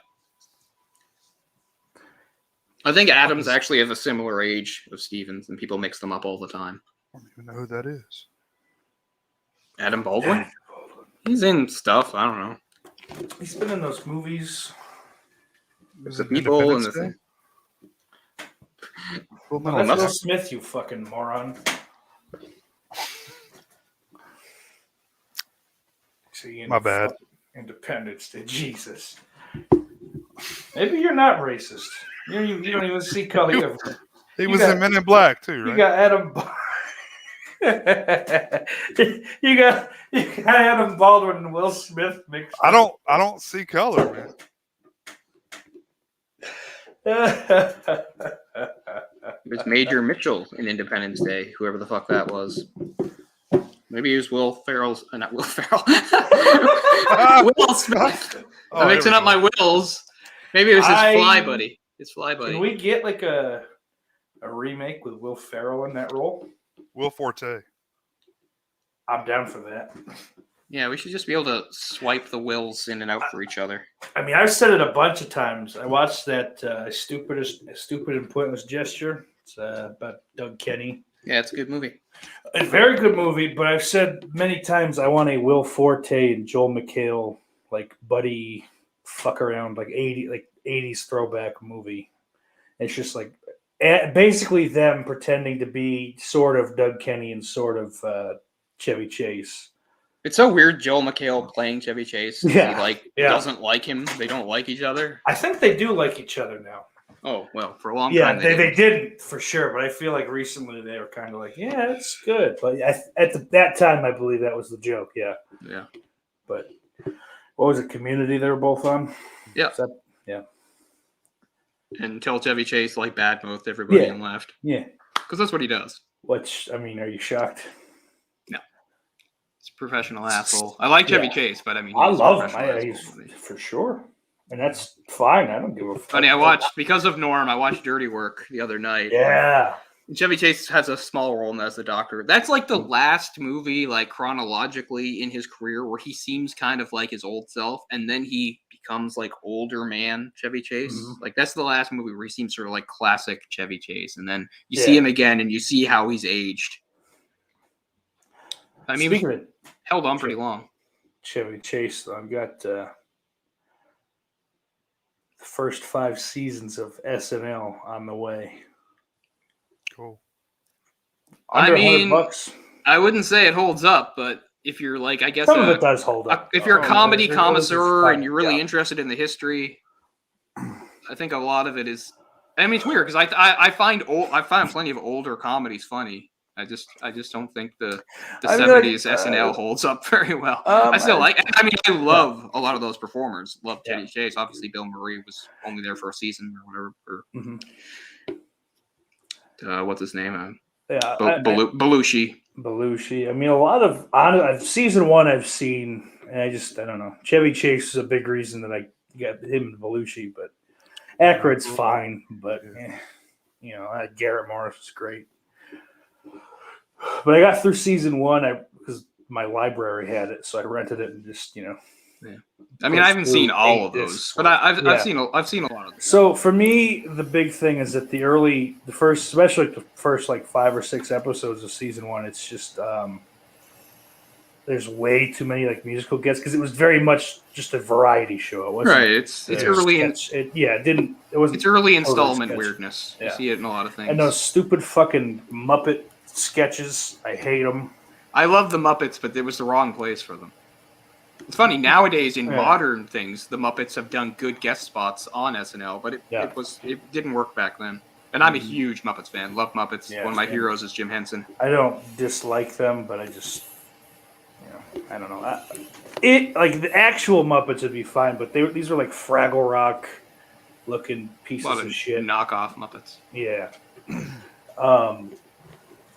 I think Adams actually has a similar age of Stevens, and people mix them up all the time. I don't even know who that is. Adam Baldwin? He's in stuff. I don't know. He's been in those movies. Is The it people and Independence the Day? thing. Full Metal That's Will Jacket? Smith, you fucking moron. See, My bad. Independence Day, Jesus. Maybe you're not racist. You don't even see color. He You was got- in Men in Black too, You right? got Adam. you got Adam Baldwin and Will Smith mixed. I don't see color, man. There's Major Mitchell in Independence Day, whoever the fuck that was. Maybe he was Will Ferrell's, not Will Ferrell. Will Smith. Oh, I'm there mixing we up go. my Wills. Maybe it was his Fly Buddy. His Fly Buddy. Can we get like a remake with Will Ferrell in that role? Will Forte. I'm down for that. Yeah, we should just be able to swipe the Wills in and out for each other. I mean, I've said it a bunch of times. I watched that stupid and pointless gesture. It's about Doug Kenny. Yeah, it's a good movie. A very good movie, but I've said many times I want a Will Forte and Joel McHale like buddy fuck around like 80s throwback movie. It's just like basically them pretending to be sort of Doug Kenny and sort of Chevy Chase. It's so weird, Joel McHale playing Chevy Chase. Yeah, He yeah. doesn't like him. They don't like each other. I think they do like each other now. Oh, well, for a long Yeah, time they didn't for sure, but I feel like recently they were kind of like, yeah, it's good. But that time, I believe that was the joke. Yeah, Yeah. but what was it? Community they were both on. Yeah. Is that- yeah, Until Chevy Chase like badmouthed everybody Yeah. and left. yeah. Because that's what he does. Which I mean, are you shocked? He's a professional asshole. I like Chevy Yeah. Chase, but I mean, I he's a love him. professional He's asshole. for sure, and that's fine. I don't give a fuck. Funny, I watched, because of Norm, I watched Dirty Work the other night. Yeah, Chevy Chase has a small role in that as the doctor. That's like the last movie, like chronologically in his career, where he seems kind of like his old self, and then he becomes like older man Chevy Chase. Mhm. Like that's the last movie where he seems sort of like classic Chevy Chase, and then you Yeah. see him again, and you see how he's aged. I mean, speaking of held on pretty long. Chevy Chase, though, I've got the first 5 seasons of SNL on the way. Cool. Under I mean, $100. I wouldn't say it holds up, but if you're like, I guess, Some of it does hold up. if you're a Oh, comedy it is connoisseur fine, and you're really yeah. interested in the history, I think a lot of it is. I mean, it's weird because I find plenty of older comedies funny. I just don't think the I feel like, 70s SNL holds up very well. I still like. I mean, I love a lot of those performers. Love Chevy Chase. Obviously, Bill Murray was only there for a season or whatever. Or, Mhm. what's his name? Yeah, Belushi. Belushi. I mean, a lot of season 1 I've seen, and I don't know. Chevy Chase is a big reason that I got him and Belushi, but Aykroyd's fine. But Garrett Morris is great. But I got through season 1 because my library had it, so I rented it and just I mean, I haven't seen all of ate those, this but one. I've Yeah. seen a lot of them. So for me, the big thing is that especially the first like 5 or 6 episodes of season 1, it's just there's way too many like musical guests because it was very much just a variety show. It wasn't Right, it's early in it wasn't. it's early installment sketch. weirdness. You Yeah. see it in a lot of things. And those stupid fucking Muppet sketches, I hate them. I love the Muppets, but it was the wrong place for them. It's funny nowadays in Yeah. modern things, the Muppets have done good guest spots on SNL, but Yeah. it didn't work back then. And I'm a huge Muppets fan. Love Muppets. Yeah, One of my same. heroes is Jim Henson. I don't dislike them, but I just, I don't know. Like the actual Muppets would be fine, but these are like Fraggle Rock looking A pieces lot of of shit. knockoff Muppets. Yeah.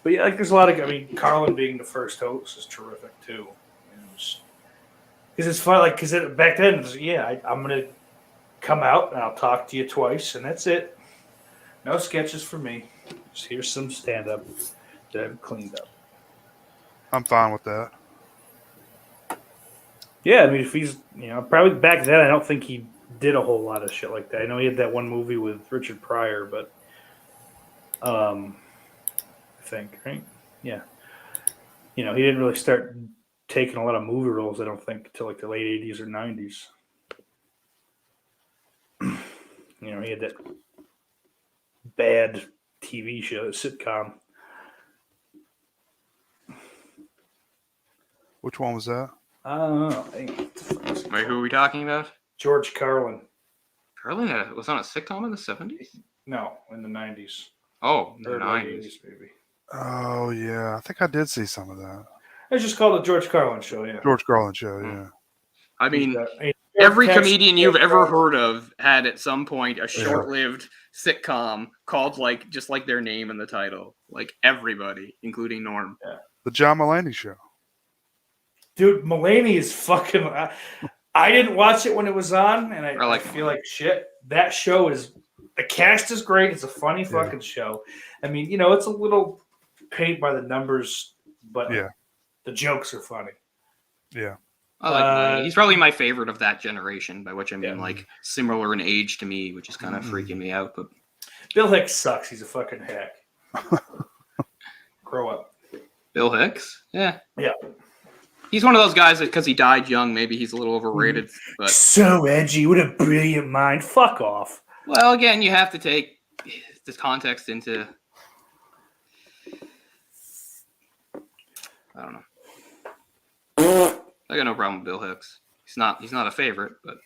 But yeah, like there's a lot of. I mean, Carlin being the first host is terrific too. Because it's fun. Like because back then, it was, I'm gonna come out and I'll talk to you twice, and that's it. No sketches for me. Just here's some stand up that I've cleaned up. I'm fine with that. Yeah, I mean, if he's, probably back then, I don't think he did a whole lot of shit like that. I know he had that one movie with Richard Pryor, but, I think, right? Yeah. He didn't really start taking a lot of movie roles, I don't think, until like the late 80s or 90s. He had that bad TV show, sitcom. Which one was that? I don't know. Wait, who are we talking about? George Carlin. Carlin was on a sitcom in the 70s? No, in the 90s. Oh, in the Or 90s. 80s, maybe. Oh yeah, I think I did see some of that. It's just called the George Carlin Show, yeah. George Carlin show. Yeah. I mean, He's every Tex- comedian you've ever heard of had at some point a short-lived sitcom called just like their name in the title. Like everybody, including Norm. The John Mulaney show. Dude, Mulaney is fucking. I didn't watch it when it was on, and I I feel like shit. That show is. The cast is great. It's a funny fucking show. I mean, it's a little paint by the numbers, but the jokes are funny. Yeah. I like Mulaney. He's probably my favorite of that generation, by which I mean like similar in age to me, which is kind of freaking me out. But Bill Hicks sucks. He's a fucking hack. Grow up. Bill Hicks? Yeah. Yeah. He's one of those guys that because he died young, maybe he's a little overrated. But So edgy. What a brilliant mind. Fuck off. well, again, you have to take this context into. I don't know. I got no problem with Bill Hicks. He's not a favorite, but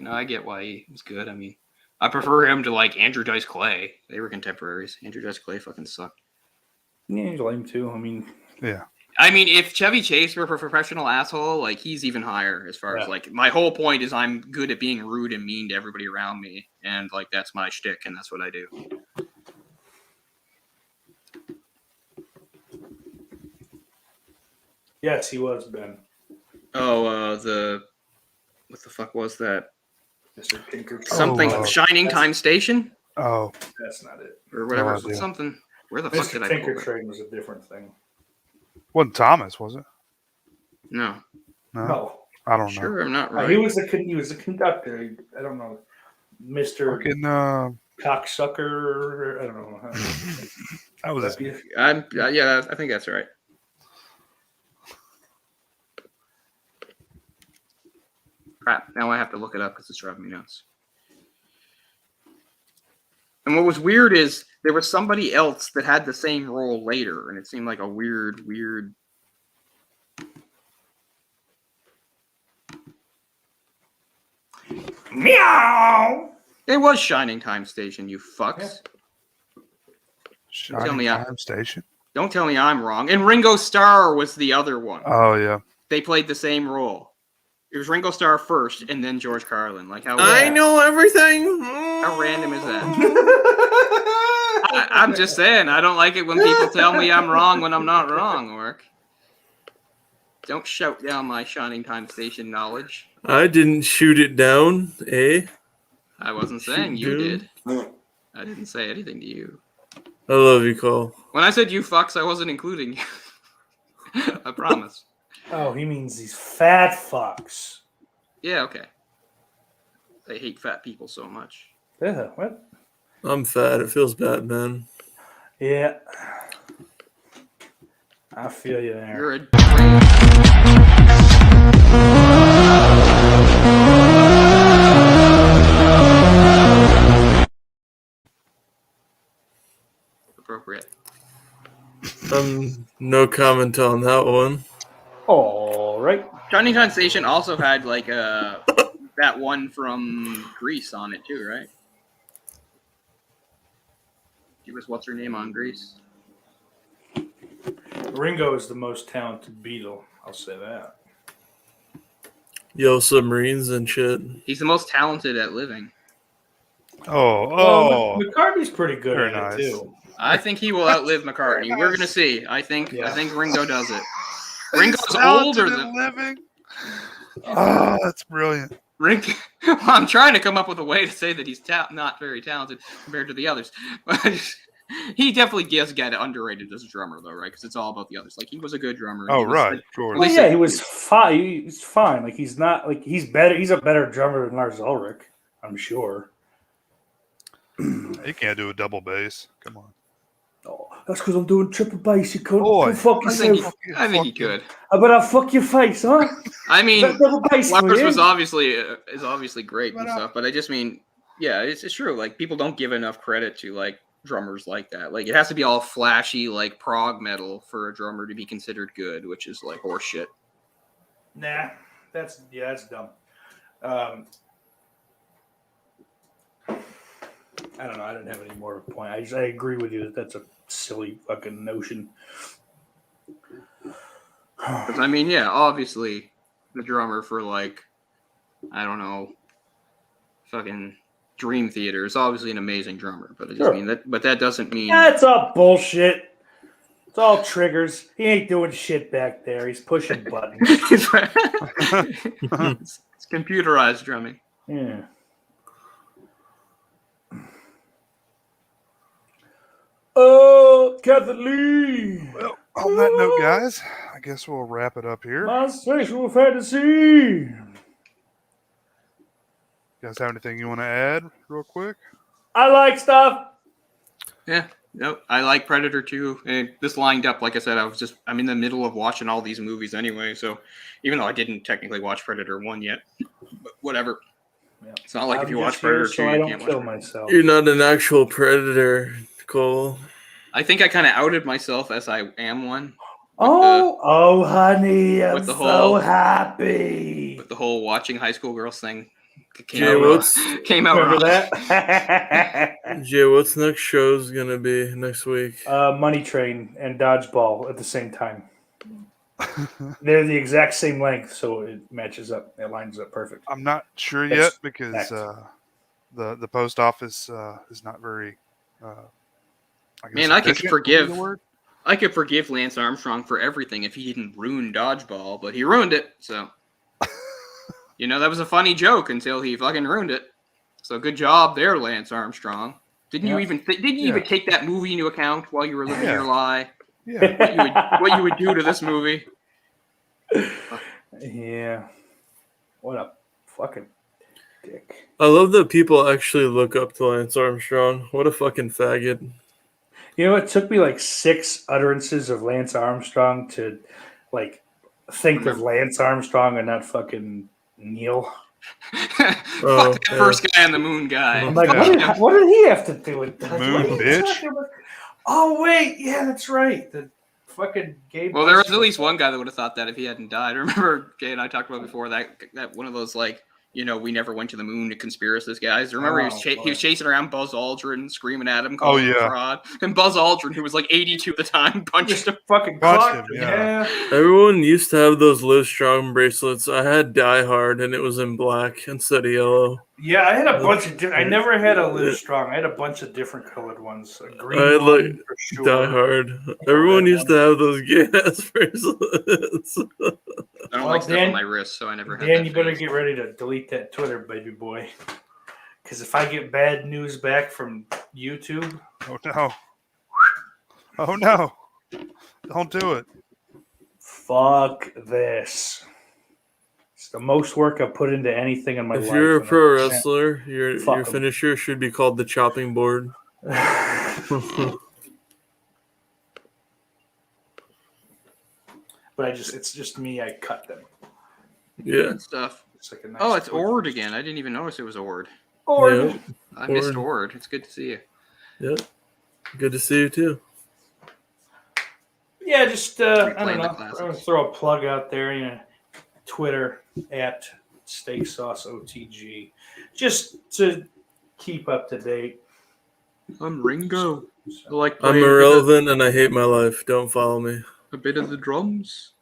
I get why he was good. I mean, I prefer him to like Andrew Dice Clay. They were contemporaries. Andrew Dice Clay fucking sucked. Yeah, you like him too. I mean, Yeah. I mean, if Chevy Chase were a professional asshole, like he's even higher as far as like my whole point is I'm good at being rude and mean to everybody around me, and like that's my shtick, and that's what I do. yes, he was Ben. Oh, what the fuck was that? Mr. Pinker. Something Shining Time Station Oh. That's not it. or whatever. No idea. Something. Where the fuck Mr. did I Tinker pull that? Train was a different thing. Wasn't Thomas, was it? No, No. I don't know. sure, I'm not right. He was the conductor. I don't know, Mr. Fucking, Cocksucker. I don't know. that was his. Yeah, I think that's right. Crap! Now I have to look it up because it's driving me nuts. And what was weird is there was somebody else that had the same role later, and it seemed like a weird. Meow. It was Shining Time Station, you fucks. Shining Tell me Time Station. Don't tell me I'm wrong. And Ringo Starr was the other one. Oh yeah. They played the same role. It was Ringo Starr first, and then George Carlin. Like how? I know everything. How random is that? I'm just saying. I don't like it when people tell me I'm wrong when I'm not wrong. Orc. Don't shout down my Shining Time Station knowledge. I didn't shoot it down, eh? I wasn't saying you Shoot did. I didn't say anything to you. I love you, Cole. When I said you fucks, I wasn't including you. I promise. Oh, he means these fat fucks. Yeah, okay. I hate fat people so much. Yeah, what? I'm fat. It feels bad, man. Yeah. I feel you there. You're a appropriate. No comment on that one. All right. Shining Time Station also had like that one from Greece on it too, right? He was what's her name on Grease. Ringo is the most talented Beatle. I'll say that. Yo, submarines and shit. He's the most talented at living. Oh, McCartney's pretty good Very at nice. it too. I think he will outlive McCartney. Very We're nice. gonna see. I think Ringo does it. He's Ringo's talented older at than living. Oh, that's brilliant. Ringo. Well, I'm trying to come up with a way to say that he's not very talented compared to the others. But he definitely does get underrated as a drummer, though, right? Because it's all about the others. Like, he was a good drummer. Oh, He was, right, like, of course. at Well, least yeah, he was fine. He's fine. Like he's not like he's better. He's a better drummer than Lars Ulrich, I'm sure. He can't do a double bass. Come on. Oh, that's because I'm doing triple bass. You couldn't Boy, fuck I think, yourself. I think he could. But I'll fuck your face, huh? I mean, That double bass for Lars you. was obviously great and But, stuff, but I just mean, yeah, it's true. Like, people don't give enough credit to like drummers like that. Like, it has to be all flashy, like prog metal for a drummer to be considered good, which is like horseshit. Nah, that's dumb. I don't know. I didn't have any more point. I agree with you that that's a silly fucking notion. Because I mean, yeah, obviously the drummer for like, I don't know, fucking Dream Theater is obviously an amazing drummer, but I just Sure. mean that. But that doesn't mean. That's all bullshit. It's all triggers. He ain't doing shit back there. He's pushing buttons. it's computerized drumming. Yeah. Oh, Kathleen. Well, on that note, guys, I guess we'll wrap it up here. My sexual fantasy. You guys have anything you want to add real quick? I like stuff. Yeah, no, I like Predator 2. And this lined up, like I said, I'm in the middle of watching all these movies anyway. So even though I didn't technically watch Predator 1 yet, but whatever. Yeah. It's not like I'm if you just watch Predator 2, so I you don't can't kill watch myself. You're not an actual predator, Cole. I think I kind of outed myself as I am one. Oh, honey, I'm with the so whole- happy. With the whole watching high school girls thing came Jay, out what's Remember wrong. that? Jay? What's next show's gonna be next week? Money Train and Dodgeball at the same time. They're the exact same length, so it matches up. It lines up perfect. I'm not sure That's yet because next. the post office is not very. I guess Man, I could efficient would be the forgive. word. I could forgive Lance Armstrong for everything if he didn't ruin Dodgeball, but he ruined it. So, that was a funny joke until he fucking ruined it. So good job there, Lance Armstrong. Didn't you even take that movie into account while you were living your lie? Yeah. What you would do to this movie? Yeah. What a fucking dick. I love that people actually look up to Lance Armstrong. What a fucking faggot. You know, it took me like 6 utterances of Lance Armstrong to like think of Lance Armstrong and not fucking Neil. Fuck that first guy on the moon guy. I'm like, Yeah. what did he have to do with that? Moon What are you bitch. talking about? Oh wait, yeah, that's right. The fucking gay. Well, there was at least one guy that would have thought that if he hadn't died. I remember Jay and I talked about before that one of those like, we never went to the moon to conspiracist guys. Remember he was chasing around Buzz Aldrin, screaming at him, calling him a fraud. And Buzz Aldrin, who was like 82 at the time, punched him. fucking Punched clocked him, him. yeah. Yeah. Everyone used to have those Live Strong bracelets. I had Die Hard, and it was in black instead of yellow. Yeah, I had a bunch of different. I never had a Live Strong. I had a bunch of different colored ones. A green I had one like for sure. Die Hard. Everyone used to have those gay ass bracelets. I don't Well, like stuff Dan- on my wrist, so I never had Dan, that you better phase. get ready to delete that Twitter, baby boy. Because if I get bad news back from YouTube, Oh no. Oh no. Don't do it. fuck this. It's the most work I've put into anything in my life. If you're a and pro I wrestler, your Fuck 'em. finisher should be called the chopping board. can't. But it's just me. I cut them. Yeah. Good stuff. It's like a nice Oh, it's quick- Ord again. I didn't even notice it was Ord. Ord. Yep. I missed Ord. Ord. It's good to see you. Yep. Good to see you too. Yeah, just I Replaying don't the know. I'm classics. gonna throw a plug out there. Twitter at Steak Sauce OTG, just to keep up to date. I'm Ringo. I like I'm playing irrelevant and I hate my life. Don't follow me. a bit of the drums.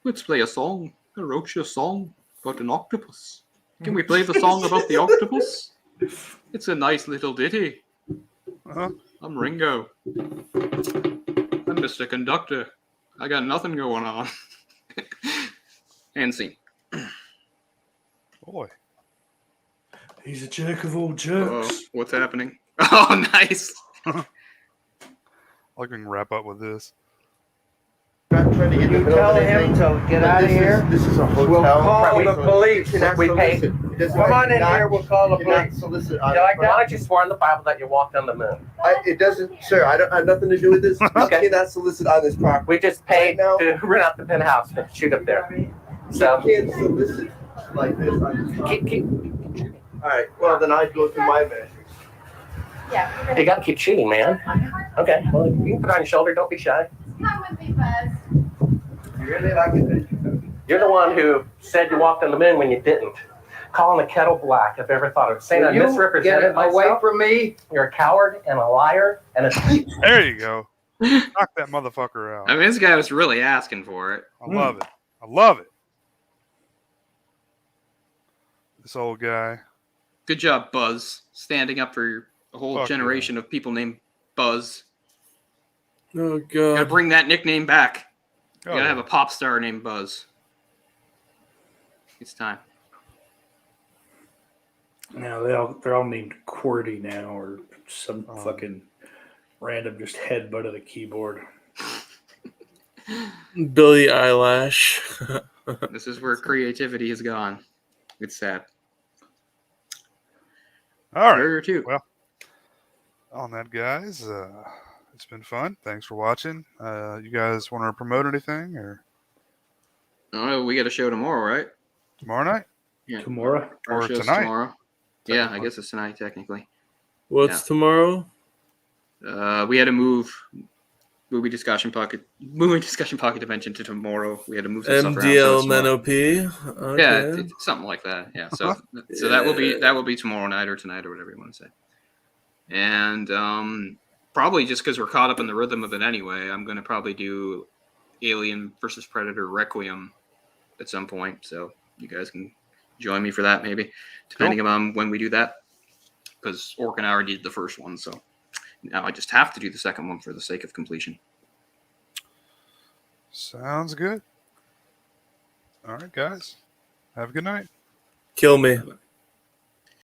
Let's play a song. I wrote you a song about an octopus. Can we play the song about the octopus? It's a nice little ditty. Uh-huh. I'm Ringo. I'm Mr. Conductor. I got nothing going on. And scene. Boy. He's a jerk of all jerks. What's happening? Oh, nice. Like we can wrap up with this. Not trying to get in the You middle tell of him anything. to get But out of here. This is a hotel. We'll call the So police. you cannot We pay. solicit. It doesn't- Come on in cannot- here. We'll call the you cannot police. solicit You on like it. that? Why don't you swear in the Bible that you walked on the moon? It doesn't, sir. I have nothing to do with this. Okay. You cannot solicit on this property. We just paid Right now- to rent out the penthouse to shoot up there. So You can't solicit like this on this property. keep. All right. Well, then I'd go through my measures. You gotta keep shooting, man. Okay. Well, you can put it on your shoulder. Don't be shy. Come with me, Buzz. You really like it? You're the one who said you walked on the moon when you didn't. Calling the kettle black. If ever thought of saying I misrepresented myself. from me. You're a coward and a liar and a thief. There you go. Knock that motherfucker out. I mean, this guy was really asking for it. I love it. I love it. This old guy. Good job, Buzz. Standing up for a whole Fuck generation of people named Buzz. Oh Gotta god. bring that nickname back. You Oh, gotta have a pop star named Buzz. It's time. Now they're all named QWERTY now, or some fucking random just headbutt of the keyboard. Billy Eyelash. This is where creativity has gone. It's sad. All right. Burger too. Well, on that, guys, it's been fun. Thanks for watching. You guys want to promote anything or Oh, we got a show tomorrow, right? tomorrow night? Yeah. Tomorrow? Our Or show's tonight. tomorrow. Yeah, I Technically. guess it's tonight, technically. What's tomorrow? We had to move movie discussion pocket dimension to tomorrow. We had to move some stuff around. So MDL it's tomorrow. Menop. Okay. Yeah, it's something like that. Yeah. So that will be tomorrow night or tonight or whatever you want to say. And probably just because we're caught up in the rhythm of it anyway, I'm going to probably do Alien versus Predator Requiem at some point. So you guys can join me for that maybe, depending on when we do that. Because Orc and I already did the first one, so now I just have to do the second one for the sake of completion. Sounds good. All right, guys. Have a good night. Kill me.